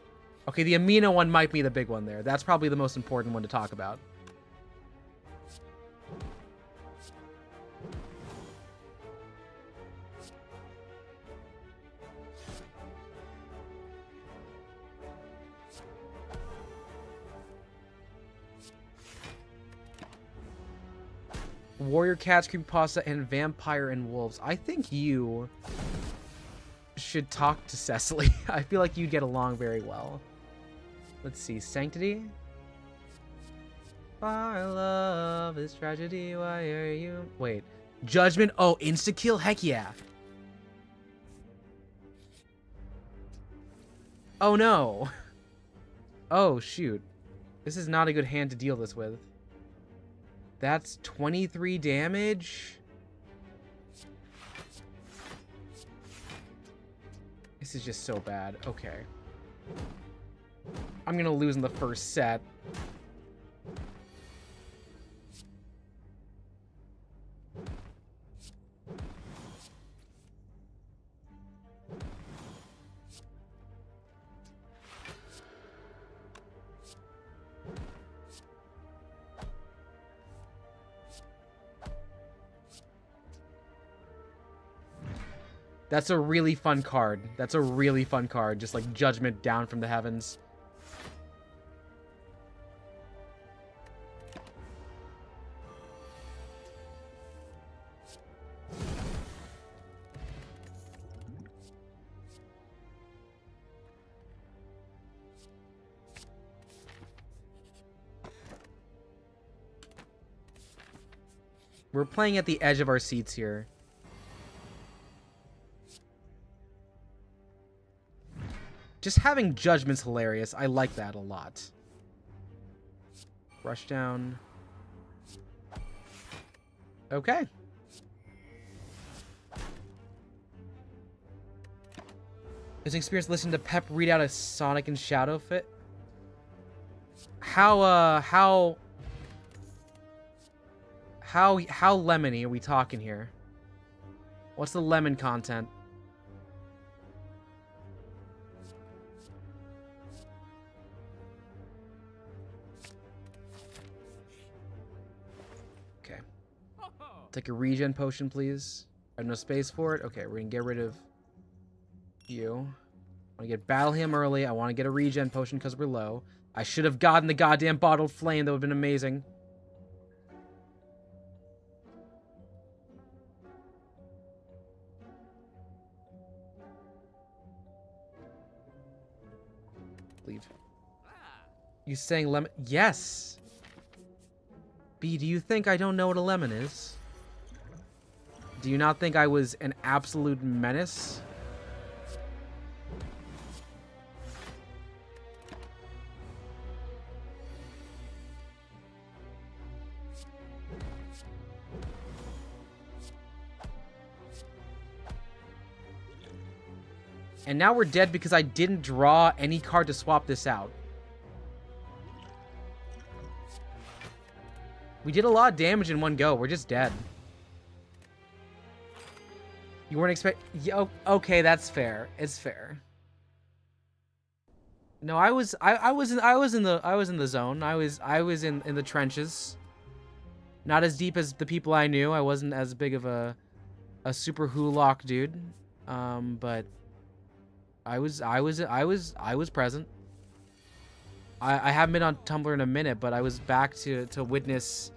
Okay, the amino one might be the big one there. That's probably the most important one to talk about. Warrior Cats, Creepypasta, and Vampire and Wolves. I think you should talk to Cecily. I feel like you'd get along very well. Let's see. Sanctity? Our love is tragedy. Why are you... Wait. Judgment? Oh, insta-kill? Heck yeah. Oh, no. Oh, shoot. This is not a good hand to deal this with. That's 23 damage. This is just so bad. Okay. I'm gonna lose in the first set. That's a really fun card. That's a really fun card. Just like Judgment down from the heavens. We're playing at the edge of our seats here. Just having Judgment's hilarious. I like that a lot. Rush down. Okay. Is an experience listening to Pep read out a Sonic and Shadow fit? How lemony are we talking here? What's the lemon content? Okay. Take a regen potion, please. I have no space for it. Okay, we're gonna get rid of you. I want to get Battle Hymn early. I want to get a regen potion because we're low. I should have gotten the goddamn bottled flame. That would have been amazing. Leave. You saying lemon? Yes. B, do you think I don't know what a lemon is? Do you not think I was an absolute menace? And now we're dead because I didn't draw any card to swap this out. We did a lot of damage in one go. We're just dead. You weren't expect. Okay, that's fair. It's fair. No, I was in the zone. I was in the trenches. Not as deep as the people I knew. I wasn't as big of a super Hulock dude. But I was present. I haven't been on Tumblr in a minute, but I was back to witness,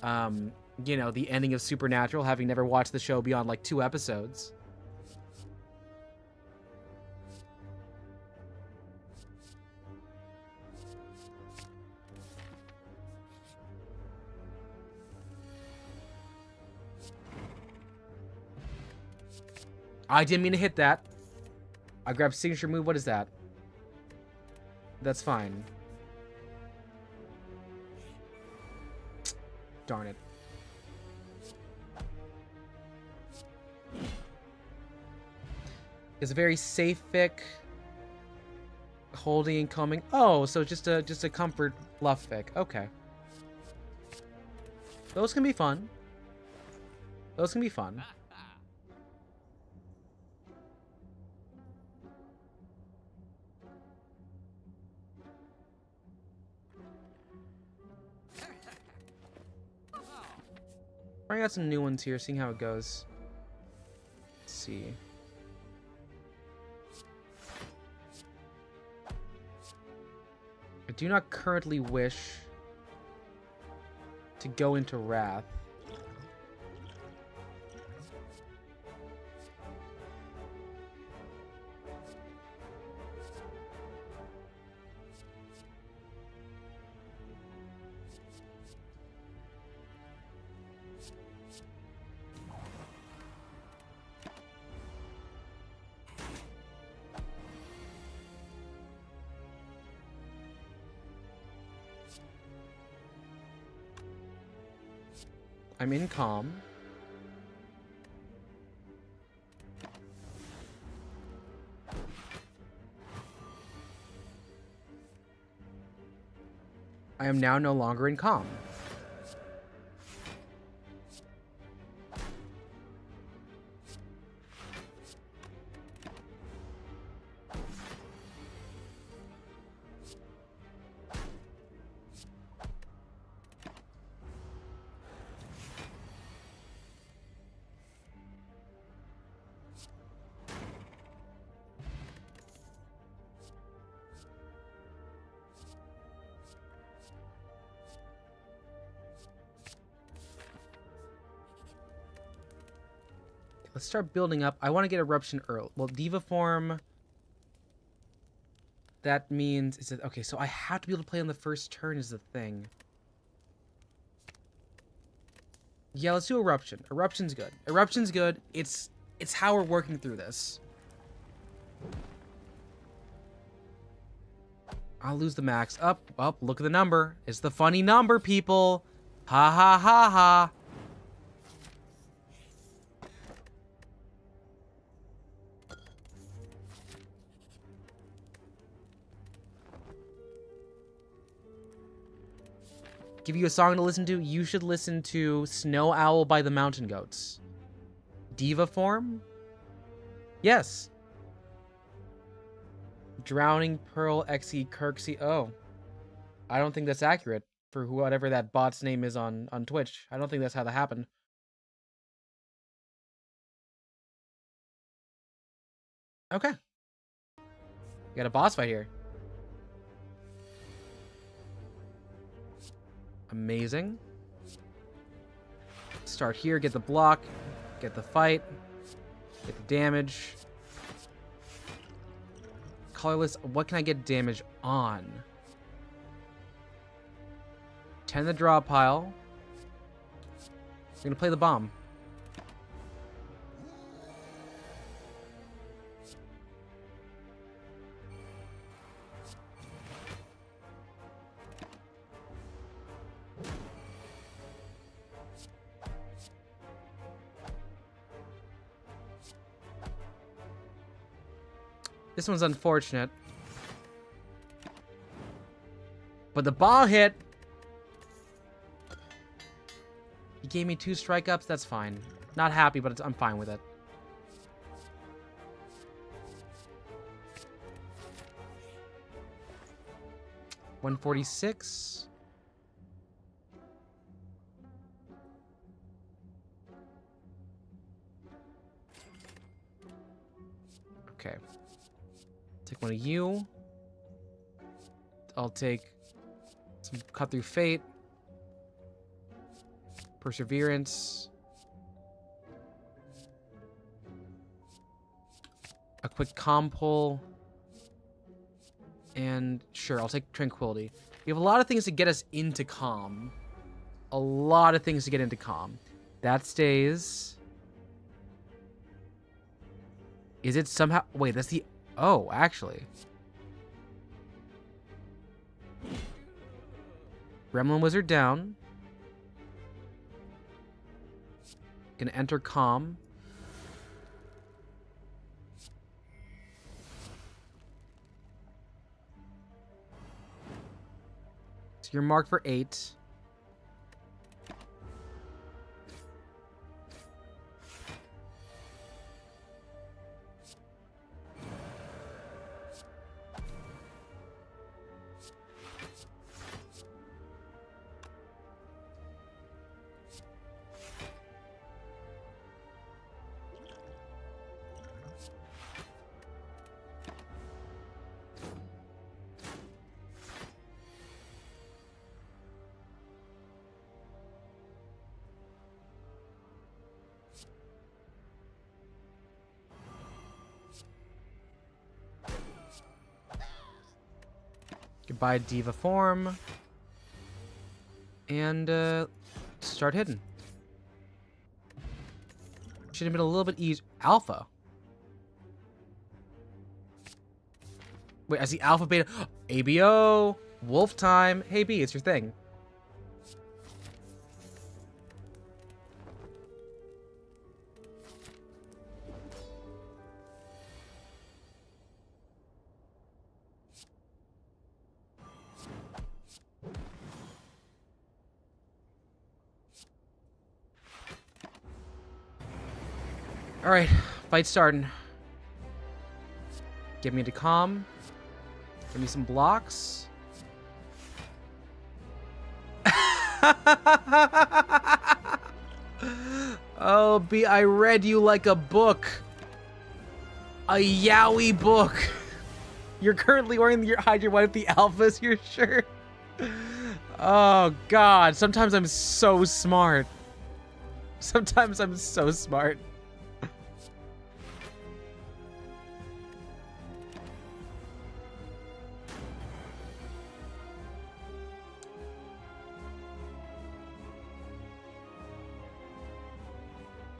you know, the ending of Supernatural, having never watched the show beyond like 2 episodes. I didn't mean to hit that. I grabbed signature move. What is that? That's fine. Darn it. It's a very safe fic. Holding and coming. Oh, so just a comfort fluff fic. Okay. Those can be fun. Those can be fun. I got some new ones here, seeing how it goes. Let's see. I do not currently wish to go into Wrath. I'm in calm. I am now no longer in calm. Let's start building up. I want to get Eruption early. Well, Diva form. That means... Is it, okay, so I have to be able to play on the first turn is the thing. Yeah, let's do Eruption. Eruption's good. Eruption's good. It's how we're working through this. I'll lose the max. Up, look at the number. It's the funny number, people. Ha ha ha ha. Give you a song to listen to? You should listen to Snow Owl by the Mountain Goats. Diva form? Yes. Drowning Pearl XE Kirksey. Oh. I don't think that's accurate for whatever that bot's name is on Twitch. I don't think that's how that happened. Okay. We got a boss fight here. Amazing. Start here, get the block, get the fight, get the damage. Colorless, what can I get damage on? 10 the draw pile. I'm gonna play the bomb. This one's unfortunate. But the ball hit. He gave me 2 strike-ups. That's fine. Not happy, but I'm fine with it. $146. Okay. Take one of you. I'll take some Cut Through Fate. Perseverance. A quick calm pull. And sure, I'll take Tranquility. We have a lot of things to get us into calm. A lot of things to get into calm. That stays. Is it somehow... Wait, that's the... Oh, actually. Gremlin Wizard down. Gonna enter calm. So you're marked for 8. Goodbye, Diva form. And, start hidden. Should have been a little bit easier. Alpha. Wait, I see alpha, beta. ABO. Wolf time. Hey, B, it's your thing. Alright, fight starting. Get me into calm. Give me some blocks. Oh, B, I read you like a book. A yaoi book. You're currently wearing your Hide Your Wife the Alphas, your shirt. Oh, God. Sometimes I'm so smart. Sometimes I'm so smart.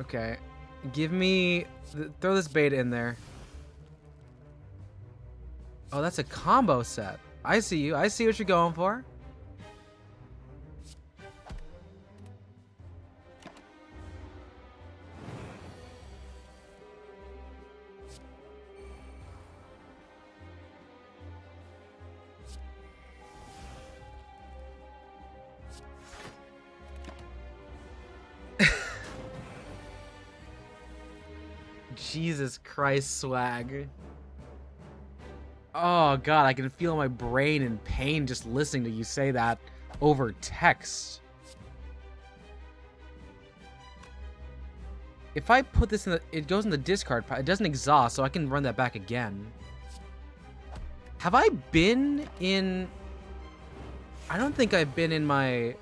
Okay, give me... Throw this beta in there. Oh, that's a combo set. I see you. I see what you're going for. Jesus Christ, swag. Oh god, I can feel my brain in pain just listening to you say that over text. If I put this in the... It goes in the discard pile. It doesn't exhaust, so I can run that back again. Have I been in... I don't think I've been in my...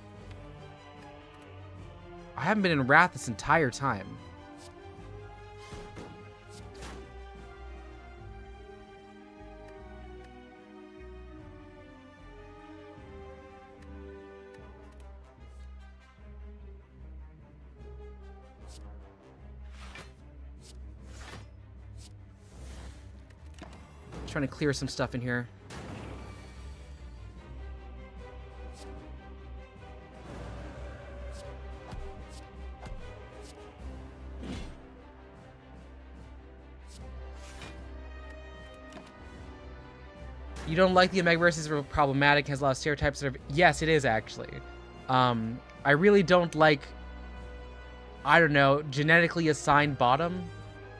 I haven't been in Wrath this entire time. Trying to clear some stuff in here. You don't like the Omegaverse is problematic, has a lot of stereotypes that are... Yes, it is actually. I really don't like, I don't know, genetically assigned bottom,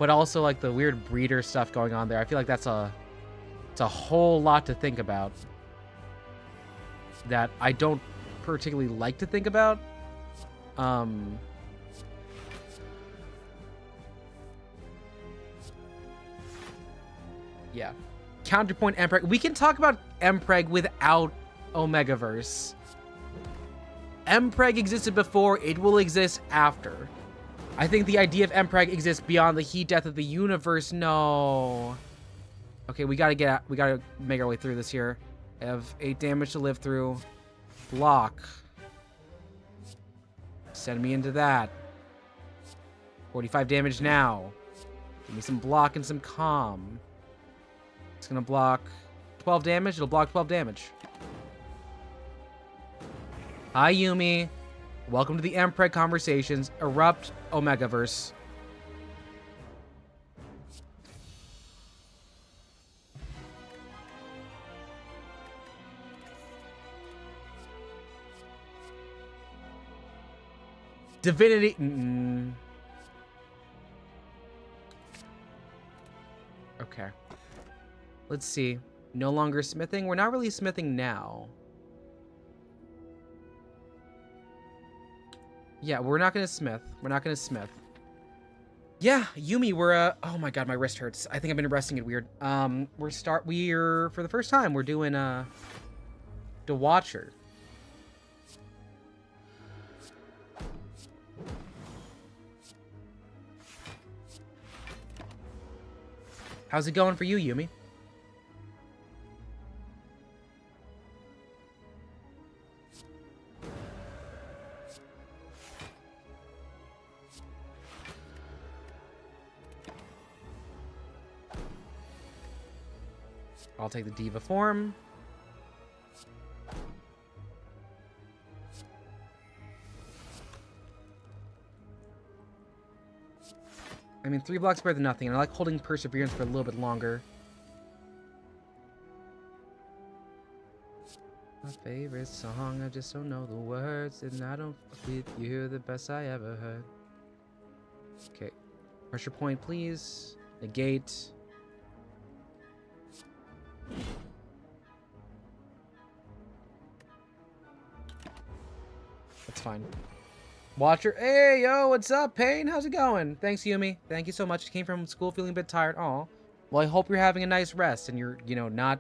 but also like the weird breeder stuff going on there. I feel like that's it's a whole lot to think about that I don't particularly like to think about. Yeah. Counterpoint Mpreg. We can talk about Mpreg without Omegaverse. Mpreg existed before, it will exist after. I think the idea of Mpreg exists beyond the heat death of the universe. No. Okay, we gotta get out. We gotta make our way through this here. I have 8 damage to live through. Block. Send me into that. 45 damage now. Give me some block and some calm. It's gonna block 12 damage. It'll block 12 damage. Hi, Yumi. Welcome to the Empreg Conversations. Erupt Omegaverse. Divinity. Okay. Let's see. No longer smithing. We're not really smithing now. Yeah, we're not gonna smith. We're not gonna smith. Yeah, Yumi, we're oh my god, my wrist hurts. I think I've been resting it weird. We're for the first time, we're doing the Watcher. How's it going for you, Yumi? I'll take the Diva form. I mean, 3 blocks better than nothing, and I like holding Perseverance for a little bit longer. My favorite song, I just don't know the words, and I don't fuck with you, the best I ever heard. Okay. Pressure point, please. Negate. That's fine. Watcher. Hey, yo, what's up, Pain? How's it going? Thanks, Yumi. Thank you so much. You came from school feeling a bit tired. Aw. Well, I hope you're having a nice rest and you're, you know, not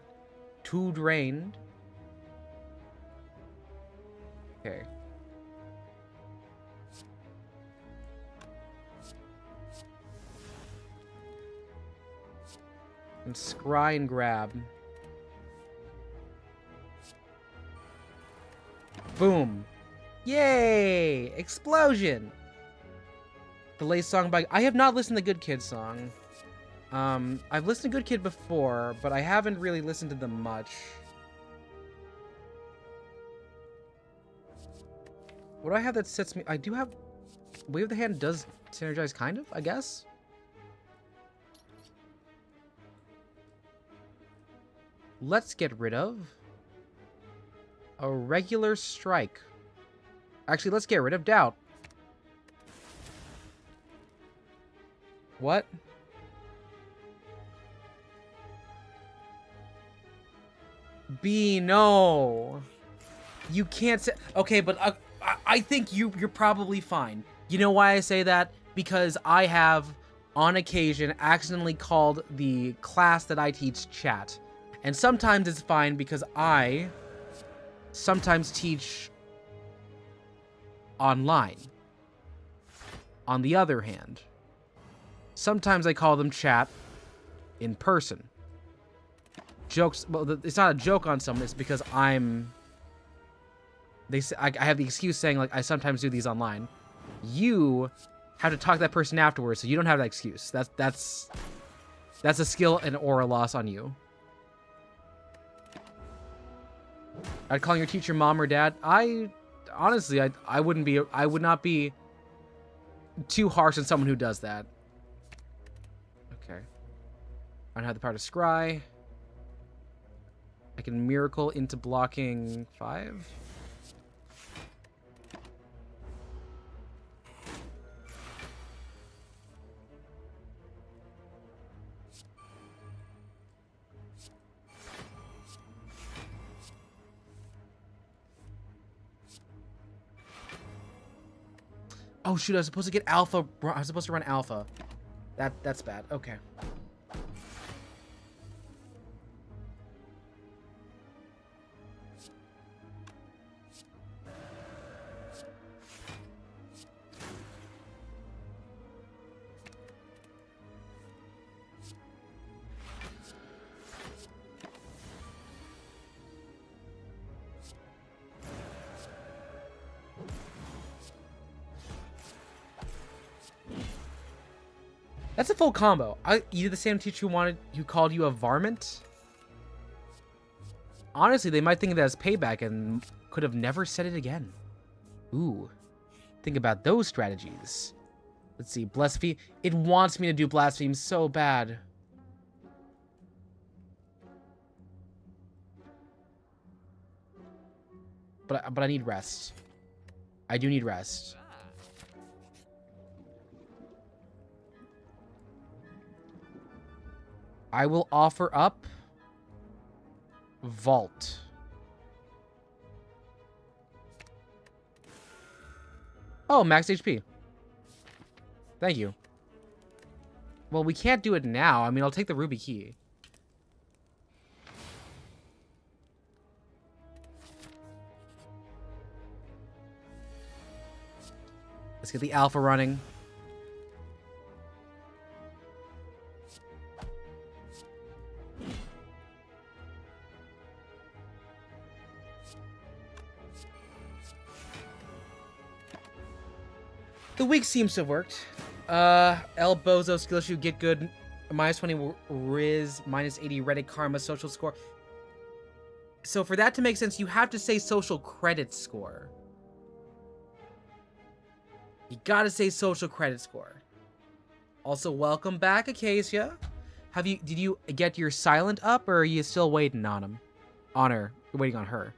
too drained. Okay. And scry and grab. Boom. Yay! Explosion! The Lay song by... I have not listened to Good Kid song. I've listened to Good Kid before, but I haven't really listened to them much. What do I have that sets me... I do have... Wave of the Hand does synergize, kind of, I guess? Let's get rid of... a regular strike. Actually, let's get rid of doubt. What? B, no. You can't say... Okay, but I think you're probably fine. You know why I say that? Because I have, on occasion, accidentally called the class that I teach chat. And sometimes it's fine because I sometimes teach online. On the other hand, sometimes I call them chat in person. Jokes, well, it's not a joke on someone, it's because I'm... They say, I have the excuse saying, like, I sometimes do these online. You have to talk to that person afterwards, so you don't have that excuse. That's a skill and aura loss on you. I'd call your teacher mom or dad. Honestly, I would not be too harsh on someone who does that. Okay. I don't have the power to scry. I can miracle into blocking 5. Oh shoot, I was supposed to get alpha. I was supposed to run alpha. That's bad. Okay. That's a full combo. You did the same teacher who called you a varmint? Honestly, they might think of that as payback and could have never said it again. Ooh. Think about those strategies. Let's see, blaspheme. It wants me to do blaspheme so bad. But I need rest. I do need rest. I will offer up Vault. Oh, max HP. Thank you. Well, we can't do it now. I mean, I'll take the ruby key. Let's get the alpha running. The week seems to have worked. El Bozo skill shoe, get good, minus 20 Riz, minus 80 Reddit karma, social score. So for that to make sense, you have to say social credit score. You gotta say social credit score. Also, welcome back, Acacia. Did you get your silent up, or are you still waiting on him? On her. You're waiting on her.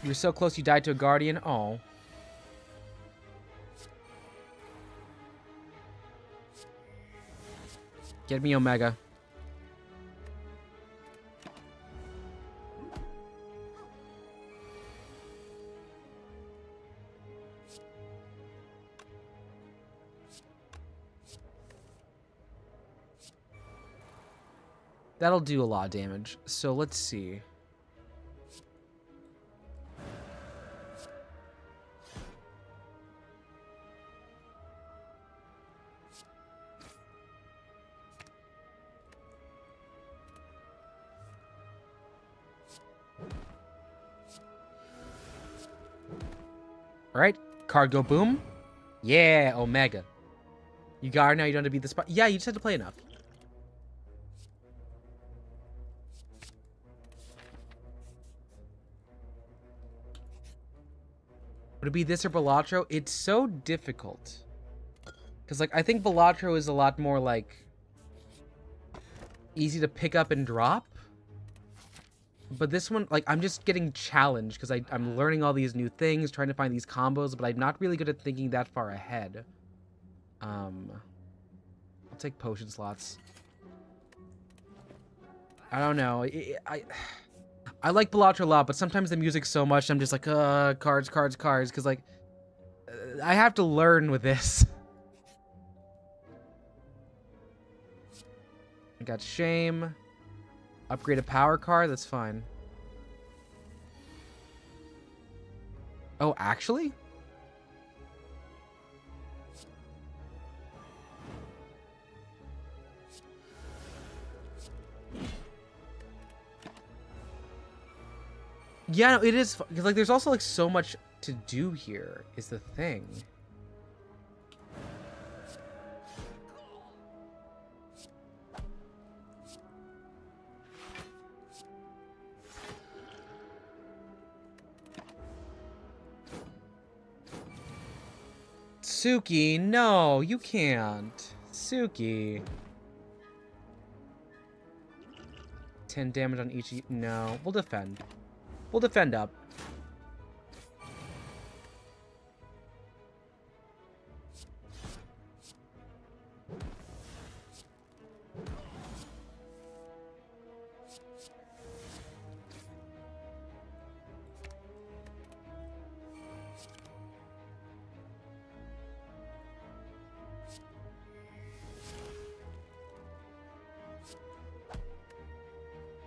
You were so close you died to a guardian. Oh. Get me Omega. That'll do a lot of damage. So let's see. Alright, card go boom. Yeah, Omega. You got her now, you don't have to beat the spot. Yeah, you just have to play enough. Would it be this or Balatro? It's so difficult. Because, like, I think Balatro is a lot more, like, easy to pick up and drop. But this one, like, I'm just getting challenged because I'm learning all these new things, trying to find these combos, but I'm not really good at thinking that far ahead. I'll take potion slots. I don't know. I like Balatro a lot, but sometimes the music's so much, I'm just like, cards, because, like, I have to learn with this. I got Shame. Upgrade a power card, that's fine. Oh, actually? Yeah, no, it is, because, like, there's also, like, so much to do here, is the thing. Suki, no, you can't. Suki. 10 damage on each. No, we'll defend. We'll defend up.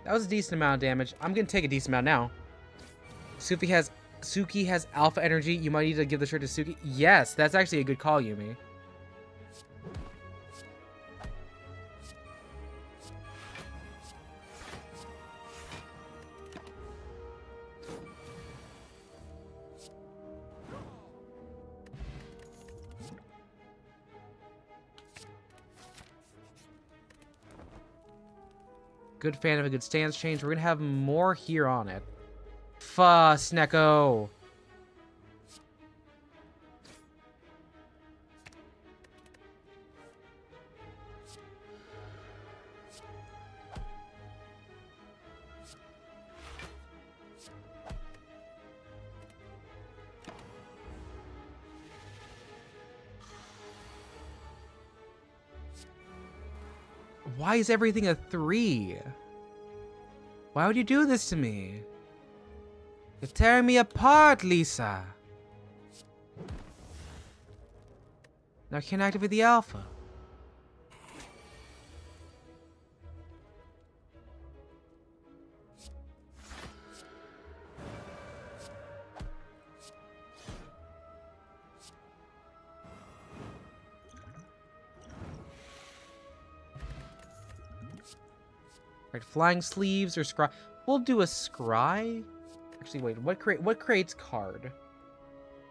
That was a decent amount of damage. I'm gonna take a decent amount now. Suki has alpha energy. You might need to give the shirt to Suki. Yes, that's actually a good call, Yumi. Good fan of a good stance change. We're gonna have more here on it. Fuss, Neko. Why is everything a 3? Why would you do this to me? You're tearing me apart, Lisa. Now I can't activate the alpha. Right, flying sleeves or scry. We'll do a scry. Actually, wait. What creates card? Do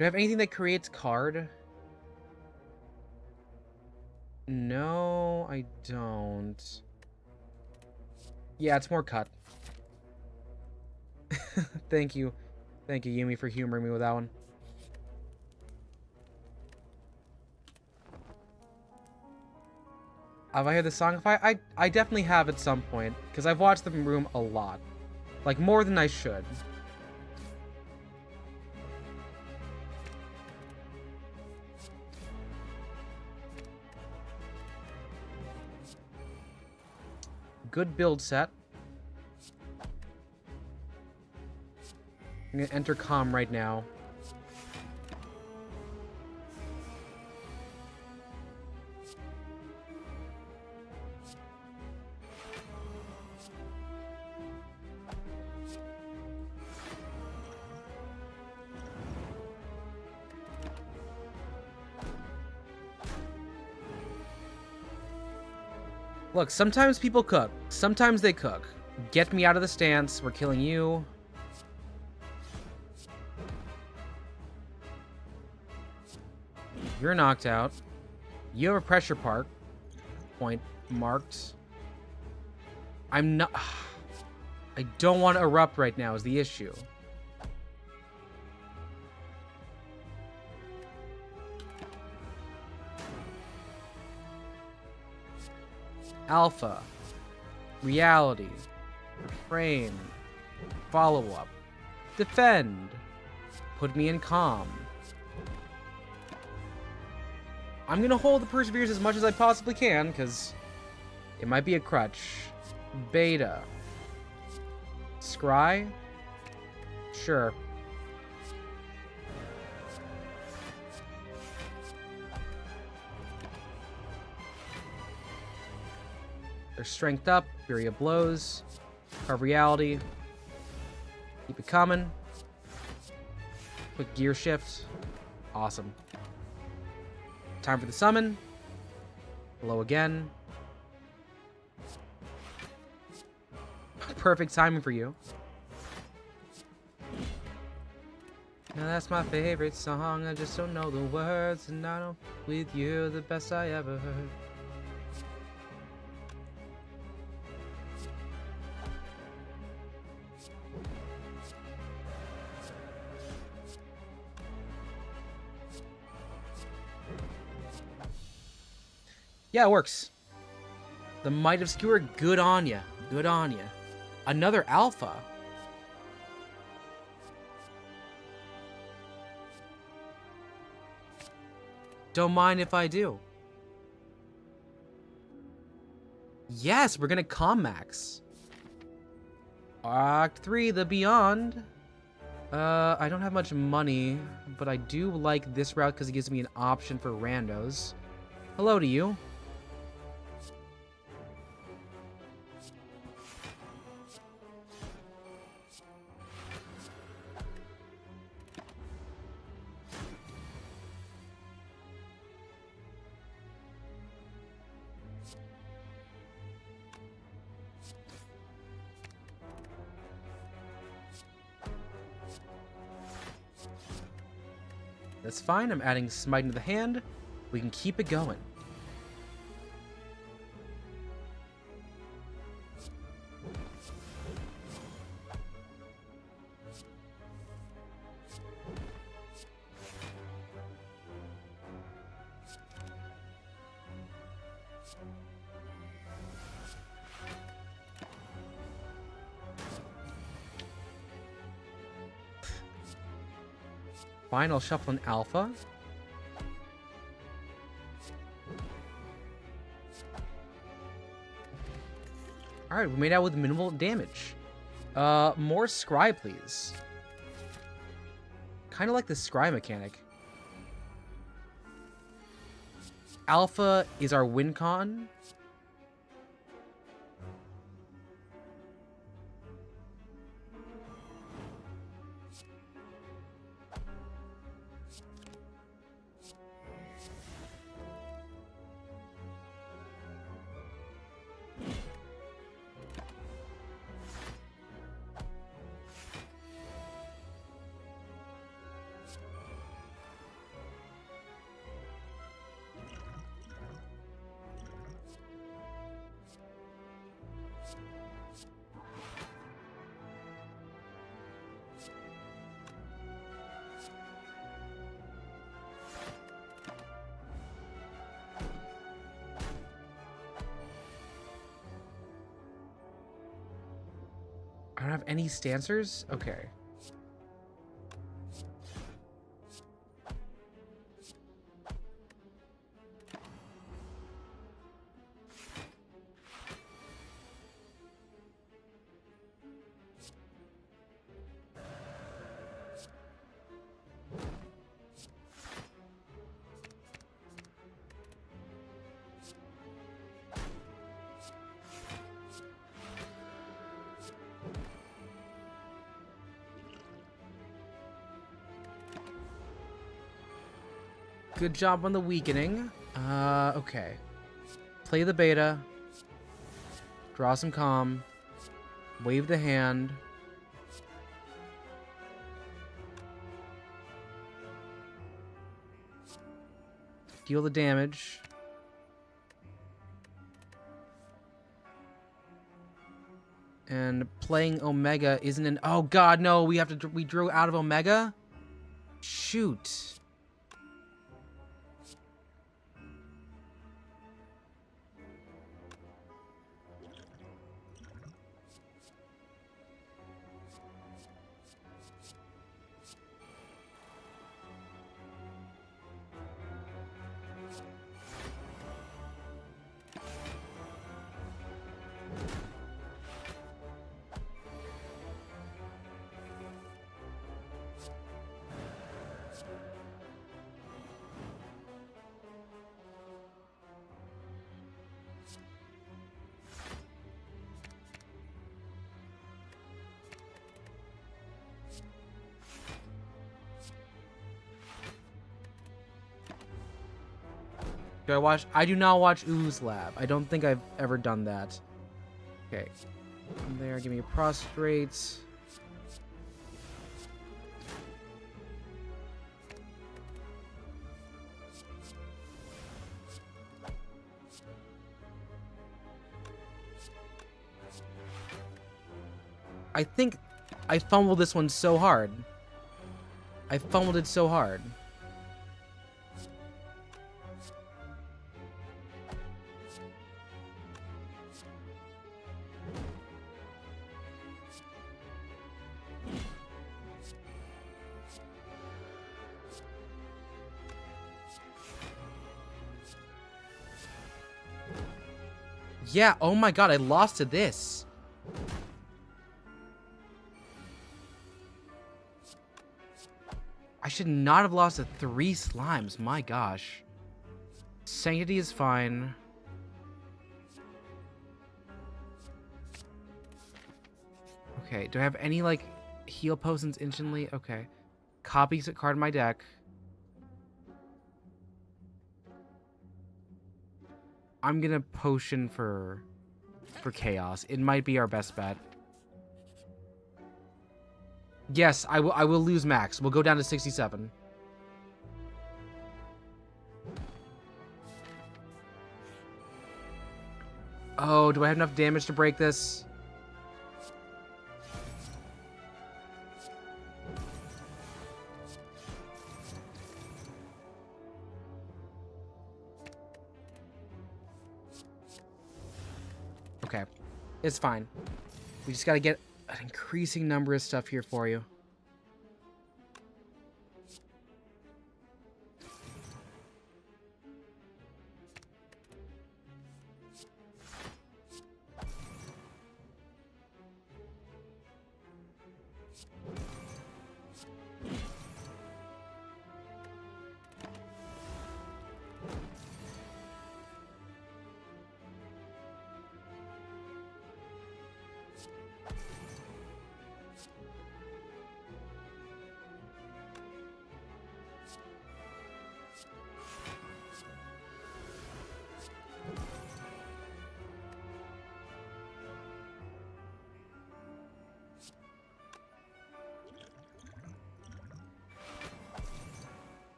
I have anything that creates card? No, I don't. Yeah, it's more cut. Thank you, Yumi, for humoring me with that one. Have I heard the song? I definitely have at some point, because I've watched the room a lot. Like, more than I should. Good build set. I'm gonna enter comm right now. Look, sometimes people cook. Sometimes they cook. Get me out of the stance. We're killing you. You're knocked out. You have a pressure point marked. I'm not... I don't want to erupt right now is the issue. Alpha, reality, frame, follow-up, defend, put me in calm. I'm gonna hold the Perseverance as much as I possibly can, because it might be a crutch. Beta. Scry? Sure. They're strength up, Fury of Blows, Carve Reality, keep it coming, quick gear shift, awesome. Time for the summon, blow again. Perfect timing for you. Now that's my favorite song, I just don't know the words, and I don't with you the best I ever heard. Yeah, it works. The Might of Skewer, good on ya. Good on ya. Another alpha. Don't mind if I do. Yes, we're gonna max. Act 3, the Beyond. I don't have much money, but I do like this route because it gives me an option for randos. Hello to you. That's fine. I'm adding Smite into the hand. We can keep it going. Fine, I'll shuffle an alpha. Alright, we made out with minimal damage. More scry, please. Kind of like the scry mechanic. Alpha is our win con. I don't have any stancers? Okay. Good job on the weakening. Okay. Play the beta. Draw some calm. Wave the hand. Deal the damage. And playing Omega isn't an... Oh god, no, we drew out of Omega? Shoot. Do I watch? I do not watch Ooze Lab. I don't think I've ever done that. Okay. From there, give me a prostrate. I think I fumbled this one so hard. I fumbled it so hard. Yeah, oh my god, I lost to this. I should not have lost to 3 slimes, my gosh. Sanctity is fine. Okay, do I have any, like, heal potions instantly? Okay. Copy card in my deck. I'm gonna potion for chaos. It might be our best bet. Yes, I will lose max. We'll go down to 67. Oh, do I have enough damage to break this? Okay, it's fine. We just gotta get an increasing number of stuff here for you.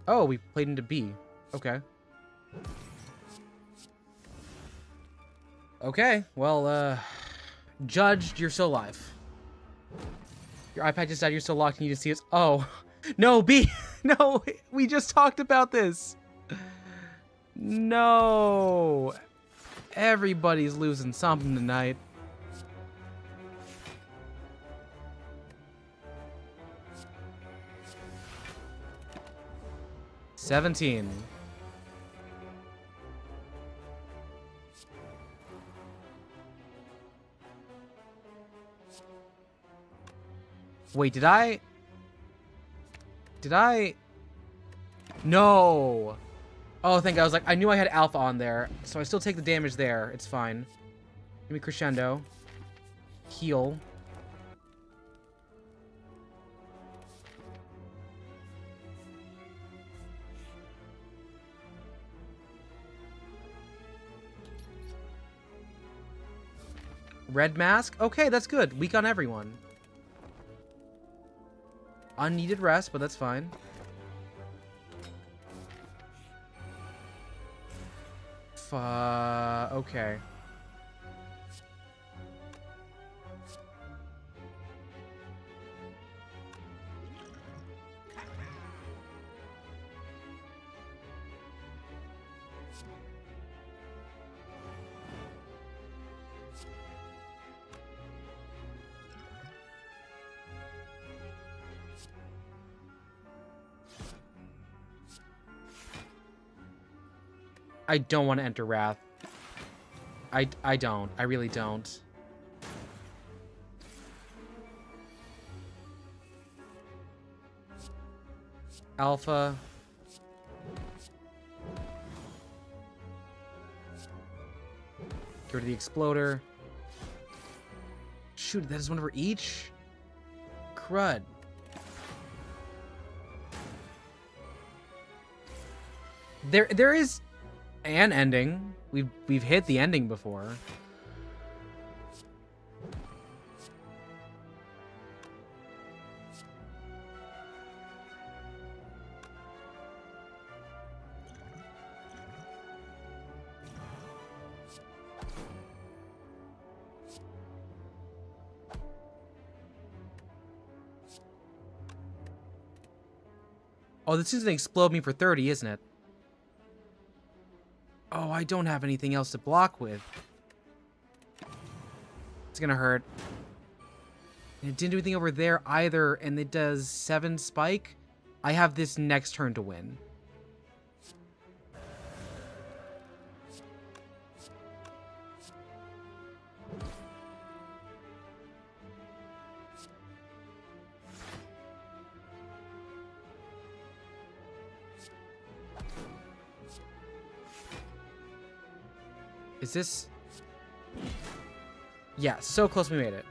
Oh, we played into B. Okay. Okay, well, judged, you're still alive. Your iPad just died, you're still locked, and you just see us. Oh. No, B! No, we just talked about this! No! Everybody's losing something tonight. $17. Wait, did I? No! Oh, thank God. I was like, I knew I had alpha on there, so I still take the damage there. It's fine. Give me crescendo. Heal. Red mask? Okay, that's good. Weak on everyone. Unneeded rest, but that's fine. Okay. I don't want to enter Wrath. I don't. I really don't. Alpha. Get rid of the exploder. Shoot, that is one for each? Crud. There is an ending. We've hit the ending before. Oh, this is gonna explode me for 30, isn't it? Oh, I don't have anything else to block with. It's gonna hurt. And it didn't do anything over there either, and it does 7 spike. I have this next turn to win. Is this... Yeah, so close we made it.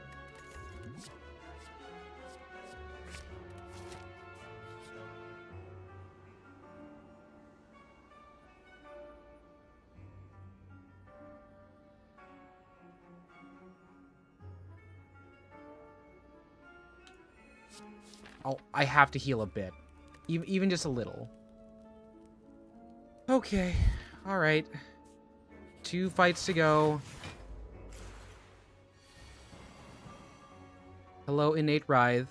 Oh, I have to heal a bit. Even just a little. Okay. Alright. 2 fights to go. Hello, innate writhe.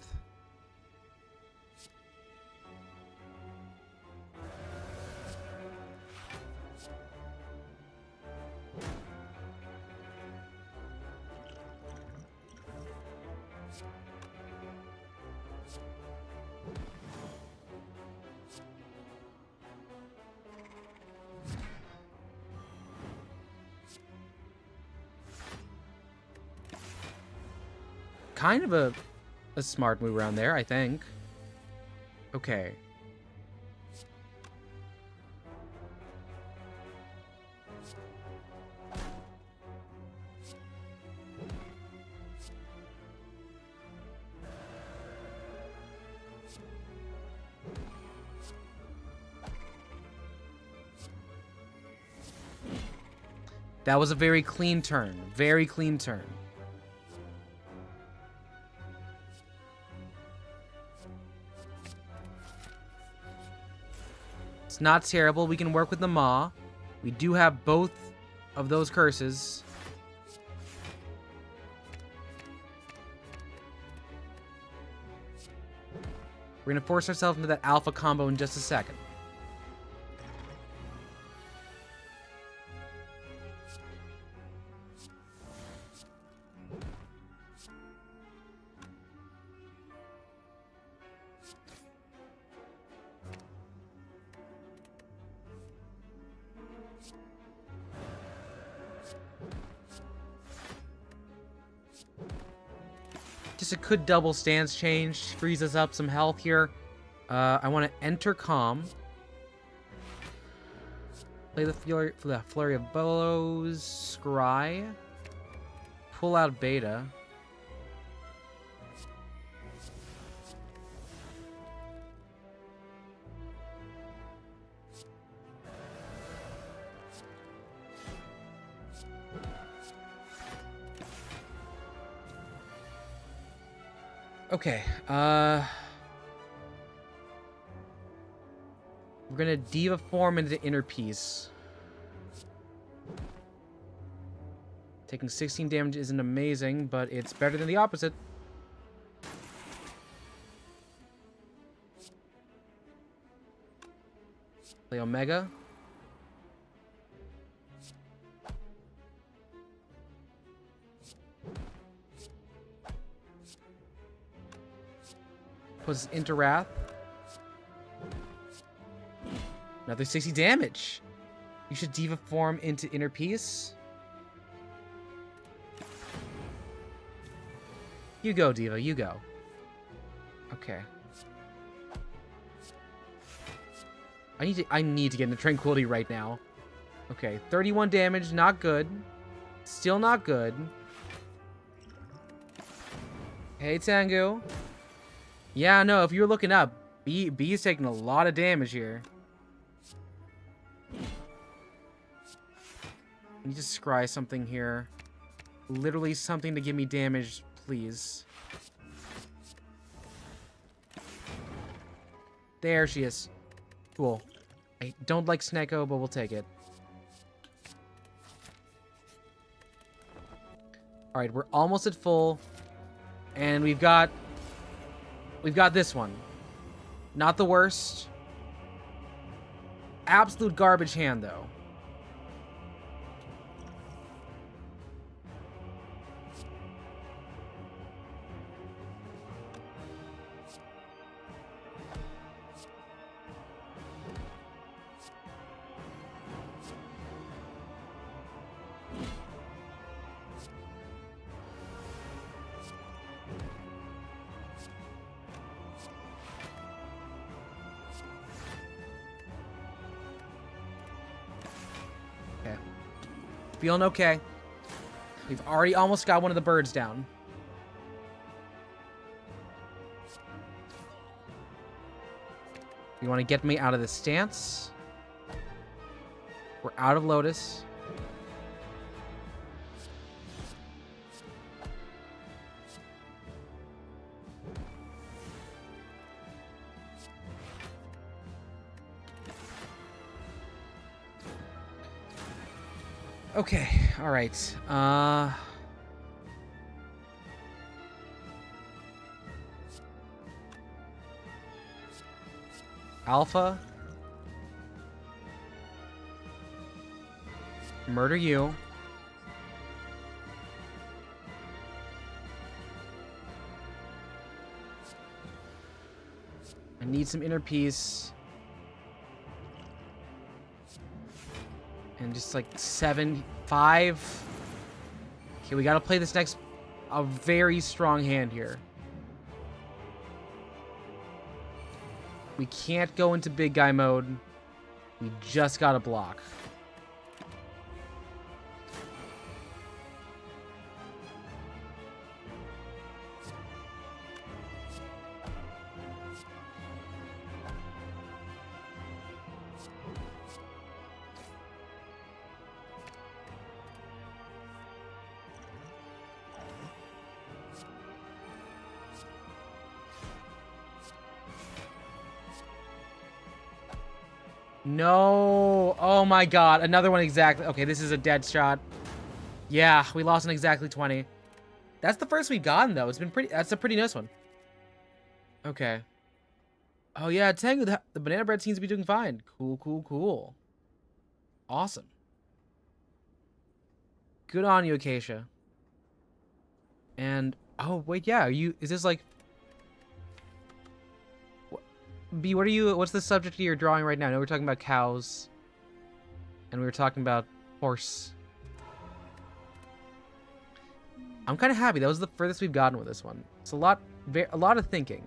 Kind of a smart move around there, I think. Okay. That was a very clean turn. Very clean turn. It's not terrible. We can work with the Maw. We do have both of those curses. We're going to force ourselves into that alpha combo in just a second. Just a good double stance change. Frees us up some health here. I want to enter calm. Play the flurry of blows. Scry. Pull out beta. Okay, we're gonna Diva form into Inner Peace. Taking 16 damage isn't amazing, but it's better than the opposite. Play Omega. Puts into Wrath. Another 60 damage. You should Diva form into Inner Peace. You go, Diva. You go. Okay. I need to get into Tranquility right now. Okay, 31 damage. Not good. Still not good. Hey, Tengu. Yeah, no, if you're looking up, B is taking a lot of damage here. Let me just scry something here. Literally something to give me damage, please. There she is. Cool. I don't like Sneko, but we'll take it. Alright, we're almost at full. And we've got this one. Not the worst. Absolute garbage hand, though. Feeling okay. We've already almost got one of the birds down. You want to get me out of this stance? We're out of Lotus. Okay, alright. Alpha. Murder you. I need some inner peace. And just like 7, 5. Okay, we gotta play this next a very strong hand here. We can't go into big guy mode. We just gotta block. No. Oh my god. Another one exactly. Okay, this is a dead shot. Yeah, we lost in exactly 20. That's the first we've gotten, though. It's been pretty... That's a pretty nice one. Okay. Oh, yeah, Tengu, the banana bread seems to be doing fine. Cool, cool, cool. Awesome. Good on you, Acacia. And... Oh, wait, yeah. Is this like... B, what are you... What's the subject of your drawing right now? I know we're talking about cows. And we were talking about horse. I'm kind of happy. That was the furthest we've gotten with this one. It's a lot of thinking.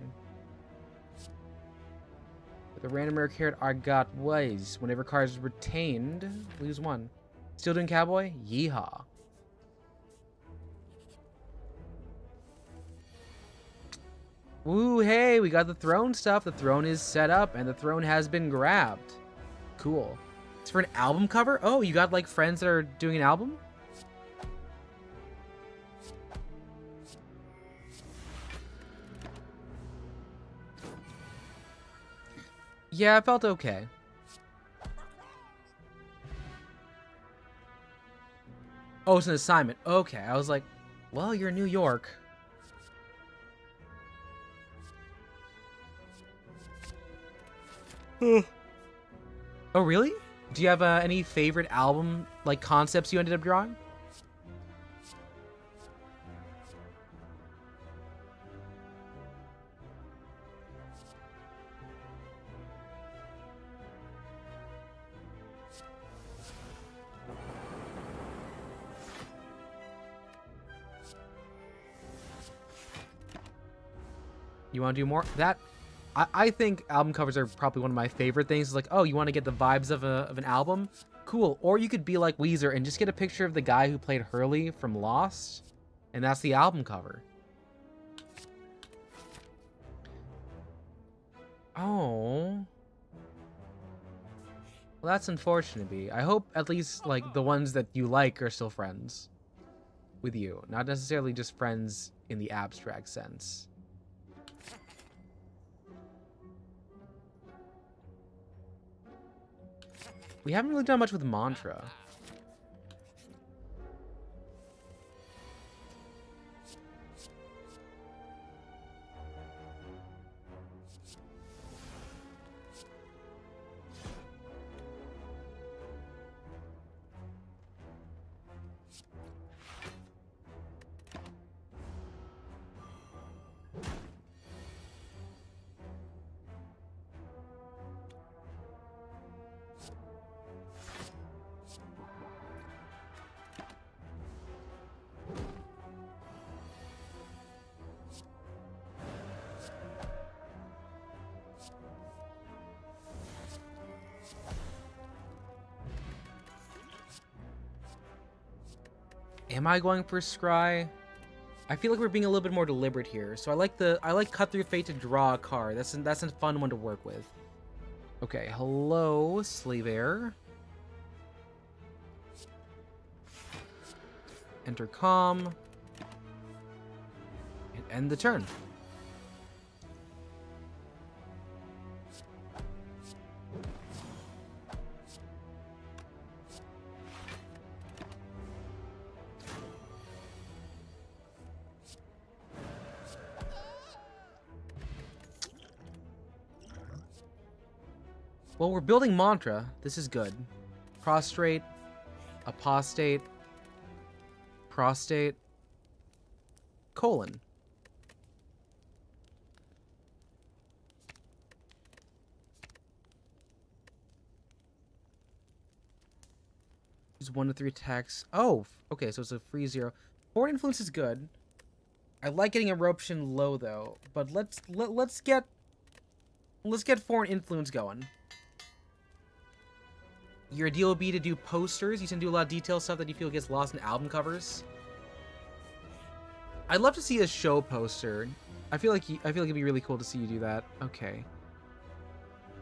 With the random rare carrot, I got ways. Whenever card is retained, lose one. Still doing cowboy? Yeehaw. Woo, hey, we got the throne stuff. The throne is set up, and the throne has been grabbed. Cool. It's for an album cover? Oh, you got, like, friends that are doing an album? Yeah, it felt okay. Oh, it's an assignment. Okay, I was like, well, you're in New York. Oh, really? Do you have any favorite album, like, concepts you ended up drawing? You want to do more? I think album covers are probably one of my favorite things. It's like, oh, you want to get the vibes of an album? Cool. Or you could be like Weezer and just get a picture of the guy who played Hurley from Lost, and that's the album cover. Oh. Well, that's unfortunate, B. I hope at least, like, the ones that you like are still friends with you. Not necessarily just friends in the abstract sense. We haven't really done much with Mantra. Am I going for Scry? I feel like we're being a little bit more deliberate here. So I like Cut Through Fate to draw a card. That's a fun one to work with. Okay, hello, Slave Air. Enter calm. And end the turn. Well, we're building Mantra. This is good. Prostrate, apostate, prostate, colon. Use 1 to 3 attacks. Oh, okay, so it's a free 0. Foreign influence is good. I like getting eruption low though, but let's get foreign influence going. Your deal will be to do posters. You can do a lot of detail stuff that you feel gets lost in album covers. I'd love to see a show poster. I feel like it'd be really cool to see you do that. Okay.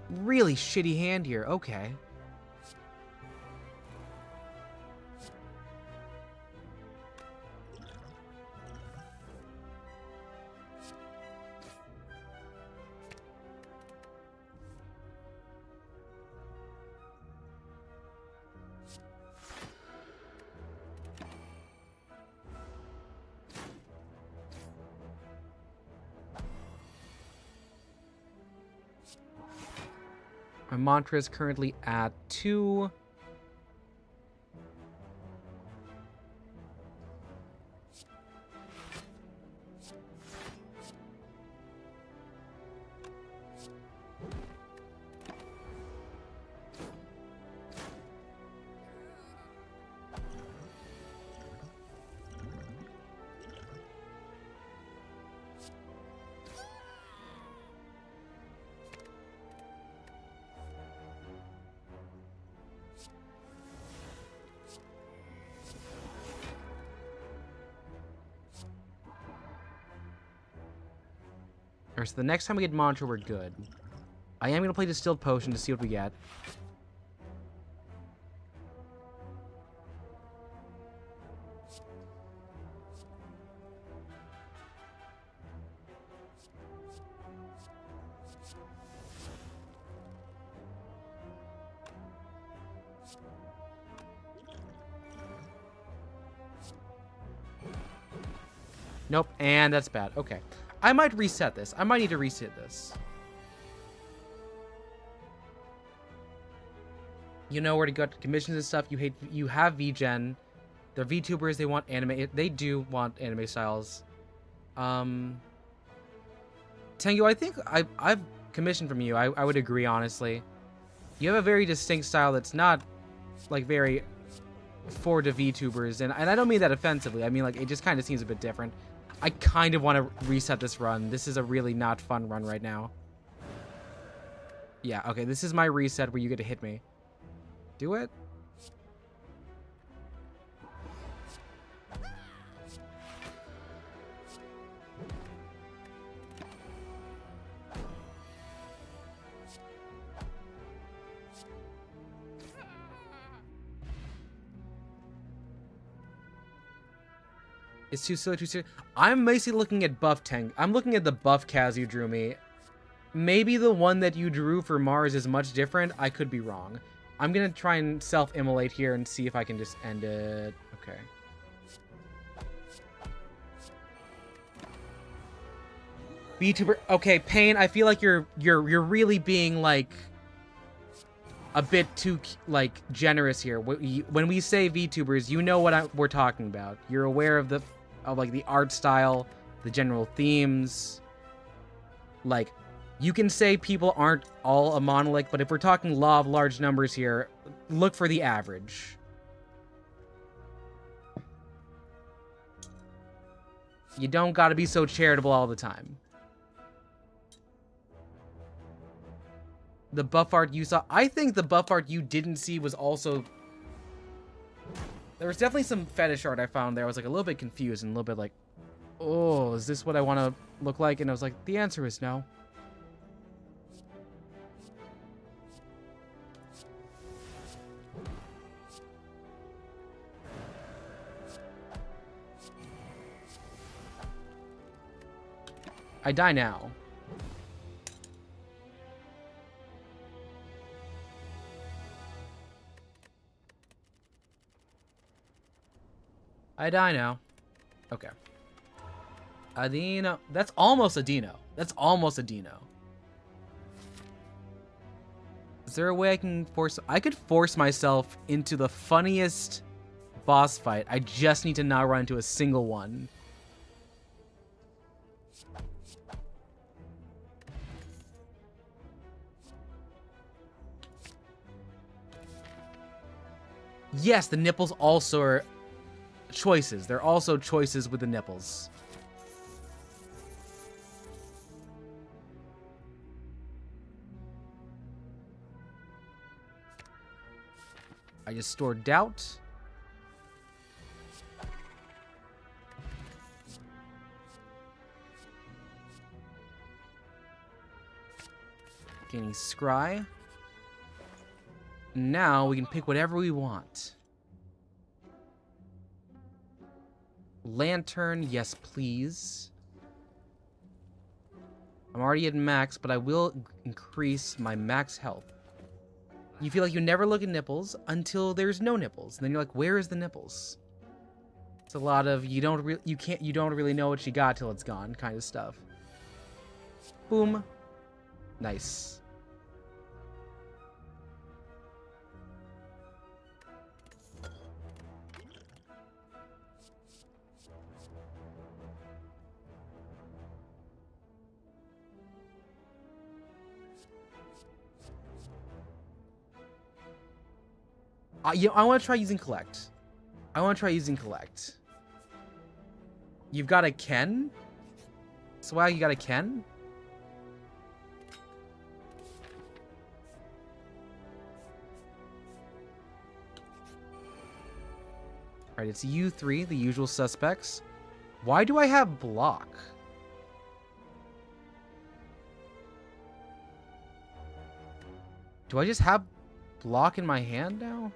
Really shitty hand here. Okay. My mantra is currently at 2. Alright, so the next time we get mantra, we're good. I am going to play Distilled Potion to see what we get. Nope, and that's bad. Okay. I might reset this. I might need to reset this. You know where to go to commissions and stuff. You have VGen. They're VTubers. They want anime. They do want anime styles. Tengu, I think I've commissioned from you. I would agree, honestly. You have a very distinct style that's not, like, very for the VTubers. And I don't mean that offensively. I mean, like, it just kind of seems a bit different. I kind of want to reset this run. This is a really not fun run right now. Yeah, okay, this is my reset where you get to hit me. Do it. It's too silly, too serious. I'm basically looking at buff Teng. I'm looking at the buff Kaz you drew me. Maybe the one that you drew for Mars is much different. I could be wrong. I'm going to try and self-immolate here and see if I can just end it. Okay. VTuber. Okay, Pain, I feel like you're really being, like, a bit too, like, generous here. When we say VTubers, you know what we're talking about. You're aware of like the art style, the general themes. Like, you can say people aren't all a monolith, but if we're talking law of large numbers here, look for the average. You don't gotta be so charitable all the time. The buff art you saw, I think the buff art you didn't see was also... There was definitely some fetish art I found there. I was like a little bit confused and a little bit like, oh, is this what I want to look like? And I was like, the answer is no. I die now. I die now. Okay. Adino. That's almost a Dino. That's almost a Dino. Is there a way I can force... I could force myself into the funniest boss fight. I just need to not run into a single one. Yes, the nipples also are choices. They're also choices with the nipples. I just stored doubt. Gaining scry. Now we can pick whatever we want. Lantern, yes please. I'm already at max, but I will increase my max health. You feel like you never look at nipples until there's no nipples. And then you're like, where is the nipples? It's a lot of you don't really know what you got till it's gone kind of stuff. Boom. Nice. I want to try using collect. You've got a Ken? Swag, you got a Ken? Alright, it's you three, the usual suspects. Why do I have block? Do I just have block in my hand now?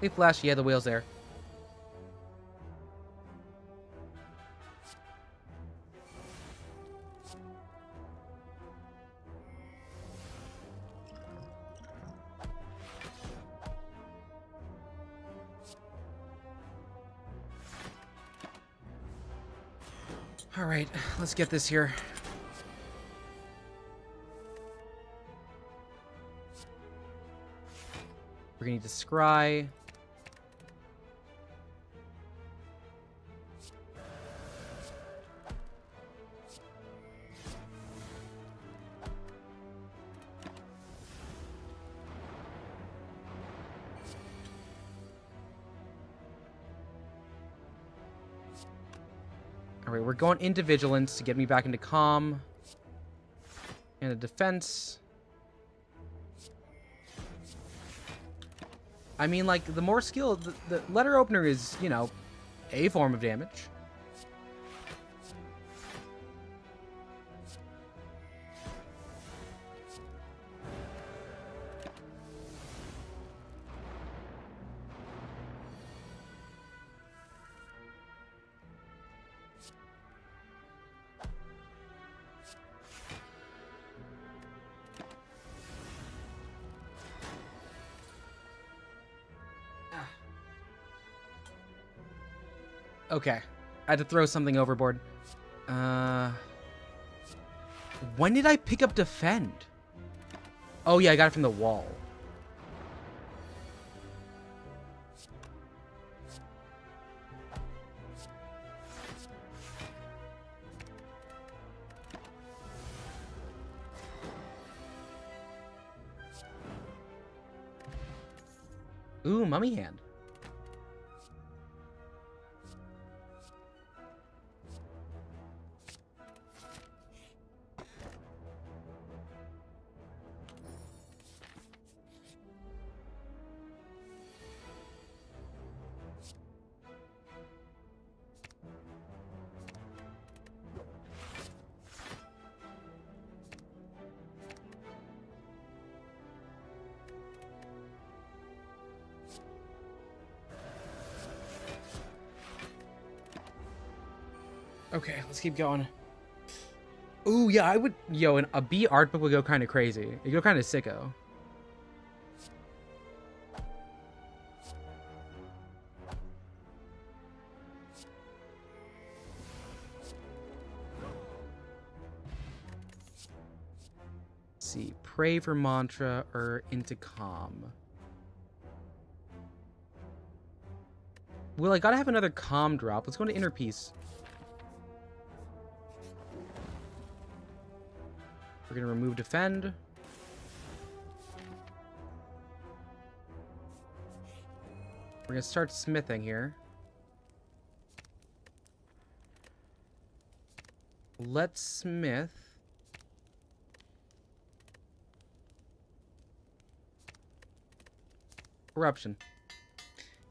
Hey, Flash. Yeah, the whale's there. All right, let's get this here. We're gonna need to scry. Alright, we're going into vigilance to get me back into calm. And a defense. I mean, like, the more skill, the letter opener is, you know, a form of damage. Okay. I had to throw something overboard. When did I pick up defend? Oh yeah, I got it from the wall. Ooh, mummy hand. Okay, let's keep going. Ooh, yeah, I would... Yo, a B art book would go kind of crazy. It'd go kind of sicko. Let's see. Pray for mantra or into calm. Well, I gotta have another calm drop. Let's go into inner peace. We're going to remove defend. We're going to start smithing here. Let's smith. Corruption.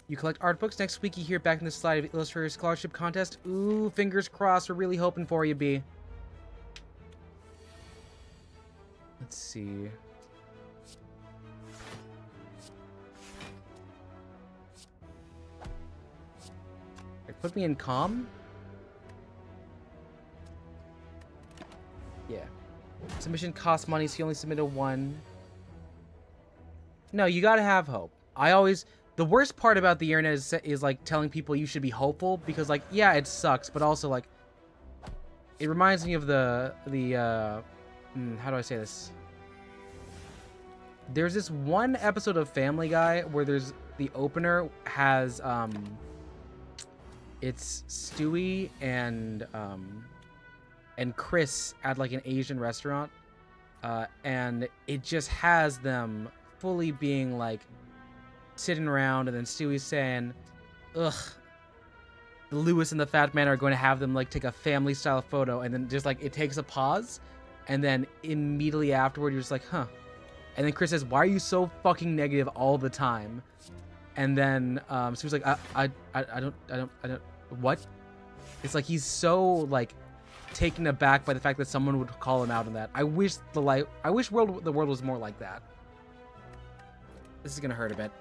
You collect art books. Next week you hear back in the slide of Illustrator Scholarship Contest. Ooh, fingers crossed. We're really hoping for you, B. Let's see. Put me in calm. Yeah. Submission costs money, so you only submit a 1. No, you gotta have hope. The worst part about the internet is like telling people you should be hopeful because, like, yeah, it sucks, but also, like, it reminds me of how do I say this? There's this one episode of Family Guy where there's the opener has it's Stewie and Chris at like an Asian restaurant, and it just has them fully being like sitting around, and then Stewie's saying, ugh, Lewis and the Fat Man are going to have them like take a family style photo, and then just like it takes a pause, and then immediately afterward you're just like, huh. And then Chris says, why are you so fucking negative all the time? And then Stewie's like, I don't what? It's like he's so like taken aback by the fact that someone would call him out on that. I wish the world was more like that. This is gonna hurt a bit.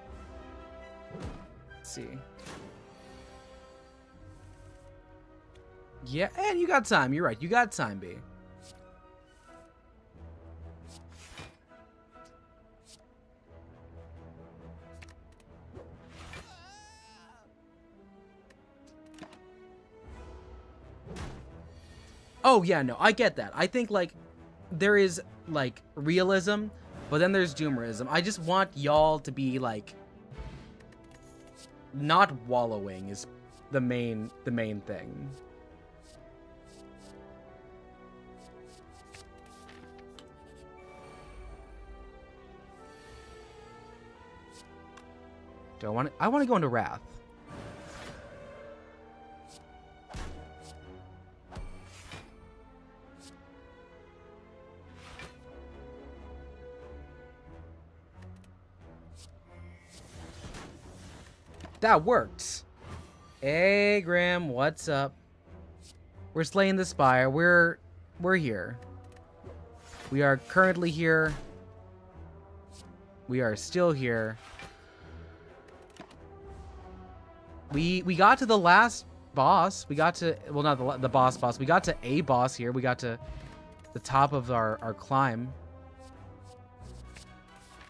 Let's see. Yeah, and you got time. You're right. You got time, B. Oh, yeah, no, I get that. I think, like, there is, like, realism, but then there's doomerism. I just want y'all to be, like, not wallowing is the main thing. I want to go into Wrath. That worked. Hey, Graham, what's up? We're slaying the Spire. We're here. We are currently here. We are still here. We got to the last boss. We got to, well, not the boss. We got to a boss here. We got to the top of our climb.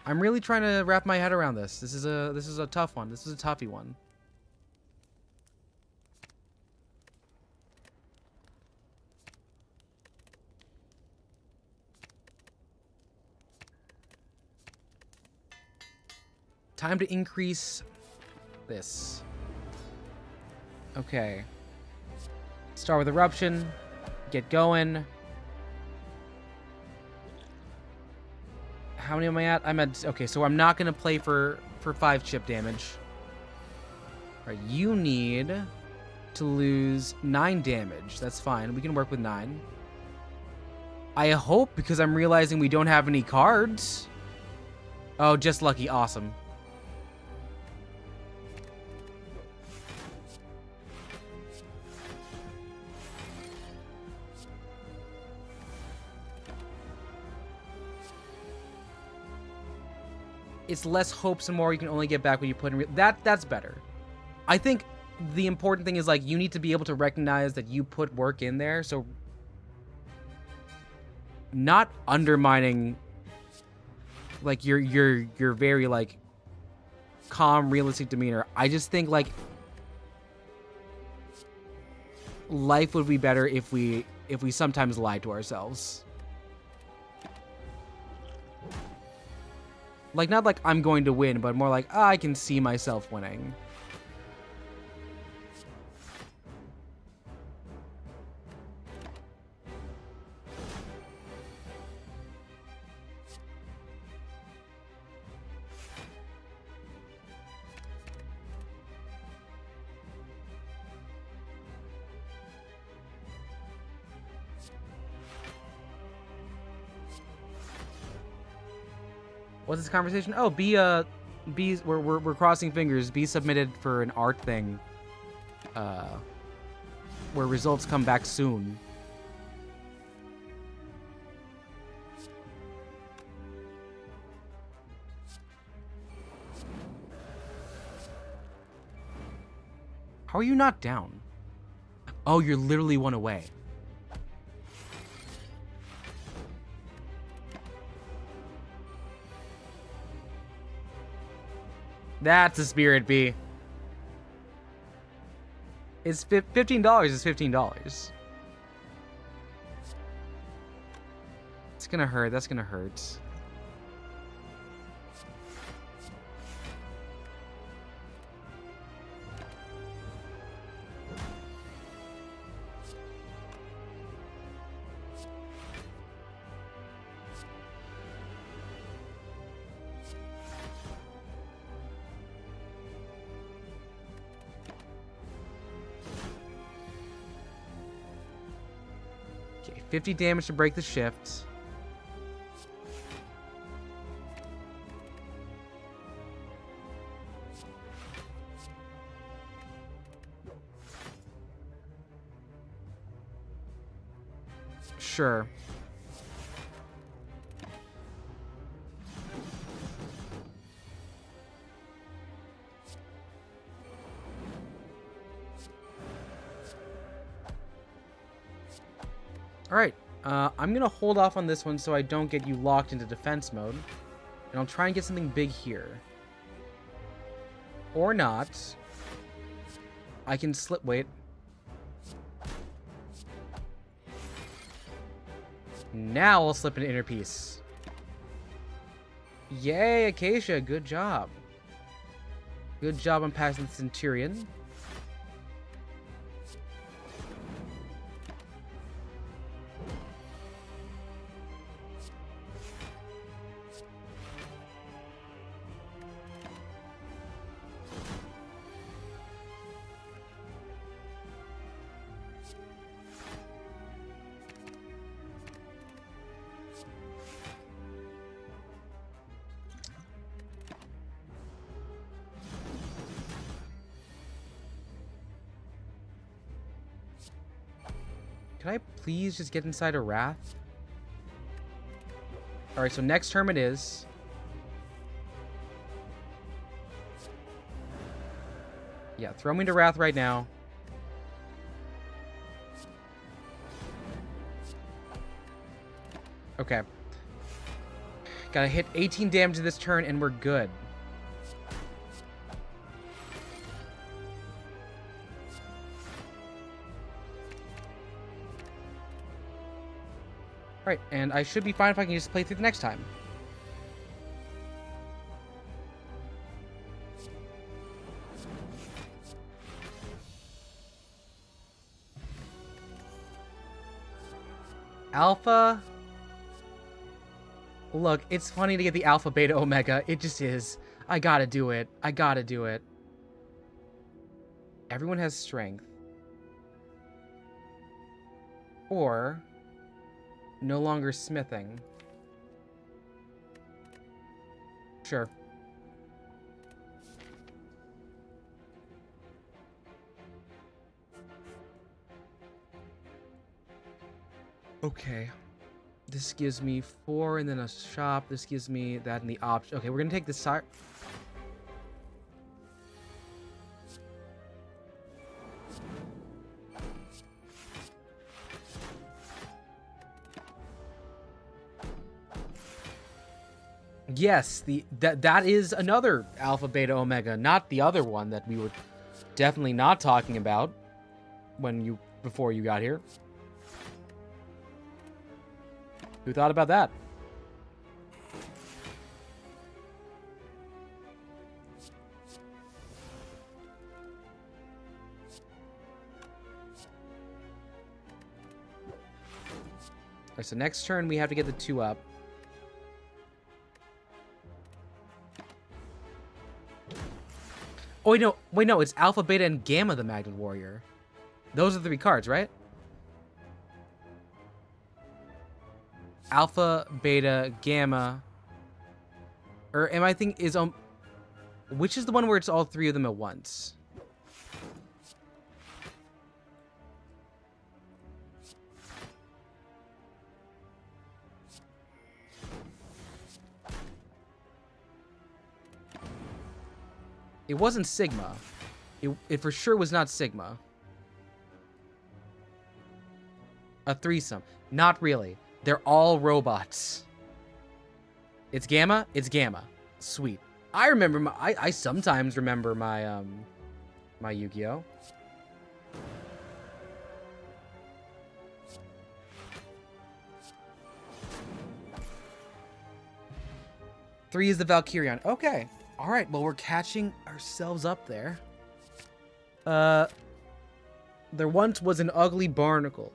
I'm really trying to wrap my head around this. This is a tough one. This is a toughie one. Time to increase this. Okay. Start with Eruption. Get going. How many am I at? I'm at... Okay, so I'm not going to play for 5 chip damage. Alright, you need to lose 9 damage. That's fine. We can work with 9. I hope, because I'm realizing we don't have any cards. Oh, just lucky. Awesome. It's less hopes and more you can only get back when you put in... That's better. I think the important thing is, like, you need to be able to recognize that you put work in there, so... Not undermining, like, your very, like, calm, realistic demeanor. I just think, like... Life would be better if we sometimes lied to ourselves. Like, not like I'm going to win, but more like, I can see myself winning. What's this conversation? Oh, B's, we're crossing fingers. B submitted for an art thing, where results come back soon. How are you not down? Oh, you're literally 1 away. That's a spirit, B. It's $15 is $15. It's gonna hurt. That's gonna hurt. 50 damage to break the shift. Sure. Alright, I'm gonna hold off on this one so I don't get you locked into defense mode. And I'll try and get something big here. Or not. I can slip... Wait. Now I'll slip an inner piece. Yay, Acacia, good job. Good job on passing the Centurion. Can I please just get inside a Wrath? Alright, so next turn it is. Yeah, throw me into Wrath right now. Okay. Gotta hit 18 damage this turn and we're good. Alright, and I should be fine if I can just play through the next time. Alpha. Look, it's funny to get the Alpha, Beta, Omega. It just is. I gotta do it. I gotta do it. Everyone has strength. Or... no longer smithing. Sure. Okay. This gives me 4 and then a shop. This gives me that and the option. Okay, we're gonna take the side. Yes, that is another Alpha, Beta, Omega, not the other one that we were definitely not talking about before you got here. Who thought about that? Alright, so next turn we have to get the 2 up. Oh, wait, no, it's Alpha, Beta, and Gamma, the Magnet Warrior. Those are the 3 cards, right? Alpha, Beta, Gamma. Or am I thinking which is the one where it's all 3 of them at once? It wasn't Sigma. It for sure was not Sigma. A threesome. Not really. They're all robots. It's Gamma? It's Gamma. Sweet. I remember I sometimes remember my my Yu-Gi-Oh! Three is the Valkyrion. Okay. All right, well, we're catching ourselves up there. There once was an ugly barnacle.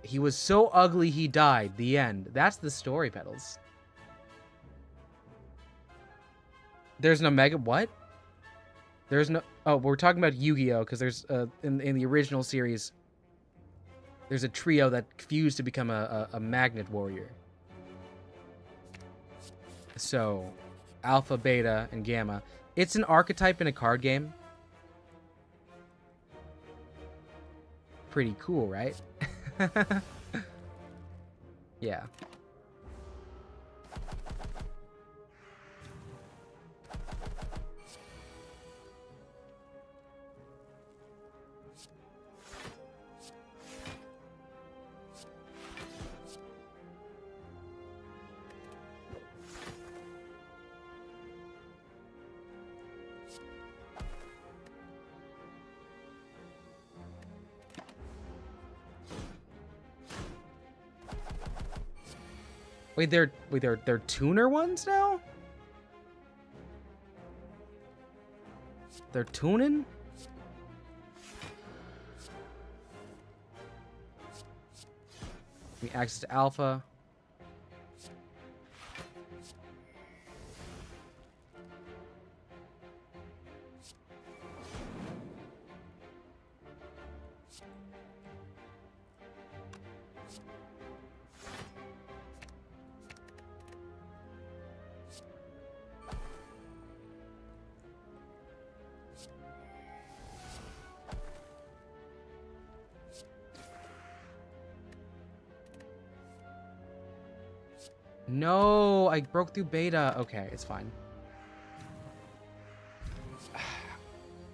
He was so ugly he died. The end. That's the story, Petals. There's no Mega... What? There's no... Oh, we're talking about Yu-Gi-Oh! Because there's... in the original series... there's a trio that fused to become a magnet warrior. So, alpha, beta, and gamma. It's an archetype in a card game. Pretty cool, right? Yeah. Wait, they're tuner ones now? They're tuning? Give me access to alpha. No, I broke through beta. Okay, it's fine.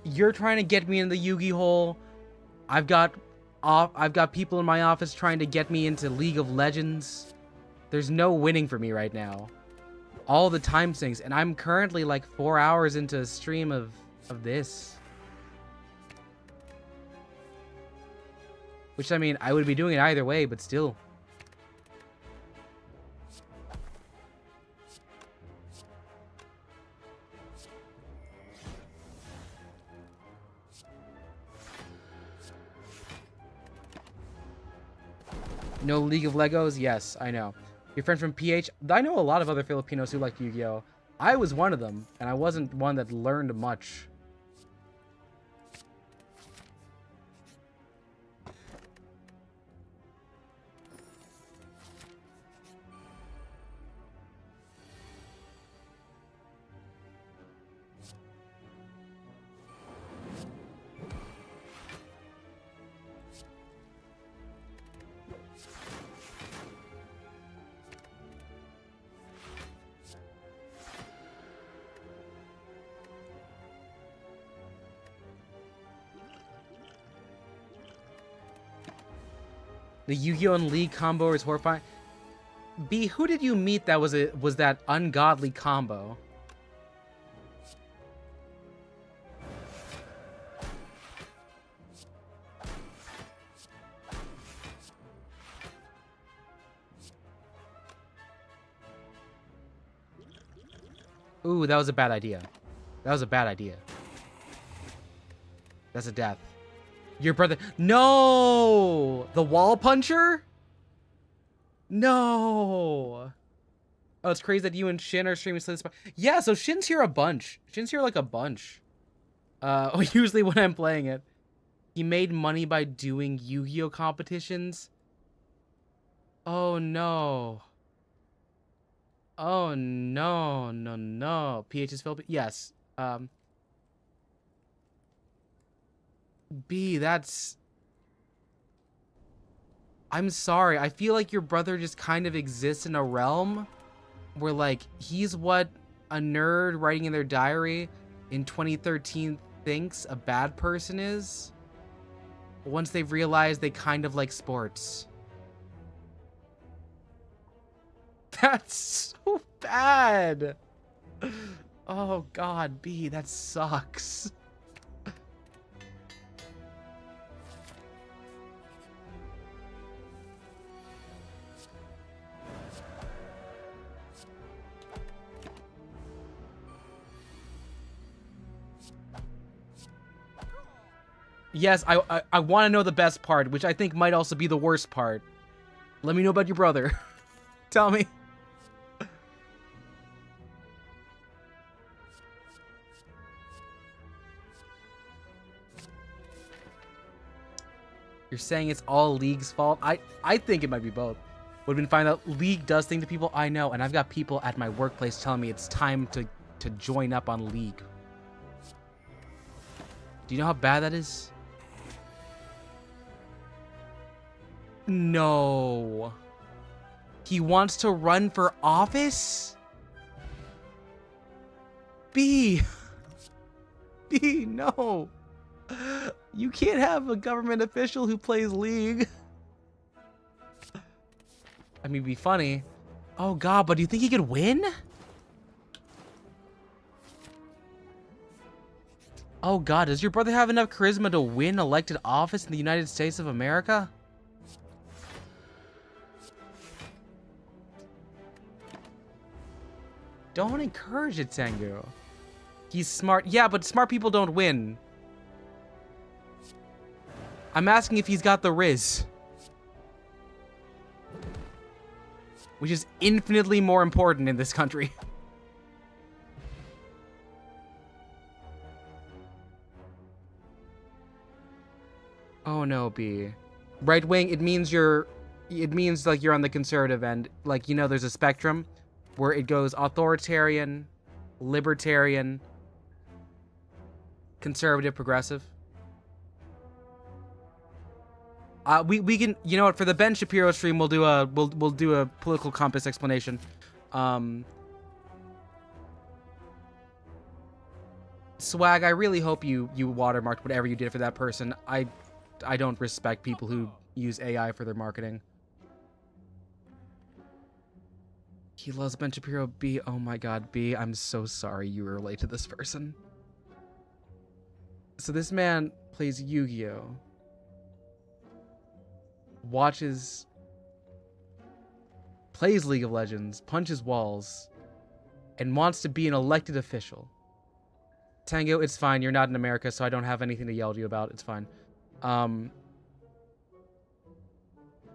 You're trying to get me in the Yugi hole. I've got people in my office trying to get me into League of Legends. There's no winning for me right now. All the time sinks, and I'm currently like 4 hours into a stream of this. Which, I mean, I would be doing it either way, but still. No League of Legos? Yes, I know. Your friend from PH? I know a lot of other Filipinos who like Yu-Gi-Oh! I was one of them, and I wasn't one that learned much. The Yu-Gi-Oh! And League combo is horrifying. B, who did you meet that was that ungodly combo? Ooh, that was a bad idea. That was a bad idea. That's a death. Your brother. No! The wall puncher? No! Oh, it's crazy that you and Shin are streaming Slay the Spire. Yeah, so Shin's here a bunch. Shin's here like a bunch. Usually when I'm playing it. He made money by doing Yu-Gi-Oh! Competitions. Oh, no. Oh, no, no, no. PH is Philippines? Yes. B, that's... I'm sorry. I feel like your brother just kind of exists in a realm where, like, he's what a nerd writing in their diary in 2013 thinks a bad person is. Once they've realized they kind of like sports. That's so bad. Oh, God, B, that sucks. Yes, I want to know the best part, which I think might also be the worst part. Let me know about your brother. Tell me. You're saying it's all League's fault? I think it might be both. Would have been fine that League does things to people I know, and I've got people at my workplace telling me it's time to join up on League. Do you know how bad that is? No. He wants to run for office? B, no. You can't have a government official who plays League. I mean, it'd be funny. Oh god, but do you think he could win? Oh god, does your brother have enough charisma to win elected office in the United States of America? Don't encourage it, Tengu. He's smart. Yeah, but smart people don't win. I'm asking if he's got the Riz. Which is infinitely more important in this country. Oh no, B. Right wing, it means like you're on the conservative end. Like, you know, there's a spectrum where it goes authoritarian, libertarian, conservative, progressive. We can, you know what, for the Ben Shapiro stream we'll do a political compass explanation. Swag, I really hope you watermarked whatever you did for that person. I don't respect people who use AI for their marketing. He loves Ben Shapiro. B, oh my god, B, I'm so sorry you relate to this person. So this man plays Yu-Gi-Oh! Plays League of Legends, punches walls, and wants to be an elected official. Tango, it's fine. You're not in America, so I don't have anything to yell at you about. It's fine.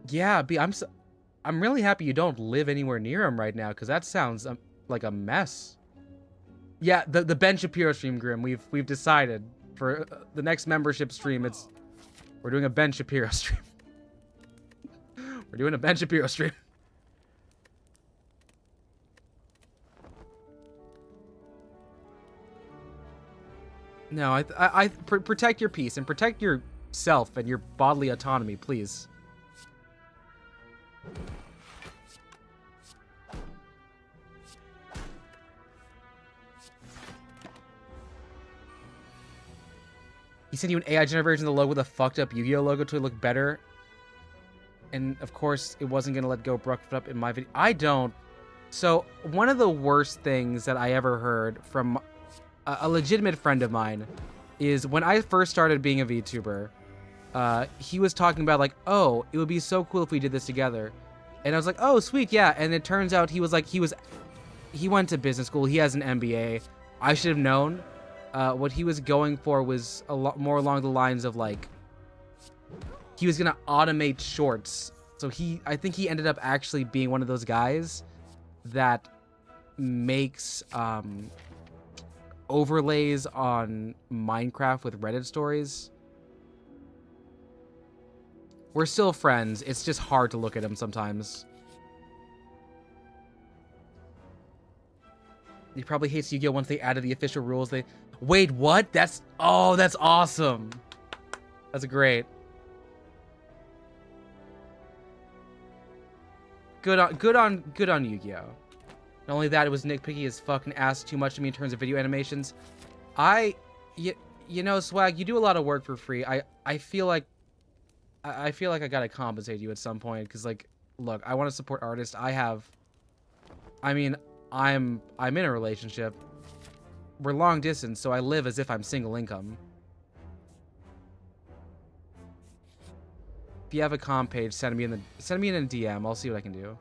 Yeah, B, I'm really happy you don't live anywhere near him right now, because that sounds like a mess. Yeah, the Ben Shapiro stream, Grim. We've decided for the next membership stream, we're doing a Ben Shapiro stream. We're doing a Ben Shapiro stream. No, I protect your peace and protect yourself and your bodily autonomy, please. He sent you an AI generated version of the logo with a fucked up Yu-Gi-Oh logo to look better. And of course, it wasn't gonna let go broke up in my video. I don't. So one of the worst things that I ever heard from a legitimate friend of mine is when I first started being a VTuber, he was talking about like, oh, it would be so cool if we did this together. And I was like, oh, sweet, yeah. And it turns out he went to business school. He has an MBA. I should have known. What he was going for was a lot more along the lines of like, he was gonna automate shorts. So I think he ended up actually being one of those guys that makes overlays on Minecraft with Reddit stories. We're still friends. It's just hard to look at him sometimes. He probably hates Yu-Gi-Oh! Once they added the official rules. Wait, what? That's awesome. That's great. Good on Yu-Gi-Oh! Not only that, it was nitpicky as fucking ass too much to me in terms of video animations. You know, Swag, you do a lot of work for free. I feel like I gotta compensate you at some point, because like, look, I want to support artists. I mean, I'm in a relationship. We're long distance, so I live as if I'm single income. If you have a comp page, send me in a DM. I'll see what I can do.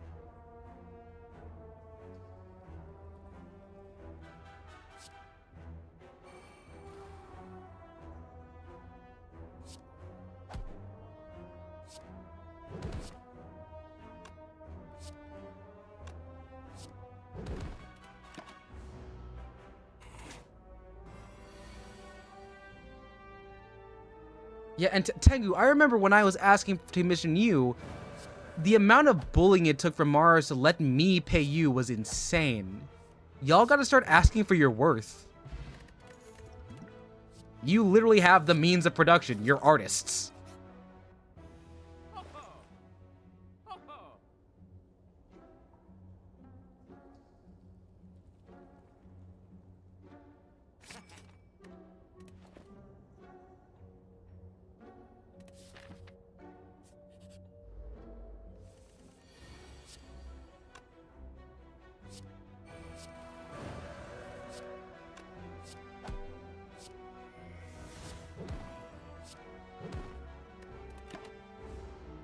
Yeah, and Tengu, I remember when I was asking to commission you, the amount of bullying it took from Mars to let me pay you was insane. Y'all gotta start asking for your worth. You literally have the means of production. You're artists.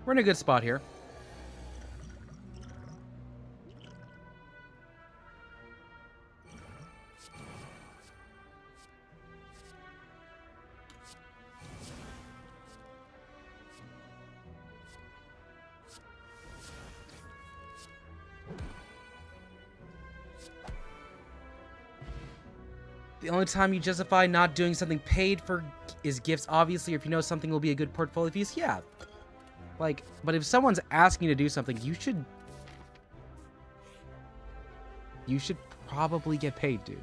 We're in a good spot here. The only time you justify not doing something paid for is gifts, obviously, or if you know something will be a good portfolio piece, yeah. Like, but if someone's asking you to do something, you should probably get paid, dude.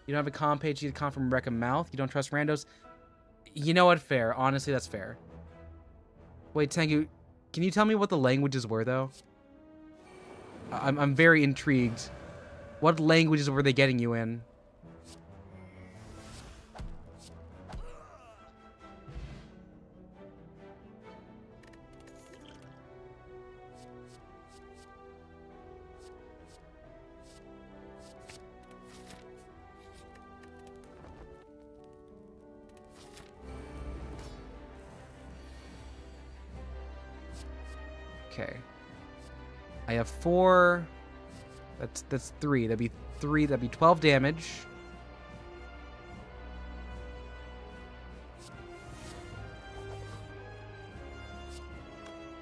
You don't have a comm page, you get a comm from Wreck a Mouth. You don't trust randos. You know what? Fair. Honestly, that's fair. Wait, Tengu, can you tell me what the languages were, though? I'm very intrigued. What languages were they getting you in? Okay. I have 4. That's 3. That'd be 3. That'd be 12 damage.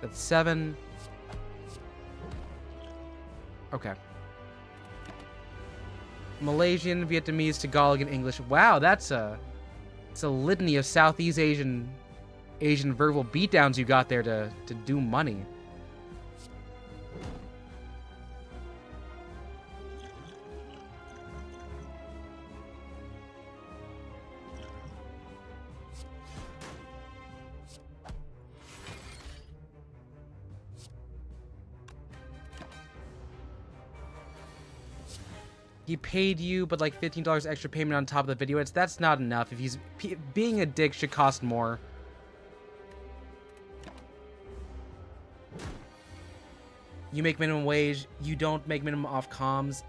That's 7. Okay. Malaysian, Vietnamese, Tagalog, and English. Wow, it's a litany of Southeast Asian verbal beatdowns you got there to do money. He paid you, but like $15 extra payment on top of the video ads. That's not enough. If he's being a dick, should cost more. You make minimum wage. You don't make minimum off comms.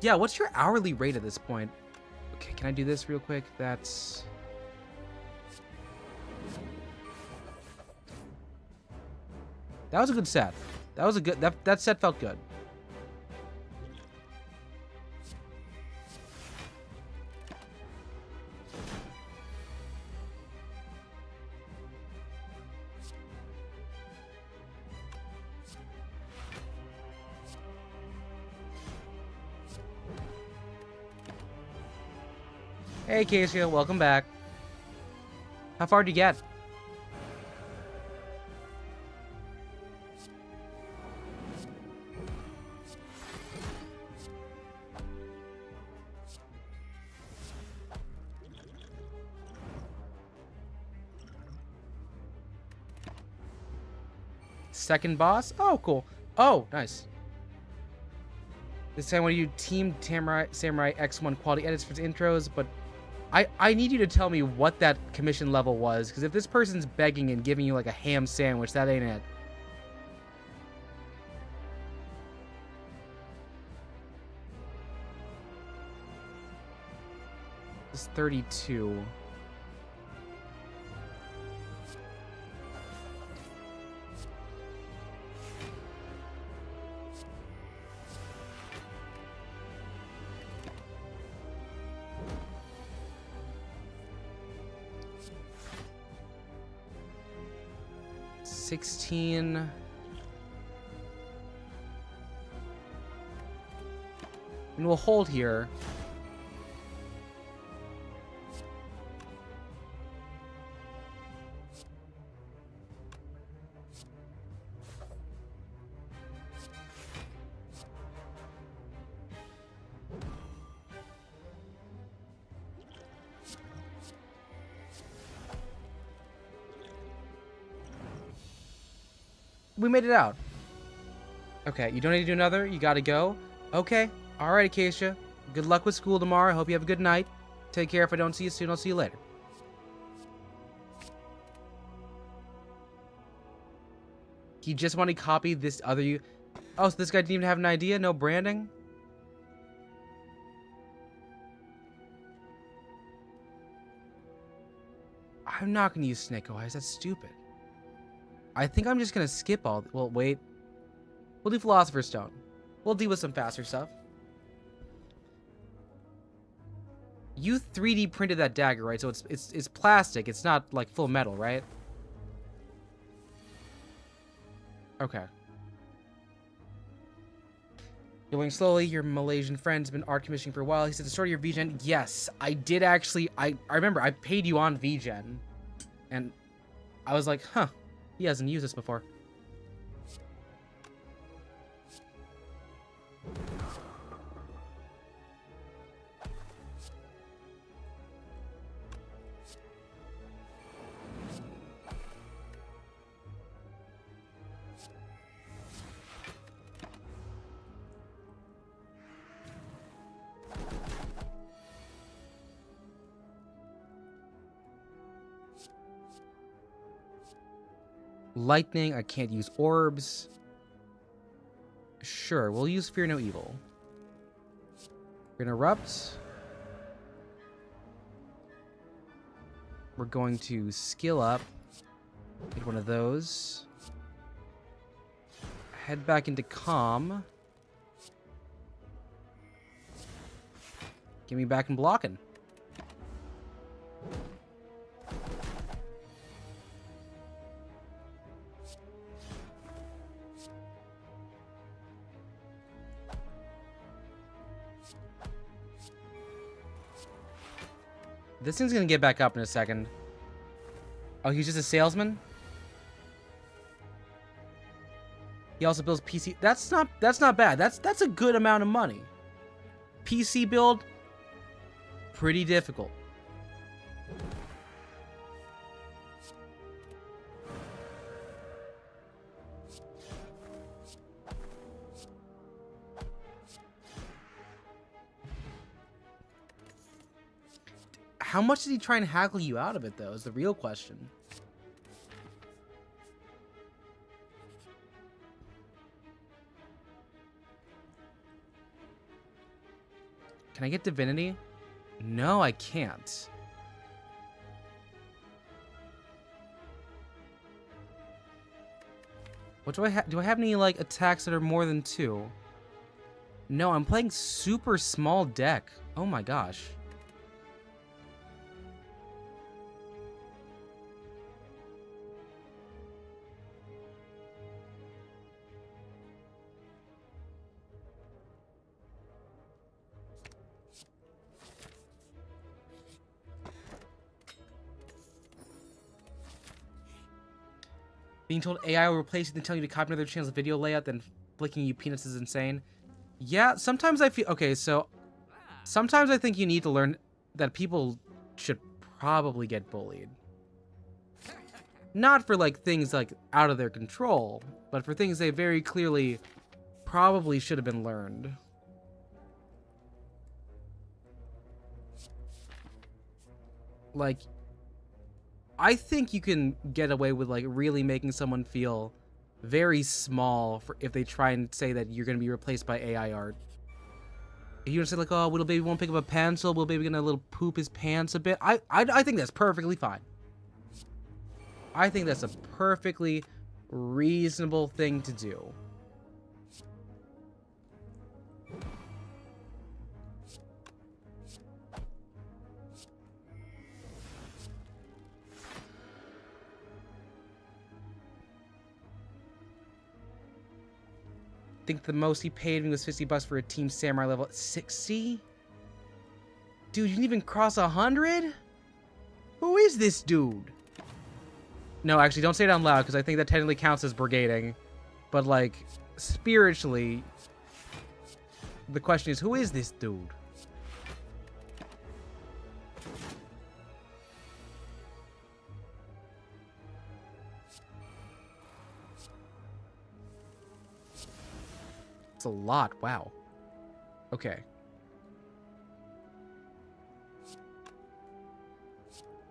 Yeah, what's your hourly rate at this point? Okay, can I do this real quick? That's... That was a good set. That was a good... That set felt good. Hey, Casio, welcome back. How far did you get? Second boss? Oh, cool. Oh, nice. This time I want to do Team Samurai X1 quality edits for its intros, but I need you to tell me what that commission level was, because if this person's begging and giving you like a ham sandwich, that ain't it. It's 32. 16. And we'll hold here. We made it out. Okay, you don't need to do another? You gotta go? Okay. Alright, Acacia. Good luck with school tomorrow. I hope you have a good night. Take care. If I don't see you soon, I'll see you later. He just wanted to copy this other you. Oh, so this guy didn't even have an idea? No branding? I'm not gonna use Snake Eyes. That's stupid. I think I'm just gonna skip all. Well, wait. We'll do Philosopher's Stone. We'll deal with some faster stuff. You 3D printed that dagger, right? So it's plastic. It's not like full metal, right? Okay. You're going slowly. Your Malaysian friend's been art commissioning for a while. He said the story of your VGen. Yes, I did actually. I remember I paid you on VGen, and I was like, huh, he hasn't used this before. Lightning, I can't use orbs. Sure, we'll use Fear No Evil. We're gonna erupt. We're going to skill up. Get one of those. Head back into calm. Get me back in blocking. This thing's gonna get back up in a second. Oh, he's just a salesman? He also builds PC. That's not bad. That's a good amount of money. PC build, pretty difficult. How much did he try and haggle you out of it, though, is the real question. Can I get Divinity? No, I can't. What do I have? Do I have any, like, attacks that are more than 2? No, I'm playing super small deck. Oh my gosh. Being told AI will replace you and tell you to copy another channel's video layout, then flicking you peanuts is insane. Yeah, sometimes I feel... Okay, so... Sometimes I think you need to learn that people should probably get bullied. Not for, like, things, like, out of their control, but for things they very clearly probably should have been learned. Like... I think you can get away with, like, really making someone feel very small for if they try and say that you're going to be replaced by AI art. If you say, like, oh, little baby won't pick up a pencil, little baby gonna little poop his pants a bit. I think that's perfectly fine. I think that's a perfectly reasonable thing to do. think the most he paid me was $50 for a Team Samurai level 60? Dude, you didn't even cross 100? Who is this dude? No, actually, don't say it out loud, because I think that technically counts as brigading. But, like, spiritually, the question is, who is this dude? It's a lot. Wow. Okay.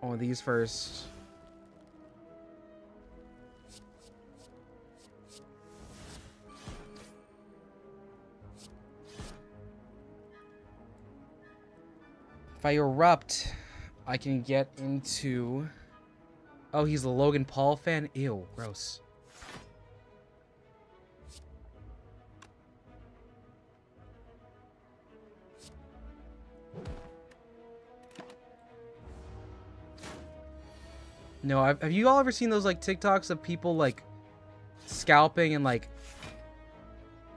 Oh, these first. If I erupt, I can get into... Oh, he's a Logan Paul fan? Ew, gross. No, have you all ever seen those, like, TikToks of people, like, scalping and, like,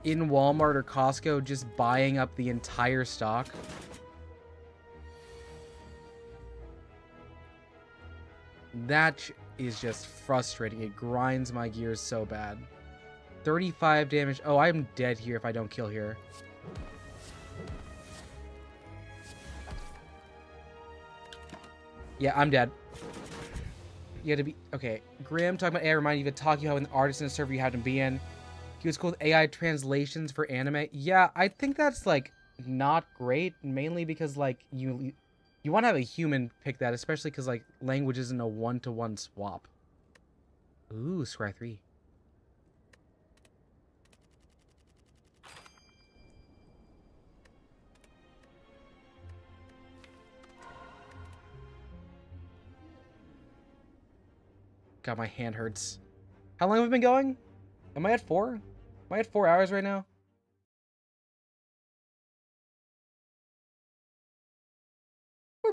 in Walmart or Costco just buying up the entire stock? That is just frustrating. It grinds my gears so bad. 35 damage. Oh, I'm dead here if I don't kill here. Yeah, I'm dead. You had to be... Okay. Grim, talking about AI, reminded you of Takio, how an artist in a server you had to be in. He was cool with AI translations for anime. Yeah, I think that's, like, not great. Mainly because, like, you want to have a human pick that, especially because, like, language isn't a one-to-one swap. Ooh, Scry 3. God, my hand hurts. How long have we been going? Am I at 4? Am I at 4 hours right now?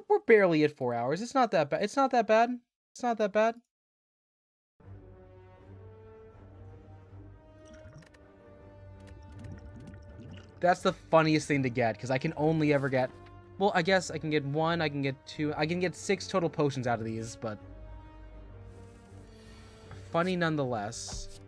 We're barely at 4 hours. It's not that bad. It's not that bad. It's not that bad. That's the funniest thing to get, because I can only ever get... Well, I guess I can get 1, I can get 2... I can get 6 total potions out of these, but... Funny nonetheless.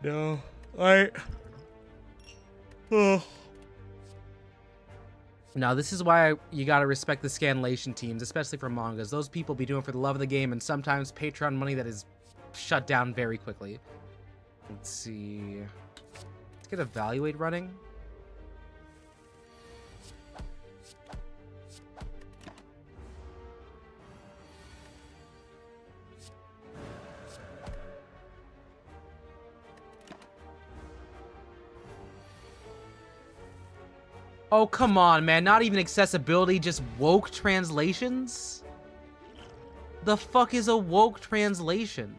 No, oh. Now, this is why you gotta respect the scanlation teams, especially for mangas. Those people be doing it for the love of the game, and sometimes Patreon money that is shut down very quickly. Let's see. Let's get Evaluate running. Oh, come on, man. Not even accessibility, just woke translations? The fuck is a woke translation?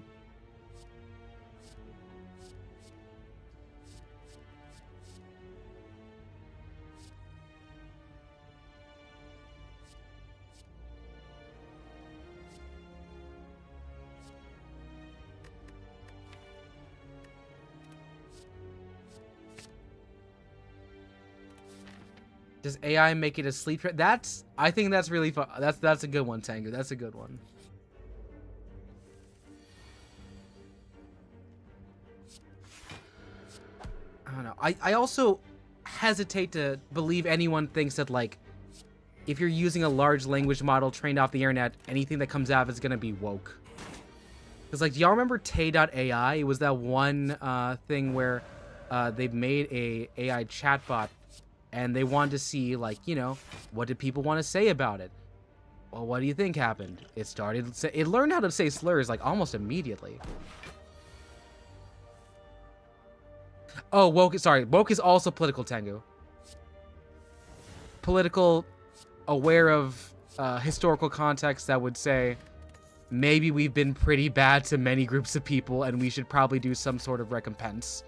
Does AI make it a sleep trap? I think that's really fun. That's a good one, Tango. That's a good one. I don't know. I also hesitate to believe anyone thinks that, like, if you're using a large language model trained off the internet, anything that comes out is gonna be woke. Because, like, do y'all remember Tay.ai? It was that one thing where they made a AI chatbot. And they wanted to see, like, you know, what did people want to say about it? Well, what do you think happened? It learned how to say slurs, like, almost immediately. Oh, woke, sorry. Woke is also political, Tengu. Political, aware of historical context that would say maybe we've been pretty bad to many groups of people and we should probably do some sort of recompense.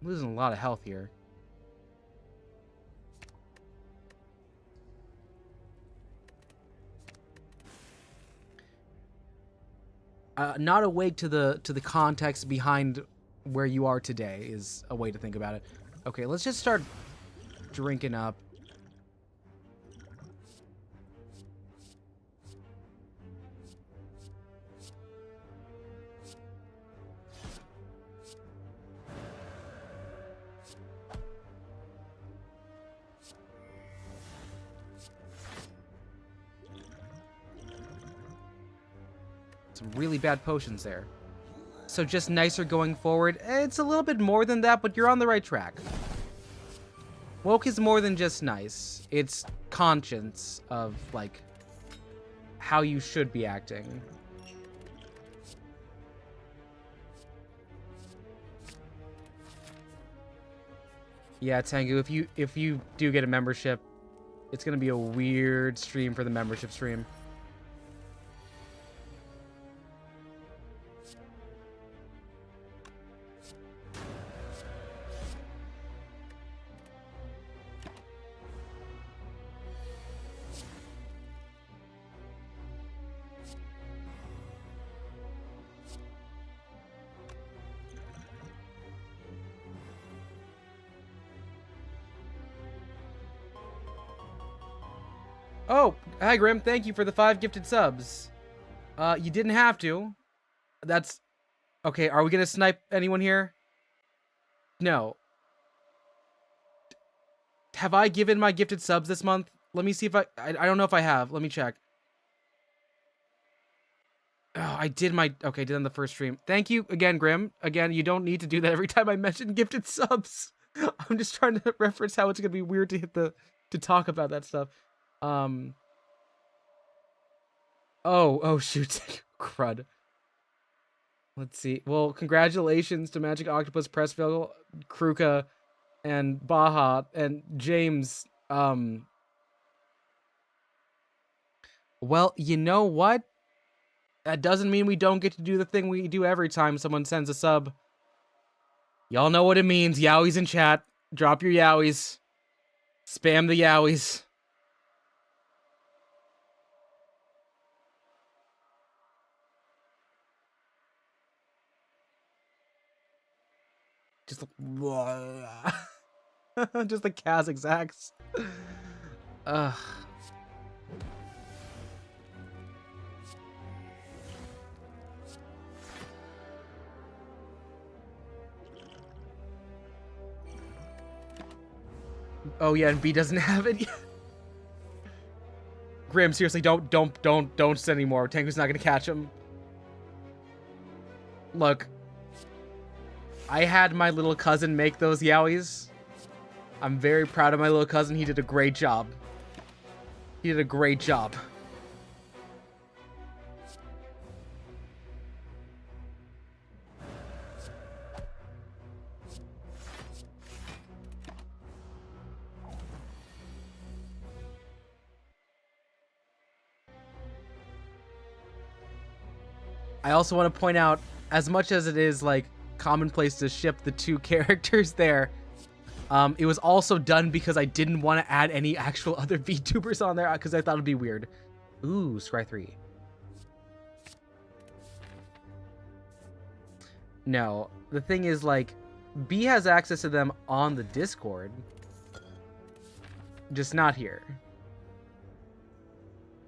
I'm losing a lot of health here. Not awake to the context behind where you are today is a way to think about it. Okay, let's just start drinking up. Some really bad potions there. So just nicer going forward. It's a little bit more than that, but you're on the right track. Woke is more than just nice. It's conscience of, like, how you should be acting. Yeah, Tengu, if you do get a membership, it's gonna be a weird stream for the membership stream. Oh, hi Grim, thank you for the 5 gifted subs. You didn't have to. That's... Okay, are we gonna snipe anyone here? No. Have I given my gifted subs this month? Let me see if I don't know if I have. Let me check. Oh, I did my... Okay, did on the first stream. Thank you again, Grim. Again, you don't need to do that every time I mention gifted subs. I'm just trying to reference how it's gonna be weird to hit the... to talk about that stuff. Oh, shoot. Crud. Let's see. Well, congratulations to Magic Octopus, Pressville, Kruka, and Baja, and James. Well, you know what? That doesn't mean we don't get to do the thing we do every time someone sends a sub. Y'all know what it means. Yowies in chat. Drop your yowies. Spam the yowies. Just just the Kaz exacts. Ugh. Oh yeah, and B doesn't have it yet. Grim, seriously, don't send anymore. Tangu's not gonna catch him. Look, I had my little cousin make those yowies. I'm very proud of my little cousin. He did a great job. He did a great job. I also want to point out, as much as it is like commonplace to ship the 2 characters there, it was also done because I didn't want to add any actual other VTubers on there because I thought it'd be weird. Ooh, Scry 3. No, the thing is, like, B has access to them on the Discord, just not here. What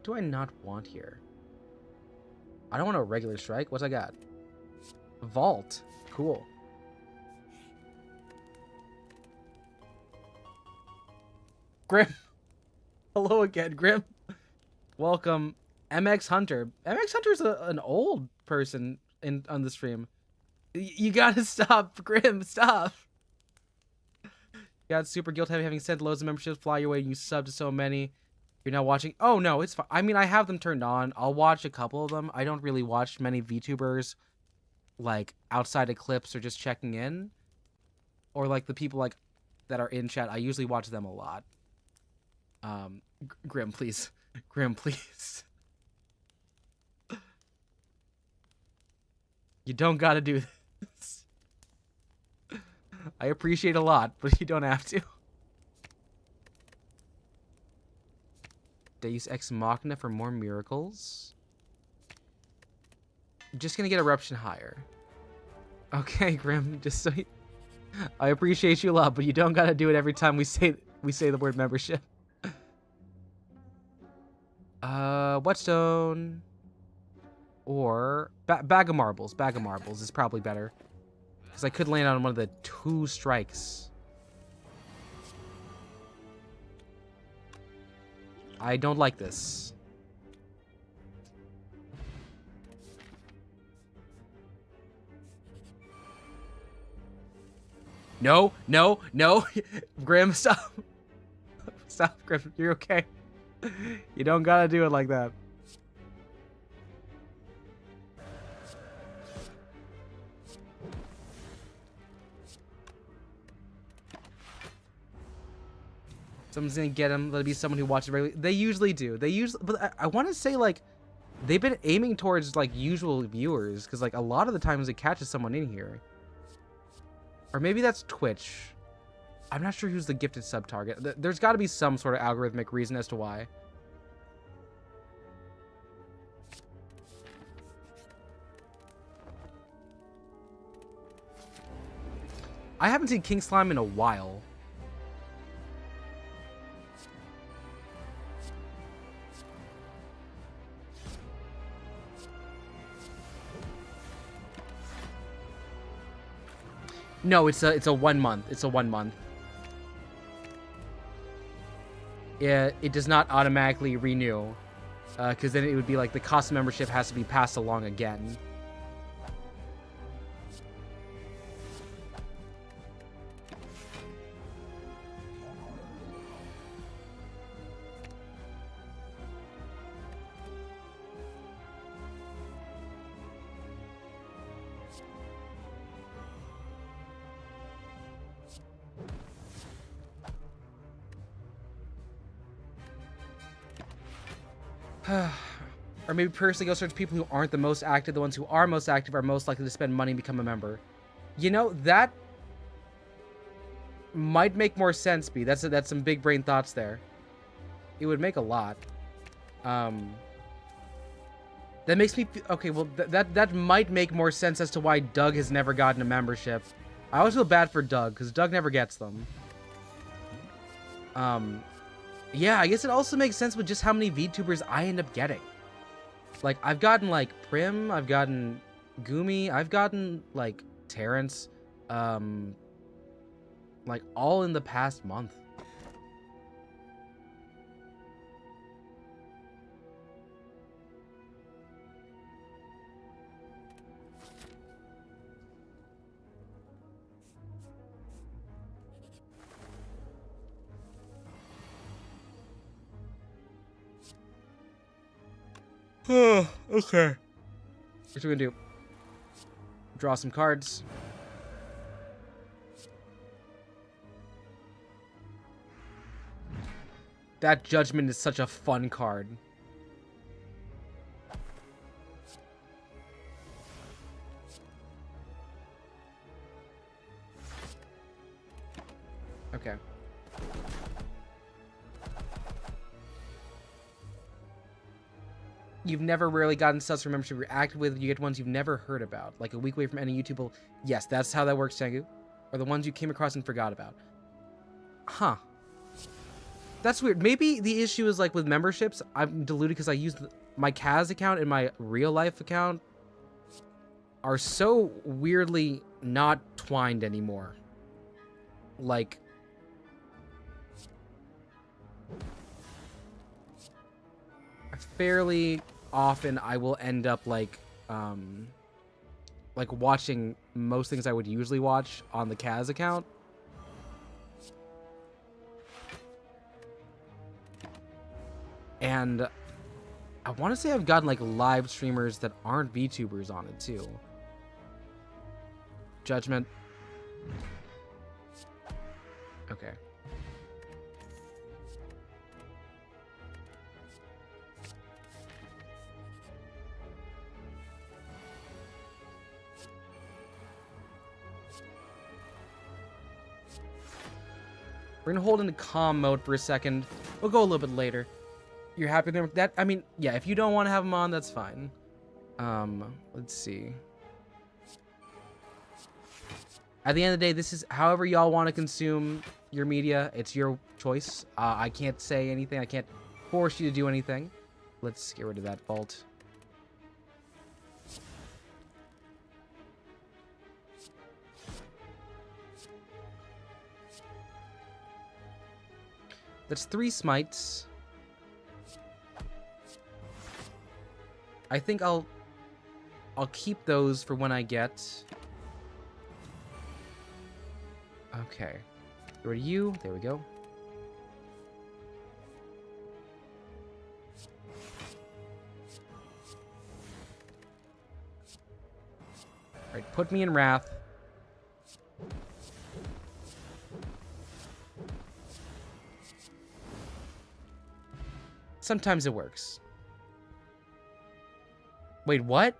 do I not want here? I don't want a regular strike. What's I got? Vault. Cool. Grim. Hello again, Grim. Welcome. MX Hunter. MX Hunter's an old person on the stream. You gotta stop, Grim. Stop. Got super guilt having sent loads of memberships fly your way and you sub to so many. You're not watching. Oh no, it's fine. I mean, I have them turned on. I'll watch a couple of them. I don't really watch many VTubers. like outside of clips or just checking in, or like the people like that are in chat. I usually watch them a lot. Grim, please. Grim, please. You don't gotta do this. I appreciate a lot, but you don't have to. Deus Ex Machina for more miracles. I'm just gonna get Eruption higher. Okay, Grim, just so you... I appreciate you a lot, but you don't gotta do it every time we say the word membership. Whetstone. Or bag of marbles. Bag of marbles is probably better. Because I could land on one of the 2 strikes. I don't like this. No, no, no. Grim, stop. Stop, Grim. You're okay. You don't gotta do it like that. Someone's gonna get him. That'll be someone who watches regularly. They usually do. They usually, but I want to say like they've been aiming towards like usual viewers because like a lot of the times it catches someone in here. Or maybe that's Twitch. I'm not sure who's the gifted sub target. There's got to be some sort of algorithmic reason as to why. I haven't seen King Slime in a while. No, it's a 1 month. It's a 1 month. It does not automatically renew, because then it would be like the cost of membership has to be passed along again. Or maybe personally go search people who aren't the most active. The ones who are most active are most likely to spend money and become a member. You know, that might make more sense, B. That's some big brain thoughts there. It would make a lot. That makes me... Okay, well, that might make more sense as to why Doug has never gotten a membership. I always feel bad for Doug, because Doug never gets them. Yeah, I guess it also makes sense with just how many VTubers I end up getting. Like, I've gotten, like, Prim, I've gotten Gumi, I've gotten, like, Terrence, like, all in the past month. Oh, okay. What are we gonna do? Draw some cards. That Judgment is such a fun card. Okay. You've never really gotten subs from membership you're active with. You get ones you've never heard about. Like a week away from any YouTube. Yes, that's how that works, Tengu. Or the ones you came across and forgot about. Huh. That's weird. Maybe the issue is like with memberships, I'm deluded because I use my Kaz account and my real life account are so weirdly not twined anymore. Like... fairly often I will end up like watching most things I would usually watch on the Kaz account. And I want to say I've gotten like live streamers that aren't VTubers on it too. Judgment. Okay. We're gonna hold into calm mode for a second. We'll go a little bit later. You're happy with that? I mean, yeah, if you don't want to have them on, that's fine. Let's see. At the end of the day, this is however y'all want to consume your media. It's your choice. I can't say anything. I can't force you to do anything. Let's get rid of that vault. That's 3 smites. I think I'll keep those for when I get... Okay. Get rid of you. There we go. Alright, put me in Wrath. Sometimes it works. Wait, what?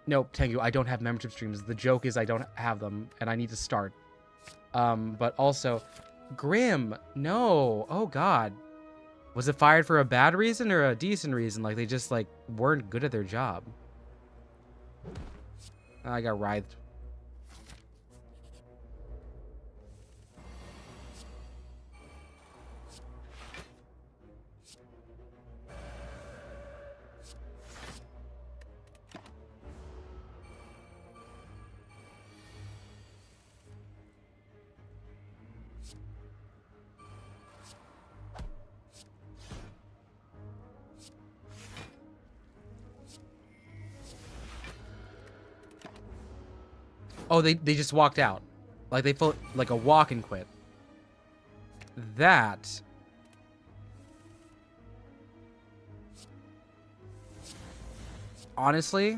Nope, Tengu, I don't have membership streams. The joke is I don't have them, and I need to start. But also, Grim, no. Oh, God. Was it fired for a bad reason or a decent reason? Like, they just, like, weren't good at their job. I got writhed. Oh, they just walked out. Like, they felt like a walk and quit. That... Honestly,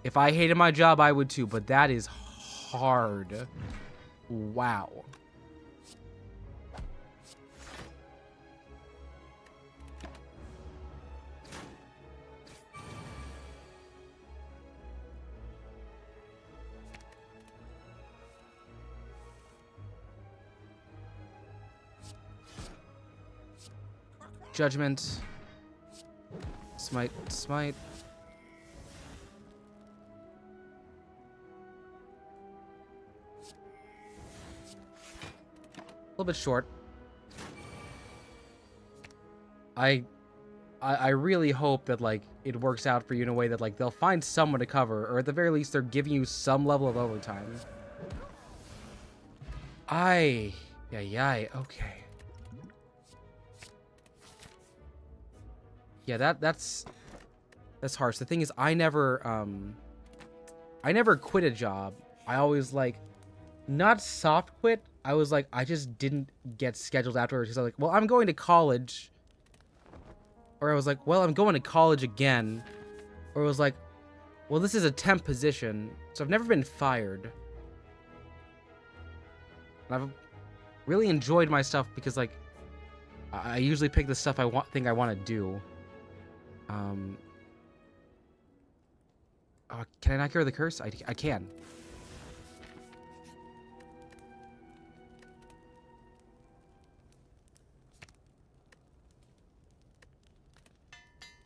if I hated my job, I would too, but that is hard. Wow. Judgment. Smite, smite. A little bit short. I really hope that, like, it works out for you in a way that, like, they'll find someone to cover, or at the very least, they're giving you some level of overtime. Yay, okay. Yeah, that's harsh. The thing is, I never quit a job. I always, like, not soft quit. I was like, I just didn't get scheduled afterwards because I was like, well, I'm going to college. Or I was like, well, I'm going to college again. Or it was like, well, this is a temp position, so I've never been fired. And I've really enjoyed my stuff because, like, I usually pick the stuff I think I want to do. Can I not cure the curse? I can.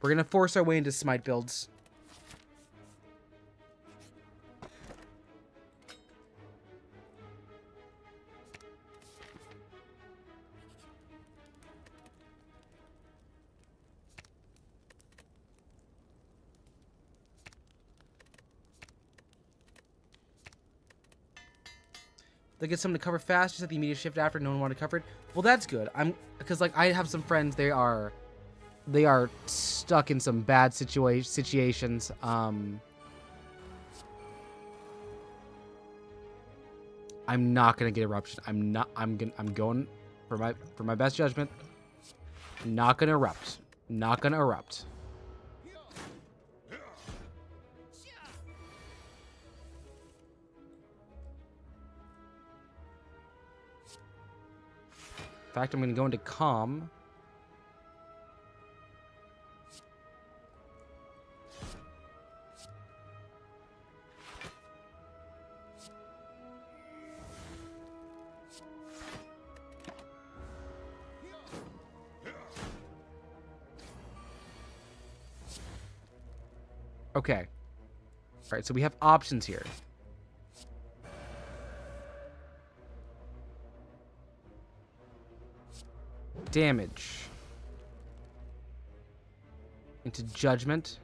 We're gonna force our way into smite builds. They get someone to cover fast, just at the immediate shift after. No one wanted to cover it. Well, that's good. Because, like, I have some friends. They are stuck in some bad situations. I'm not gonna get eruption. I'm going for my best judgment. Not gonna erupt. Not gonna erupt. In fact, I'm going to go into calm. Okay. All right, so we have options here. Damage. Into judgment.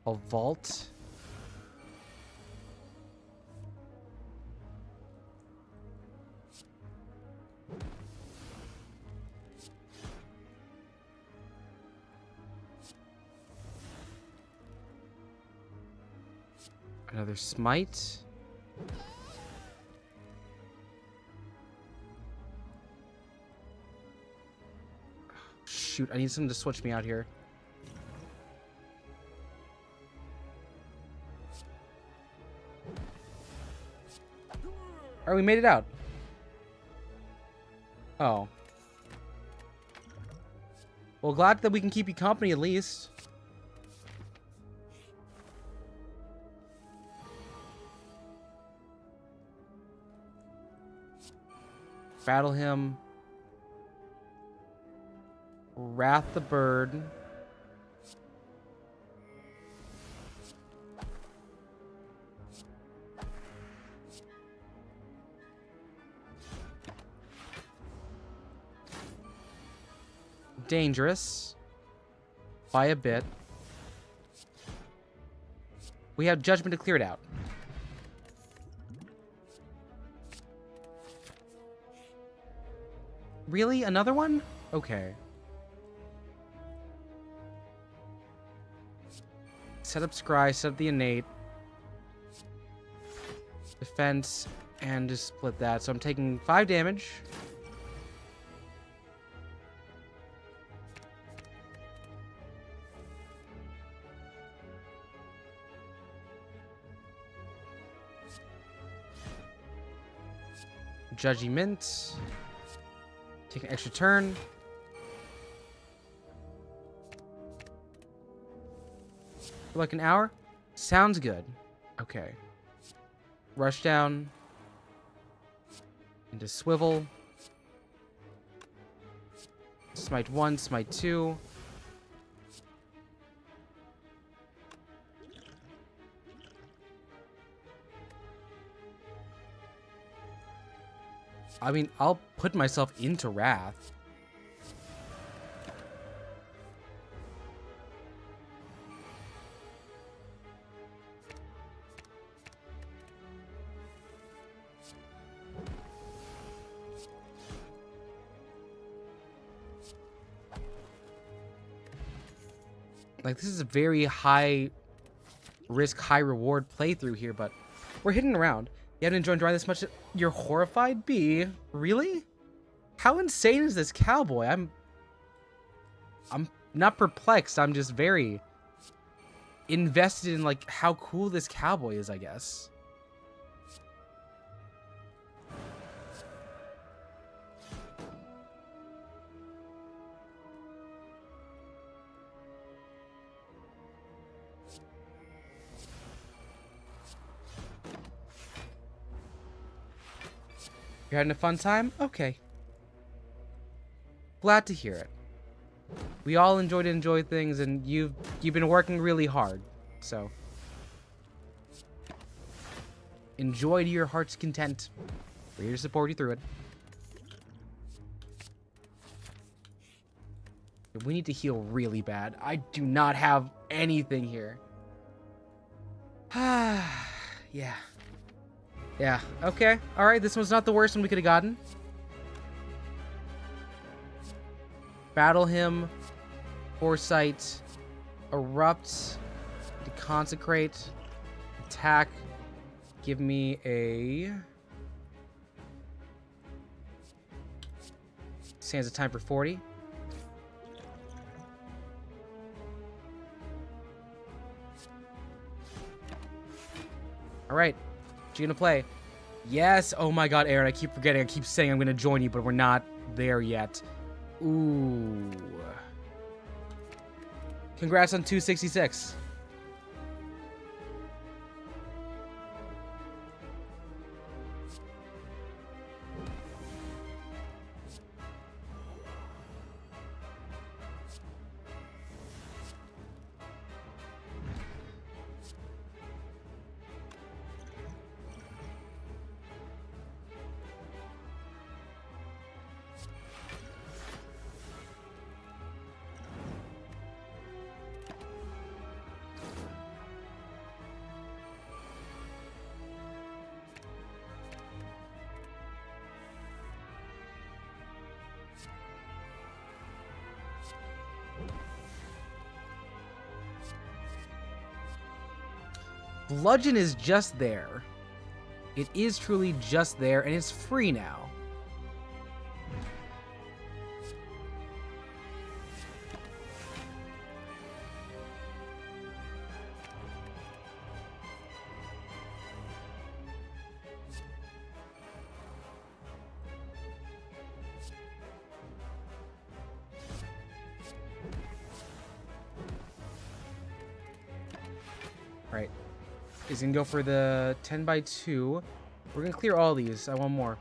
A vault. Another smite. Shoot, I need someone to switch me out here. Alright, we made it out. Oh. Well, glad that we can keep you company at least. Battle him. Wrath the bird. Dangerous. By a bit. We have judgment to clear it out. Really? Another one? Okay. Set up scry, set up the innate. Defense, and just split that. So I'm taking 5 damage. Judgment. Take an extra turn. For like an hour? Sounds good. Okay. Rush down. Into swivel. Smite 1, smite 2. I mean, I'll put myself into Wrath. Like, this is a very high risk, high reward playthrough here, but we're hitting around. You haven't enjoyed drawing this much? You're horrified? B? Really? How insane is this cowboy? I'm not perplexed. I'm just very invested in, like, how cool this cowboy is, I guess. You're having a fun time? Okay. Glad to hear it. We all enjoy things, and you've been working really hard, so enjoy to your heart's content. We're here to support you through it. We need to heal really bad. I do not have anything here. Yeah. Yeah, okay. Alright, this one's not the worst one we could have gotten. Battle him. Foresight. Erupt. Deconsecrate. Attack. Give me a... Sands of time for 40. All right. What you gonna play? Yes. Oh my God, Aaron. I keep forgetting. I keep saying I'm gonna join you, but we're not there yet. Ooh. Congrats on 266. Bludgeon is just there. It is truly just there, and it's free now. Right. He's gonna go for the 10x2. We're gonna clear all these. I want more.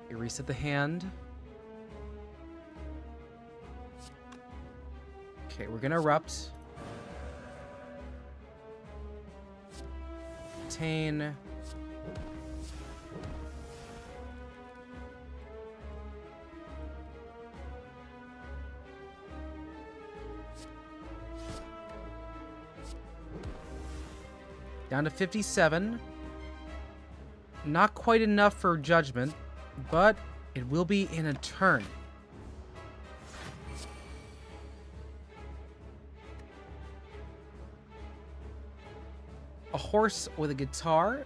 You reset the hand. Okay, we're gonna erupt. Obtain. Down to 57. Not quite enough for judgment, but it will be in a turn. A horse with a guitar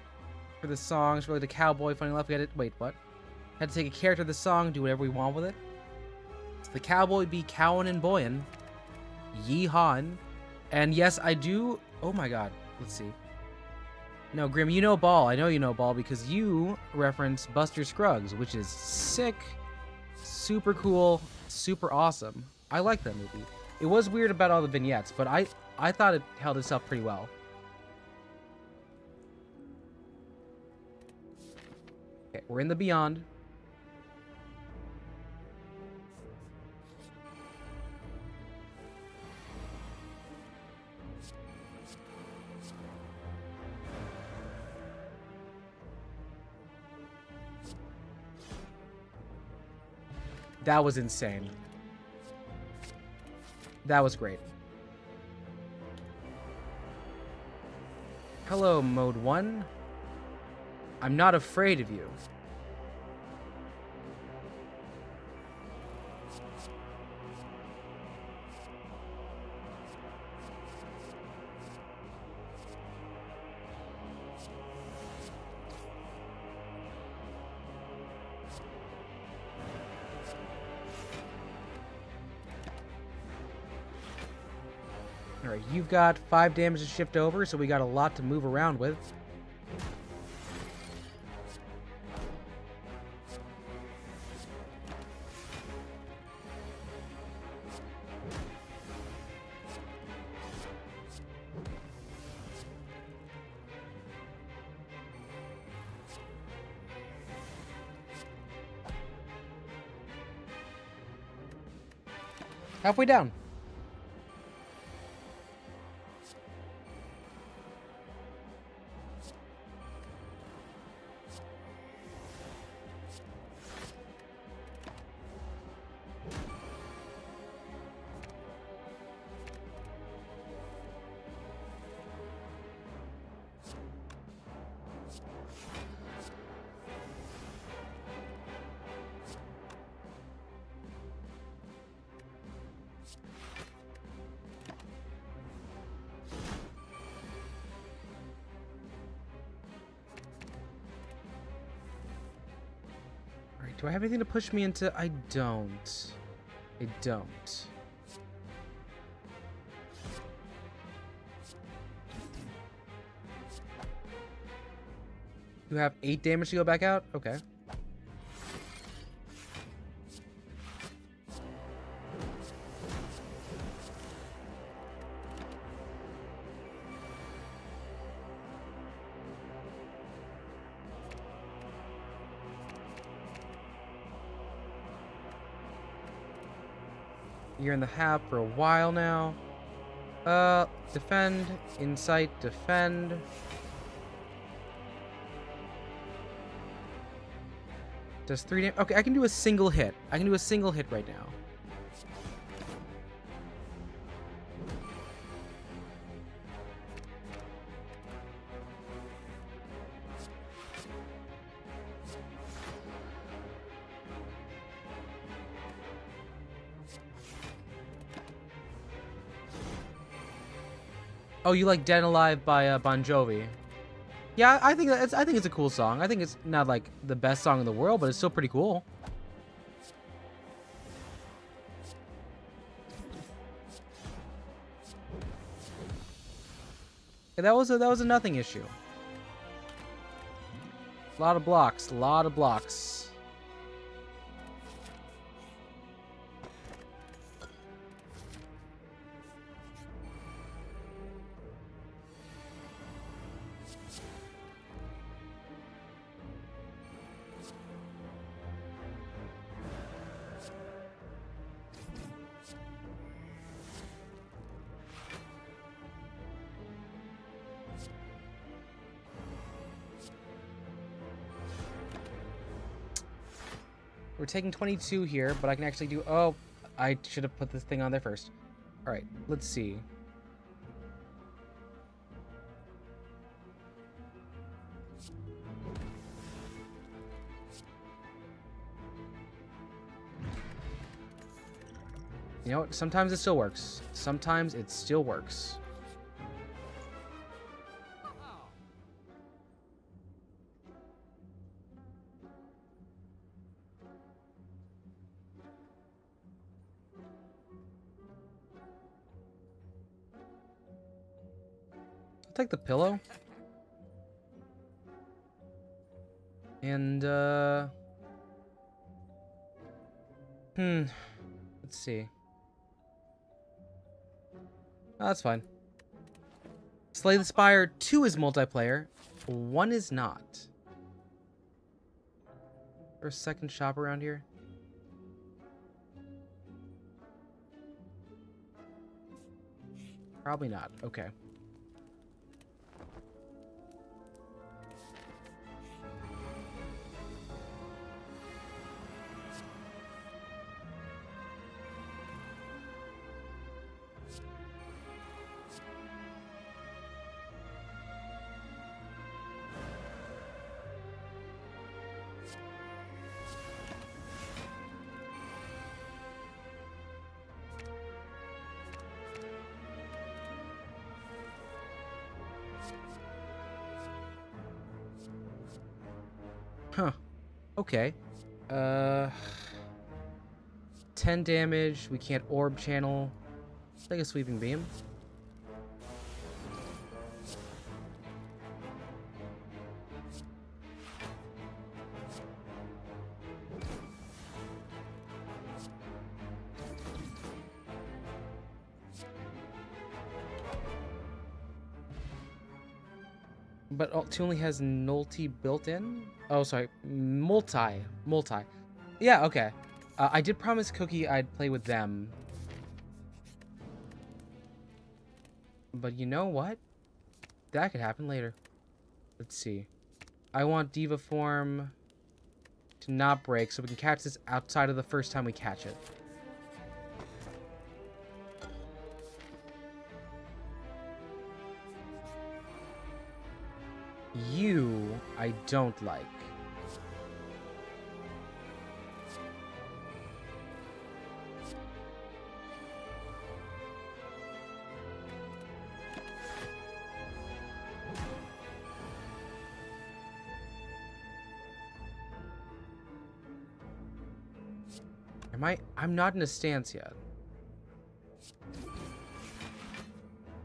for the songs. Really, the cowboy. Funny enough, we had it. Wait, what? Had to take a character of the song, do whatever we want with it. So the cowboy be cowin' and boyin', yee-hawin', and yes, I do. Oh my God. Let's see. No, Grim, you know Ball. I know you know Ball because you reference Buster Scruggs, which is sick, super cool, super awesome. I like that movie. It was weird about all the vignettes, but I thought it held itself pretty well. Okay, we're in the Beyond. That was insane. That was great. Hello, Mode 1. I'm not afraid of you. Alright, you've got 5 damage to shift over, so we got a lot to move around with. Halfway down. Do I have anything to push me into? I don't. I don't. You have 8 damage to go back out? Okay. You're in the half for a while now. Defend, insight, defend. Does 3 damage. Okay, I can do a single hit. I can do a single hit right now. Oh, you like "Dead and Alive" by Bon Jovi? Yeah, I think it's a cool song. I think it's not like the best song in the world, but it's still pretty cool. Yeah, that was a nothing issue. A lot of blocks, a lot of blocks. We're taking 22 here, but I can actually do... Oh, I should have put this thing on there first. All right, let's see. You know what? Sometimes it still works. Sometimes it still works. I'll take the pillow. And, let's see. Oh, that's fine. Slay the Spire 2 is multiplayer. 1 is not. Is there a second shop around here? Probably not. Okay. Huh. Okay. 10 damage. We can't orb channel. Take a sweeping beam. But 2 only has multi built in? Oh, sorry. Multi. Yeah, okay. I did promise Cookie I'd play with them. But you know what? That could happen later. Let's see. I want Diva Form to not break so we can catch this outside of the first time we catch it. You, I don't like. I'm not in a stance yet.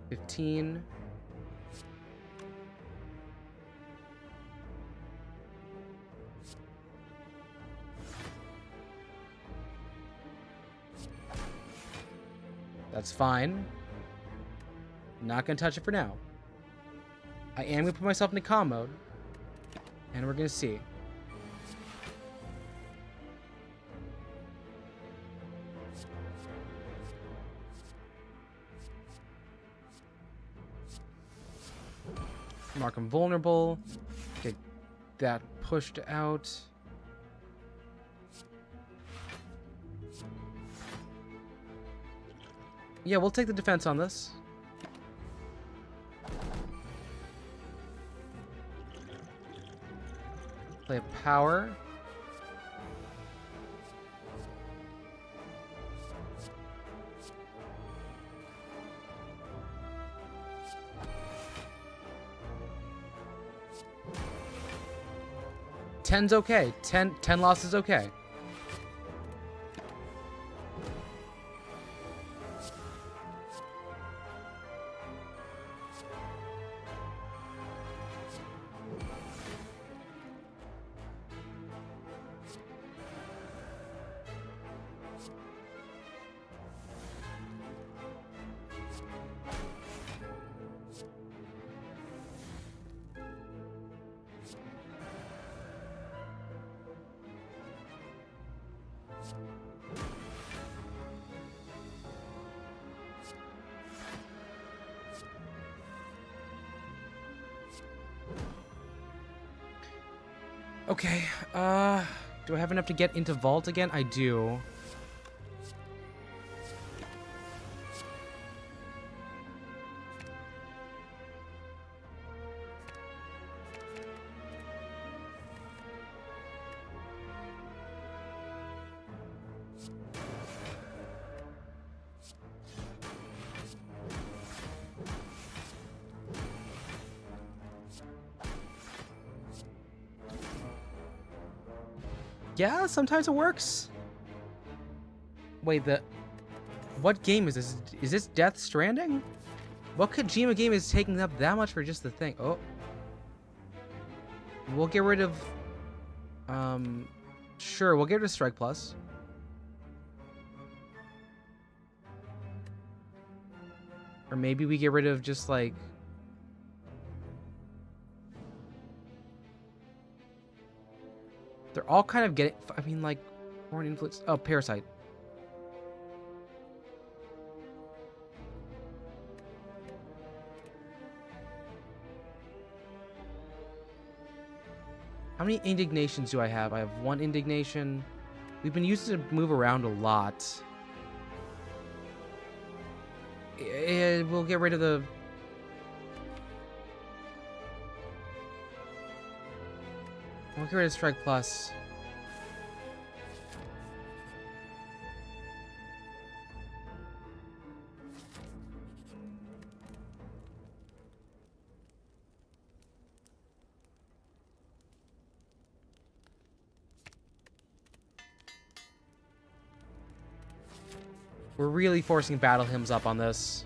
15. That's fine. Not gonna touch it for now. I am gonna put myself into calm mode. And we're gonna see. Mark him vulnerable. Get that pushed out. Yeah, we'll take the defense on this. Play a power. Ten's okay. 10 losses okay. Okay, do I have enough to get into vault again? I do. Yeah, sometimes it works. Wait, what game is this? Is this Death Stranding? What Kojima game is taking up that much for just the thing? Oh. We'll get rid of... Sure, we'll get rid of Strike Plus. Or maybe we get rid of just, like... They're all kind of getting... I mean, like... Foreign influence... Oh, Parasite. How many indignations do I have? I have 1 indignation. We've been used to move around a lot. We'll get rid of the... We'll get rid of Strike Plus. We're really forcing battle hymns up on this.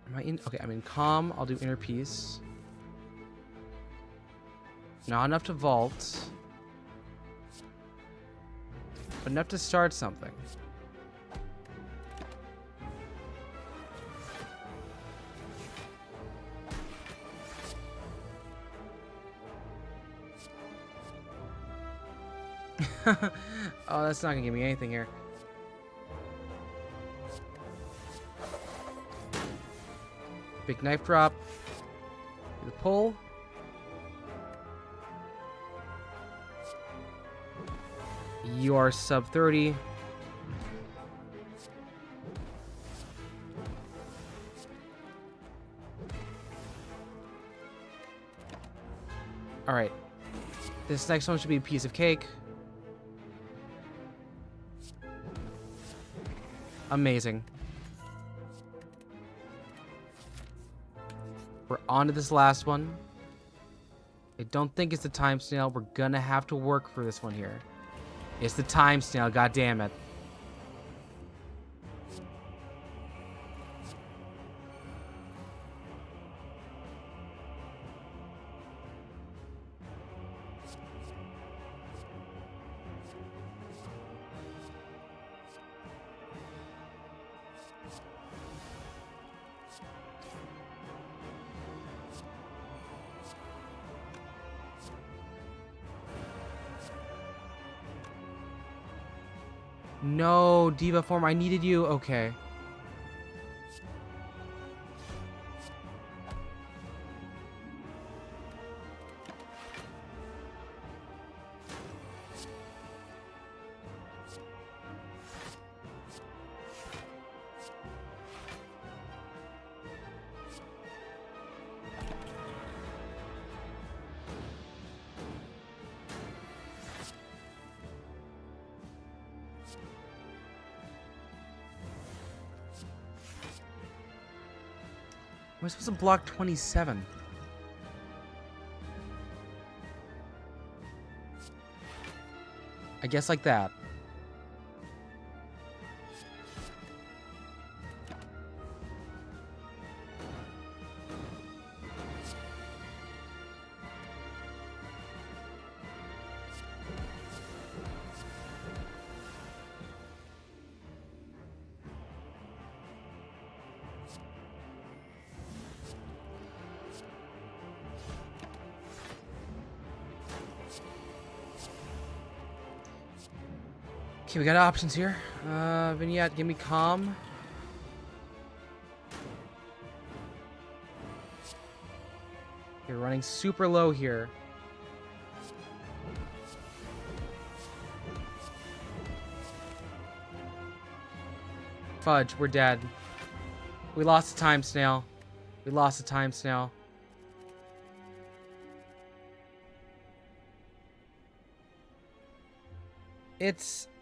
Am I in? Okay, I'm in calm. I'll do inner peace. Not enough to vault. But enough to start something. Oh, that's not gonna give me anything here. Big knife drop. Do the pull. You are sub 30. All right. This next one should be a piece of cake. Amazing. We're on to this last one. I don't think it's the time snail. We're gonna have to work for this one here. It's the time snail, god damn it. No, Diva form, I needed you. Okay. Am I supposed to block 27? I guess like that. Okay, we got options here. Vignette, give me calm. You're running super low here. Fudge, we're dead. We lost the time snail. We lost the time snail.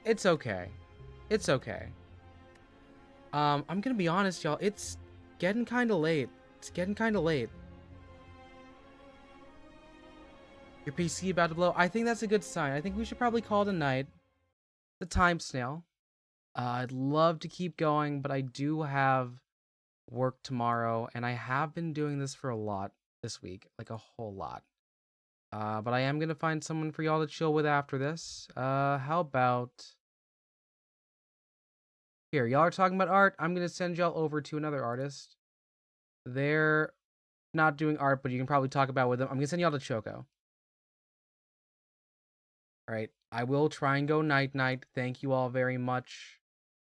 It's okay. It's okay. I'm gonna be honest, y'all. It's getting kind of late. It's getting kind of late. Your PC about to blow. I think that's a good sign. I think we should probably call it a night. The time snail. I'd love to keep going, but I do have work tomorrow, and I have been doing this for a lot this week, like a whole lot. But I am gonna find someone for y'all to chill with after this. How about here? Y'all are talking about art. I'm gonna send y'all over to another artist. They're not doing art, but you can probably talk about with them. I'm gonna send y'all to Choco. All right, I will try and go night night. Thank you all very much.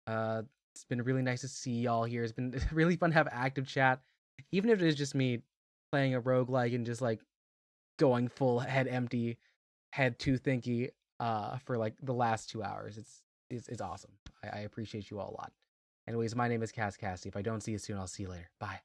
It's been really nice to see y'all here. It's been really fun to have active chat, even if it is just me playing a roguelike and just like going full head empty, head too thinky for like the last 2 hours. It's awesome. I appreciate you all a lot. Anyways, my name is KazCassidy. If I don't see you soon, I'll see you later. Bye.